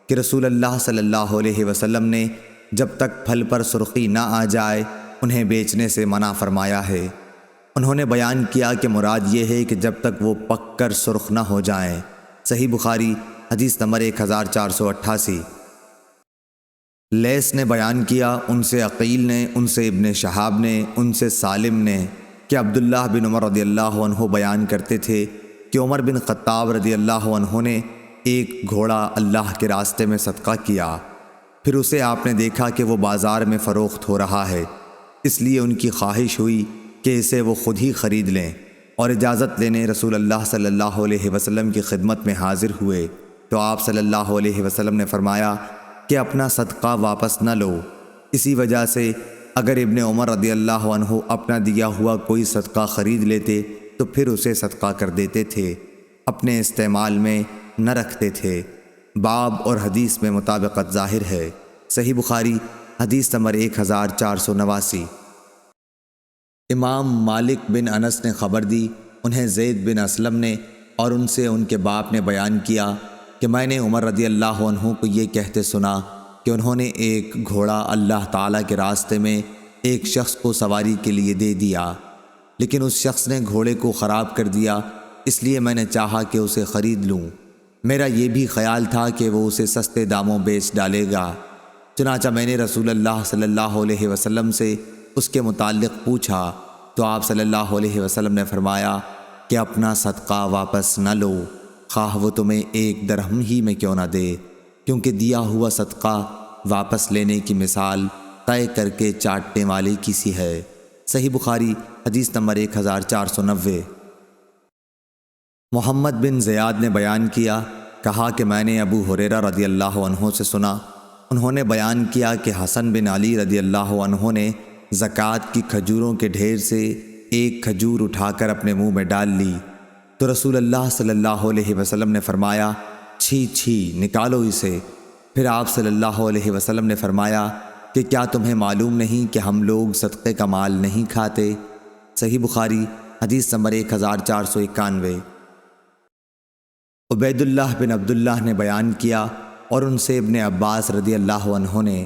کہ رسول اللہ صلی اللہ علیہ وسلم نے جب تک پھل پر سرخی نہ آ جائے انہیں بیچنے سے منع فرمایا ہے۔ انہوں نے بیان کیا کہ مراد یہ ہے کہ جب تک وہ پک کر سرخ نہ ہو جائیں۔ صحیح بخاری حدیث نمبر 1488۔ لیث نے بیان کیا، ان سے عقیل نے، ان سے ابن شہاب نے، ان سے سالم نے کہ عبداللہ بن عمر رضی اللہ عنہ بیان کرتے تھے کہ عمر بن خطاب رضی اللہ عنہ نے ایک گھوڑا اللہ کے راستے میں صدقہ کیا، پھر اسے آپ نے دیکھا کہ وہ بازار میں فروخت ہو رہا ہے، اس لیے ان کی خواہش ہوئی کہ اسے وہ خود ہی خرید لیں، اور اجازت لینے رسول اللہ صلی اللہ علیہ وسلم کی خدمت میں حاضر ہوئے تو آپ صلی اللہ علیہ وسلم نے فرمایا کہ اپنا صدقہ واپس نہ لو۔ اسی وجہ سے اگر ابن عمر رضی اللہ عنہ اپنا دیا ہوا کوئی صدقہ خرید لیتے تو پھر اسے صدقہ کر دیتے تھے، اپنے استعمال میں نہ رکھتے تھے۔ باب اور حدیث میں مطابقت ظاہر ہے۔ صحیح بخاری حدیث نمبر 1489۔ امام مالک بن انس نے خبر دی، انہیں زید بن اسلم نے اور ان سے ان کے باپ نے بیان کیا کہ میں نے عمر رضی اللہ عنہ کو یہ کہتے سنا کہ انہوں نے ایک گھوڑا اللہ تعالیٰ کے راستے میں ایک شخص کو سواری کے لیے دے دیا، لیکن اس شخص نے گھوڑے کو خراب کر دیا، اس لیے میں نے چاہا کہ اسے خرید لوں۔ میرا یہ بھی خیال تھا کہ وہ اسے سستے داموں بیچ ڈالے گا، چنانچہ میں نے رسول اللہ صلی اللہ علیہ وسلم سے اس کے متعلق پوچھا تو آپ صلی اللہ علیہ وسلم نے فرمایا کہ اپنا صدقہ واپس نہ لو، خواہ وہ تمہیں 1 درہم ہی میں کیوں نہ دے، کیونکہ دیا ہوا صدقہ واپس لینے کی مثال طے کر کے چاٹنے والے کی سی ہے۔ صحیح بخاری حدیث نمبر 1490۔ محمد بن زیاد نے بیان کیا، کہا کہ میں نے ابو ہریرہ رضی اللہ عنہ سے سنا، انہوں نے بیان کیا کہ حسن بن علی رضی اللہ عنہ نے زکوٰۃ کی کھجوروں کے ڈھیر سے ایک کھجور اٹھا کر اپنے منہ میں ڈال لی تو رسول اللہ صلی اللہ علیہ وسلم نے فرمایا، چھی چھی، نکالو اسے۔ پھر آپ صلی اللہ علیہ وسلم نے فرمایا کہ کیا تمہیں معلوم نہیں کہ ہم لوگ صدقے کا مال نہیں کھاتے؟ صحیح بخاری حدیث نمبر 1491۔ عبید اللہ بن عبداللہ نے بیان کیا اور ان سے ابن عباس رضی اللہ عنہ نے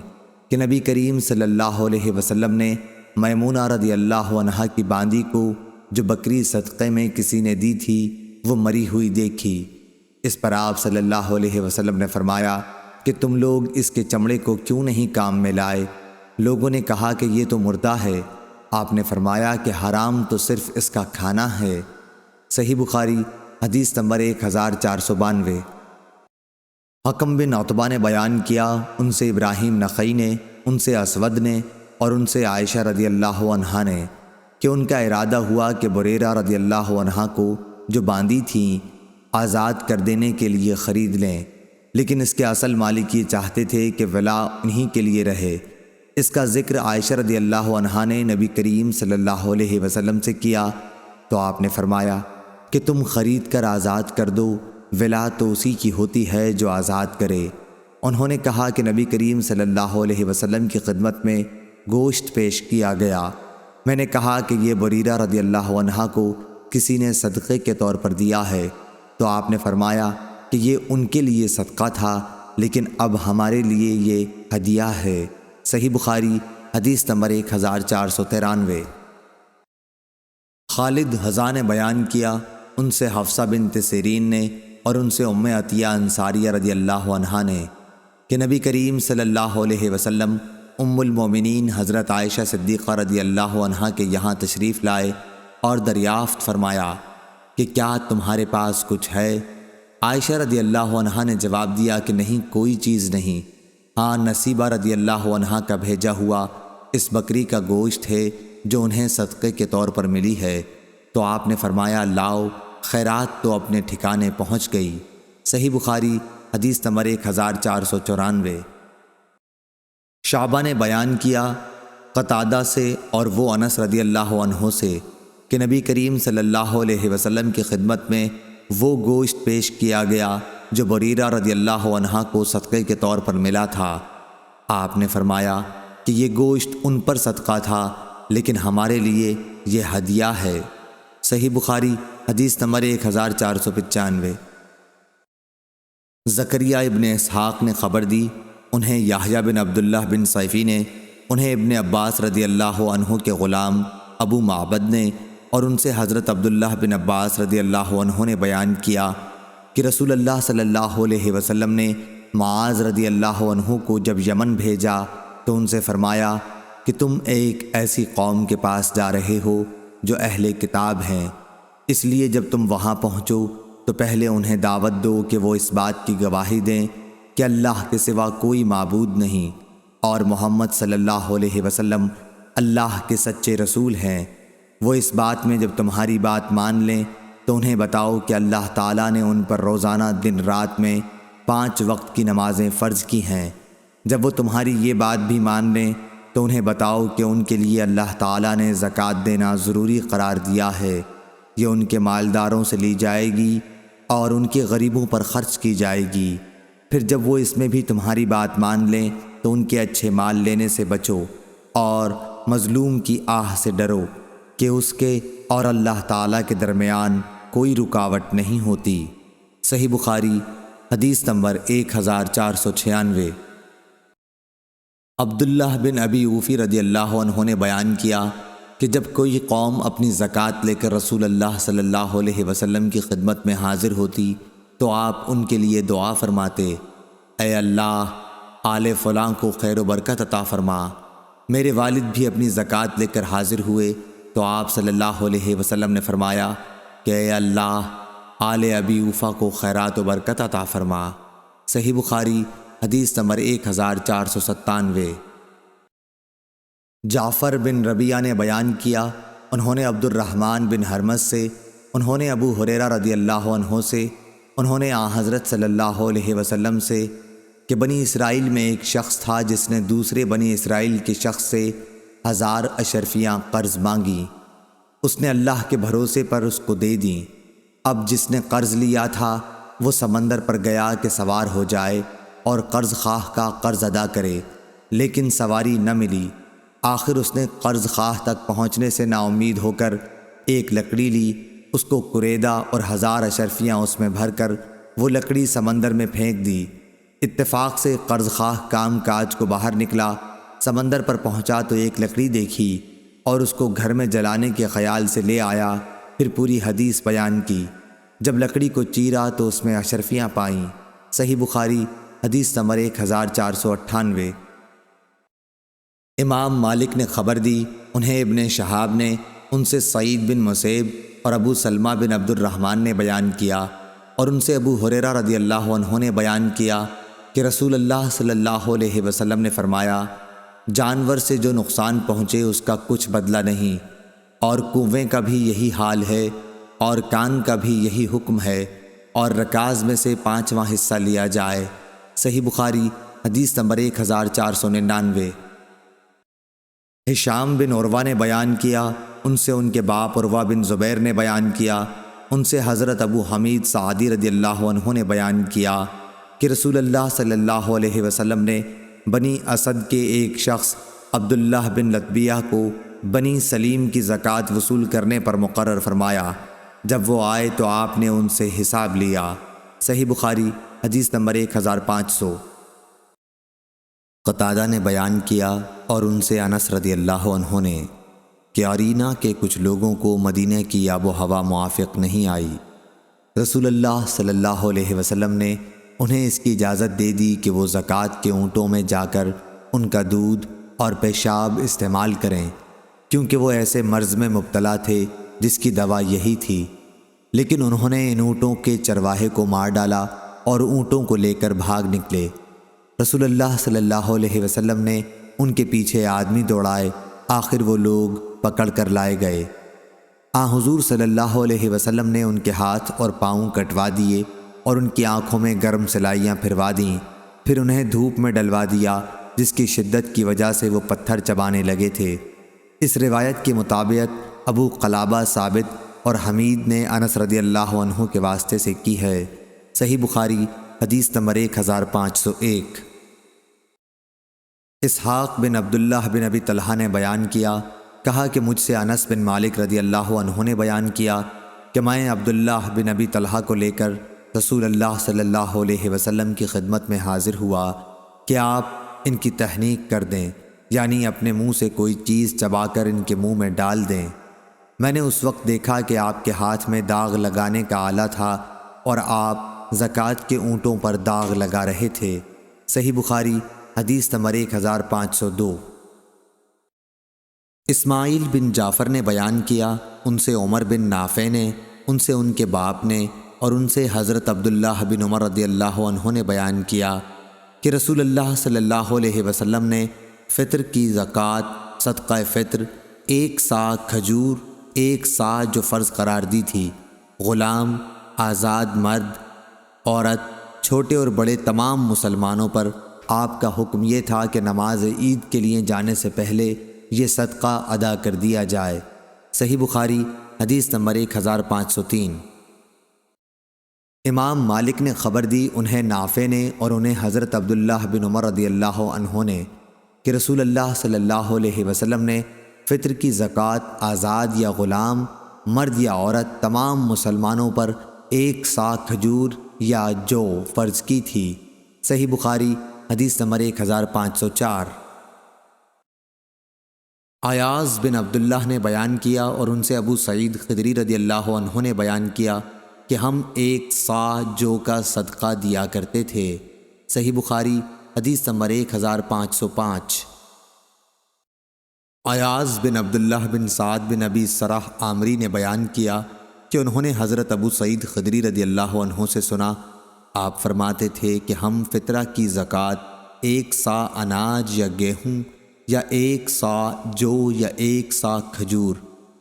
کہ نبی کریم صلی اللہ علیہ وسلم نے میمونہ رضی اللہ عنہا کی باندی کو جو بکری صدقے میں کسی نے دی تھی وہ مری ہوئی دیکھی۔ اس پر آپ صلی اللہ علیہ وسلم نے فرمایا کہ تم لوگ اس کے چمڑے کو کیوں نہیں کام میں لائے؟ لوگوں نے کہا کہ یہ تو مردہ ہے۔ آپ نے فرمایا کہ حرام تو صرف اس کا کھانا ہے۔ صحیح بخاری حدیث نمبر 1492۔ حکم بن عتبہ نے بیان کیا، ان سے ابراہیم نخعی نے، ان سے اسود نے اور ان سے عائشہ رضی اللہ عنہا نے کہ ان کا ارادہ ہوا کہ بریرہ رضی اللہ عنہا کو جو باندھی تھیں آزاد کر دینے کے لیے خرید لیں، لیکن اس کے اصل مالک یہ چاہتے تھے کہ ولا انہی کے لیے رہے۔ اس کا ذکر عائشہ رضی اللہ عنہا نے نبی کریم صلی اللہ علیہ وسلم سے کیا تو آپ نے فرمایا کہ تم خرید کر آزاد کر دو، ولا تو اسی کی ہوتی ہے جو آزاد کرے۔ انہوں نے کہا کہ نبی کریم صلی اللہ علیہ وسلم کی خدمت میں گوشت پیش کیا گیا۔ میں نے کہا کہ یہ بریرہ رضی اللہ عنہا کو کسی نے صدقے کے طور پر دیا ہے، تو آپ نے فرمایا کہ یہ ان کے لیے صدقہ تھا، لیکن اب ہمارے لیے یہ ہدیہ ہے۔ صحیح بخاری حدیث نمبر 1493۔ خالد حذا نے بیان کیا، ان سے حفصہ بنت سیرین نے اور ان سے ام عطیہ انصاریہ رضی اللہ عنہا نے کہ نبی کریم صلی اللہ علیہ وسلم ام المومنین حضرت عائشہ صدیقہ رضی اللہ عنہا کے یہاں تشریف لائے اور دریافت فرمایا کہ کیا تمہارے پاس کچھ ہے؟ عائشہ رضی اللہ عنہا نے جواب دیا کہ نہیں، کوئی چیز نہیں، ہاں نصیبہ رضی اللہ عنہا کا بھیجا ہوا اس بکری کا گوشت ہے جو انہیں صدقے کے طور پر ملی ہے۔ تو آپ نے فرمایا لاؤ، خیرات تو اپنے ٹھکانے پہنچ گئی۔ صحیح بخاری حدیث نمبر 1494۔ شعبہ نے بیان کیا قتادہ سے اور وہ انس رضی اللہ عنہ سے کہ نبی کریم صلی اللہ علیہ وسلم کی خدمت میں وہ گوشت پیش کیا گیا جو بریرہ رضی اللہ عنہا کو صدقے کے طور پر ملا تھا۔ آپ نے فرمایا کہ یہ گوشت ان پر صدقہ تھا، لیکن ہمارے لیے یہ ہدیہ ہے۔ صحیح بخاری حدیث نمبر 1495۔ زکریا ابن اسحاق نے خبر دی، انہیں یحییٰ بن عبداللہ بن صیفی نے، انہیں ابن عباس رضی اللہ عنہ کے غلام ابو معبد نے اور ان سے حضرت عبداللہ بن عباس رضی اللہ عنہ نے بیان کیا کہ رسول اللہ صلی اللہ علیہ وسلم نے معاذ رضی اللہ عنہ کو جب یمن بھیجا تو ان سے فرمایا کہ تم ایک ایسی قوم کے پاس جا رہے ہو جو اہل کتاب ہیں، اس لیے جب تم وہاں پہنچو تو پہلے انہیں دعوت دو کہ وہ اس بات کی گواہی دیں کہ اللہ کے سوا کوئی معبود نہیں اور محمد صلی اللہ علیہ وسلم اللہ کے سچے رسول ہیں۔ وہ اس بات میں جب تمہاری بات مان لیں تو انہیں بتاؤ کہ اللہ تعالیٰ نے ان پر روزانہ دن رات میں 5 وقت کی نمازیں فرض کی ہیں۔ جب وہ تمہاری یہ بات بھی مان لیں تو انہیں بتاؤ کہ ان کے لیے اللہ تعالیٰ نے زکوٰۃ دینا ضروری قرار دیا ہے، یہ ان کے مالداروں سے لی جائے گی اور ان کے غریبوں پر خرچ کی جائے گی۔ پھر جب وہ اس میں بھی تمہاری بات مان لیں تو ان کے اچھے مال لینے سے بچو اور مظلوم کی آہ سے ڈرو کہ اس کے اور اللہ تعالیٰ کے درمیان کوئی رکاوٹ نہیں ہوتی۔ صحیح بخاری حدیث نمبر 1496۔ عبداللہ بن ابی اوفی رضی اللہ عنہ نے بیان کیا کہ جب کوئی قوم اپنی زکوٰۃ لے کر رسول اللہ صلی اللہ علیہ وسلم کی خدمت میں حاضر ہوتی تو آپ ان کے لیے دعا فرماتے، اے اللہ آل فلاں کو خیر و برکت عطا فرما۔ میرے والد بھی اپنی زکوٰۃ لے کر حاضر ہوئے تو آپ صلی اللہ علیہ وسلم نے فرمایا کہ اے اللہ آل ابی اوفا کو خیرات و برکت عطا فرما۔ صحیح بخاری حدیث نمبر 1497۔ جعفر بن ربیعہ نے بیان کیا، انہوں نے عبد الرحمن بن حرمز سے، انہوں نے ابو ہریرہ رضی اللہ عنہ سے، انہوں نے حضرت صلی اللہ علیہ وسلم سے کہ بنی اسرائیل میں ایک شخص تھا جس نے دوسرے بنی اسرائیل کے شخص سے 1000 اشرفیاں قرض مانگیں۔ اس نے اللہ کے بھروسے پر اس کو دے دیں۔ اب جس نے قرض لیا تھا وہ سمندر پر گیا کہ سوار ہو جائے اور قرض خواہ کا قرض ادا کرے، لیکن سواری نہ ملی۔ آخر اس نے قرض خواہ تک پہنچنے سے نا امید ہو کر ایک لکڑی لی، اس کو کریدا اور 1000 اشرفیاں اس میں بھر کر وہ لکڑی سمندر میں پھینک دی۔ اتفاق سے قرض خواہ کام کاج کو باہر نکلا، سمندر پر پہنچا تو ایک لکڑی دیکھی اور اس کو گھر میں جلانے کے خیال سے لے آیا۔ پھر پوری حدیث بیان کی۔ جب لکڑی کو چیرا تو اس میں اشرفیاں پائیں۔ صحیح بخاری حدیث نمبر 1498۔ امام مالک نے خبر دی، انہیں ابن شہاب نے، ان سے سعید بن مسیب اور ابو سلمہ بن عبد الرحمن نے بیان کیا، اور ان سے ابو ہریرہ رضی اللہ عنہ نے بیان کیا کہ رسول اللہ صلی اللہ علیہ وسلم نے فرمایا، جانور سے جو نقصان پہنچے اس کا کچھ بدلہ نہیں، اور کنویں کا بھی یہی حال ہے، اور کان کا بھی یہی حکم ہے، اور رکاز میں سے 5واں حصہ لیا جائے۔ صحیح بخاری حدیث نمبر 1499۔ ہشام بن عروہ نے بیان کیا، ان سے ان کے باپ عروہ بن زبیر نے بیان کیا، ان سے حضرت ابو حمید سعدی رضی اللہ عنہ نے بیان کیا کہ رسول اللہ صلی اللہ علیہ وسلم نے بنی اسد کے ایک شخص عبداللہ بن لطبیہ کو بنی سلیم کی زکوٰۃ وصول کرنے پر مقرر فرمایا۔ جب وہ آئے تو آپ نے ان سے حساب لیا۔ صحیح بخاری حدیث نمبر 1500۔ قتادہ نے بیان کیا، اور ان سے انس رضی اللہ عنہ نے، کہ ارینا کے کچھ لوگوں کو مدینہ کی آب و ہوا موافق نہیں آئی۔ رسول اللہ صلی اللہ علیہ وسلم نے انہیں اس کی اجازت دے دی کہ وہ زکوٰۃ کے اونٹوں میں جا کر ان کا دودھ اور پیشاب استعمال کریں، کیونکہ وہ ایسے مرض میں مبتلا تھے جس کی دوا یہی تھی۔ لیکن انہوں نے ان اونٹوں کے چرواہے کو مار ڈالا اور اونٹوں کو لے کر بھاگ نکلے۔ رسول اللہ صلی اللہ علیہ وسلم نے ان کے پیچھے آدمی دوڑائے، آخر وہ لوگ پکڑ کر لائے گئے۔ حضور صلی اللہ علیہ وسلم نے ان کے ہاتھ اور پاؤں کٹوا دیے اور ان کی آنکھوں میں گرم سلائیاں پھروا دیں، پھر انہیں دھوپ میں ڈلوا دیا جس کی شدت کی وجہ سے وہ پتھر چبانے لگے تھے۔ اس روایت کے مطابق ابو قلابہ ثابت اور حمید نے انس رضی اللہ عنہ کے واسطے سے کی ہے۔ صحیح بخاری حدیث نمبر 1501۔ اسحاق بن عبداللہ بن ابی طلحہ نے بیان کیا، کہا کہ مجھ سے انس بن مالک رضی اللہ عنہ نے بیان کیا کہ میں عبداللہ بن ابی طلحہ کو لے کر رسول اللہ صلی اللہ علیہ وسلم کی خدمت میں حاضر ہوا کہ آپ ان کی تحنیک کر دیں، یعنی اپنے منہ سے کوئی چیز چبا کر ان کے منہ میں ڈال دیں۔ میں نے اس وقت دیکھا کہ آپ کے ہاتھ میں داغ لگانے کا آلہ تھا اور آپ زکوٰۃ کے اونٹوں پر داغ لگا رہے تھے۔ صحیح بخاری حدیث نمبر 1502۔ اسماعیل بن جعفر نے بیان کیا، ان سے عمر بن نافع نے، ان سے ان کے باپ نے، اور ان سے حضرت عبداللہ بن عمر رضی اللہ عنہ نے بیان کیا کہ رسول اللہ صلی اللہ علیہ وسلم نے فطر کی زکوٰۃ صدقہ فطر 1 سا کھجور 1 سا جو فرض قرار دی تھی، غلام، آزاد مرد، عورت، چھوٹے اور بڑے تمام مسلمانوں پر آپ کا حکم یہ تھا کہ نماز عید کے لیے جانے سے پہلے یہ صدقہ ادا کر دیا جائے۔ صحیح بخاری حدیث نمبر 1503۔ امام مالک نے خبر دی انہیں نافع نے اور انہیں حضرت عبداللہ بن عمر رضی اللہ عنہ نے کہ رسول اللہ صلی اللہ علیہ وسلم نے فطر کی زکوٰۃ آزاد یا غلام، مرد یا عورت، تمام مسلمانوں پر 1 صاع کھجور یا جو فرض کی تھی۔ صحیح بخاری حدیث نمبر 1504۔ ایاز بن عبداللہ نے بیان کیا اور ان سے ابو سعید خدری رضی اللہ عنہ نے بیان کیا کہ ہم 1 صاع جو کا صدقہ دیا کرتے تھے۔ صحیح بخاری حدیث نمبر 1505۔ ایاز بن عبداللہ بن سعد بن ابی سرح عامری نے بیان کیا کہ انہوں نے حضرت ابو سعید خدری رضی اللہ عنہ سے سنا، آپ فرماتے تھے کہ ہم فطرہ کی زکوٰۃ 1 صاع اناج یا گیہوں یا 1 صاع جو یا 1 صاع کھجور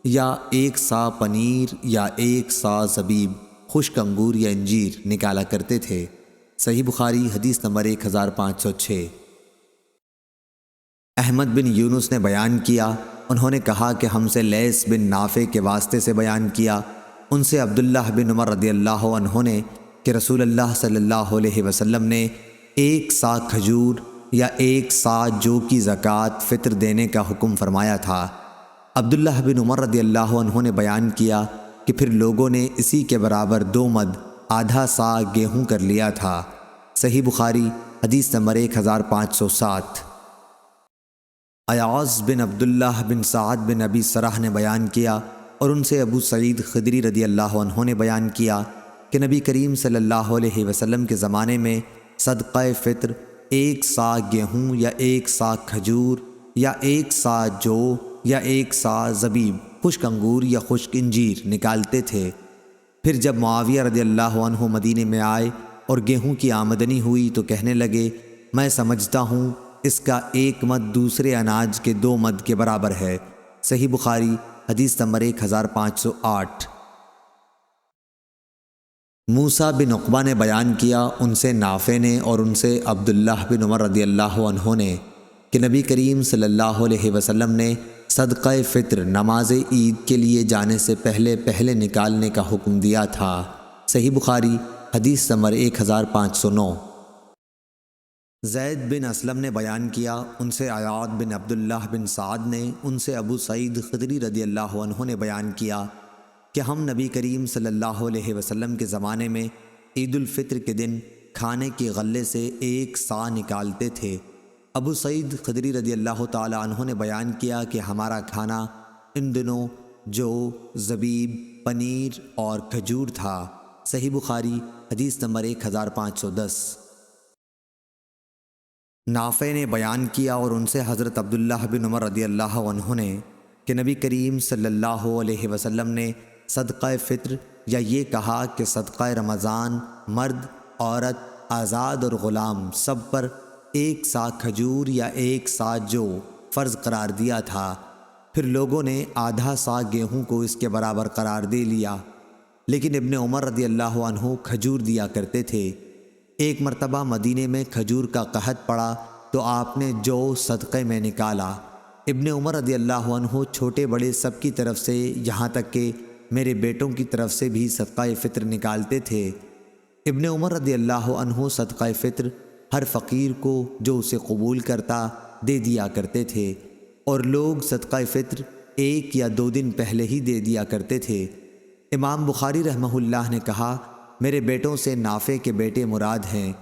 یا 1 صاع پنیر یا 1 صاع زبیب، خشک انگور یا انجیر نکالا کرتے تھے۔ صحیح بخاری حدیث نمبر 1506۔ احمد بن یونس نے بیان کیا، انہوں نے کہا کہ ہم سے لیث بن نافع کے واسطے سے بیان کیا، ان سے عبداللہ بن عمر رضی اللہ عنہ نے کہ رسول اللہ صلی اللہ علیہ وسلم نے 1 صاع کھجور یا 1 صاع جو کی زکوٰۃ فطر دینے کا حکم فرمایا تھا۔ عبداللہ بن عمر رضی اللہ عنہ نے بیان کیا کہ پھر لوگوں نے اسی کے برابر 2 مد آدھا صاع گیہوں کر لیا تھا۔ صحیح بخاری حدیث نمبر 1507۔ ایاز بن عبداللہ بن سعد بن ابی سرح نے بیان کیا اور ان سے ابو سعید خدری رضی اللہ عنہ نے بیان کیا کہ نبی کریم صلی اللہ علیہ وسلم کے زمانے میں صدقہ فطر 1 صاع گیہوں یا 1 صاع کھجور یا 1 صاع جو یا 1 صاع زبیب، خشک انگور یا خشک انجیر نکالتے تھے۔ پھر جب معاویہ رضی اللہ عنہ مدینے میں آئے اور گیہوں کی آمدنی ہوئی تو کہنے لگے، میں سمجھتا ہوں اس کا 1 مد دوسرے اناج کے 2 مد کے برابر ہے۔ صحیح بخاری حدیث نمبر 1508۔ موسیٰ بن عقبہ نے بیان کیا، ان سے نافع نے اور ان سے عبداللہ بن عمر رضی اللہ عنہ نے کہ نبی کریم صلی اللہ علیہ وسلم نے صدقہ فطر نماز عید کے لیے جانے سے پہلے نکالنے کا حکم دیا تھا۔ صحیح بخاری حدیث نمبر 1509۔ زید بن اسلم نے بیان کیا، ان سے عیاض بن عبداللہ بن سعد نے ان سے ابو سعید خدری رضی اللہ عنہ نے بیان کیا کہ ہم نبی کریم صلی اللہ علیہ وسلم کے زمانے میں عید الفطر کے دن کھانے کے غلے سے 1 صاع نکالتے تھے۔ ابو سعید خدری رضی اللہ تعالی عنہ نے بیان کیا کہ ہمارا کھانا ان دنوں جو، زبیب، پنیر اور کھجور تھا۔ صحیح بخاری حدیث نمبر 1510۔ نافع نے بیان کیا اور ان سے حضرت عبداللہ بن عمر رضی اللہ عنہ نے کہ نبی کریم صلی اللہ علیہ وسلم نے صدقہ فطر یا یہ کہا کہ صدقہ رمضان مرد، عورت، آزاد اور غلام سب پر 1 صاع کھجور یا 1 صاع جو فرض قرار دیا تھا۔ پھر لوگوں نے آدھا صاع گیہوں کو اس کے برابر قرار دے لیا، لیکن ابن عمر رضی اللہ عنہ کھجور دیا کرتے تھے۔ ایک مرتبہ مدینے میں کھجور کا قحط پڑا تو آپ نے جو صدقے میں نکالا۔ ابن عمر رضی اللہ عنہ چھوٹے بڑے سب کی طرف سے، یہاں تک کہ میرے بیٹوں کی طرف سے بھی صدقہ فطر نکالتے تھے۔ ابن عمر رضی اللہ عنہ صدقہ فطر ہر فقیر کو جو اسے قبول کرتا دے دیا کرتے تھے، اور لوگ صدقہ فطر 1 یا 2 دن پہلے ہی دے دیا کرتے تھے۔ امام بخاری رحمہ اللہ نے کہا، میرے بیٹوں سے نافع کے بیٹے مراد ہیں۔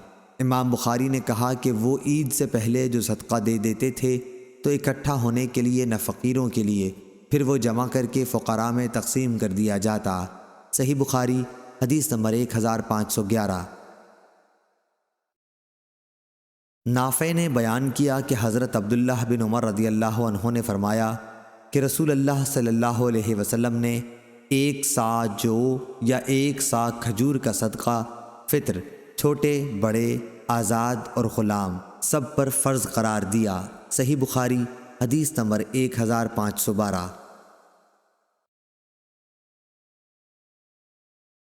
امام بخاری نے کہا کہ وہ عید سے پہلے جو صدقہ دے دیتے تھے تو اکٹھا ہونے کے لیے نہ فقیروں کے لیے، پھر وہ جمع کر کے فقراء میں تقسیم کر دیا جاتا۔ صحیح بخاری حدیث نمبر 1511۔ نافع نے بیان کیا کہ حضرت عبداللہ بن عمر رضی اللہ عنہ نے فرمایا کہ رسول اللہ صلی اللہ علیہ وسلم نے 1 صاع جو یا 1 صاع کھجور کا صدقہ فطر چھوٹے بڑے، آزاد اور غلام سب پر فرض قرار دیا۔ صحیح بخاری حدیث نمبر 1512۔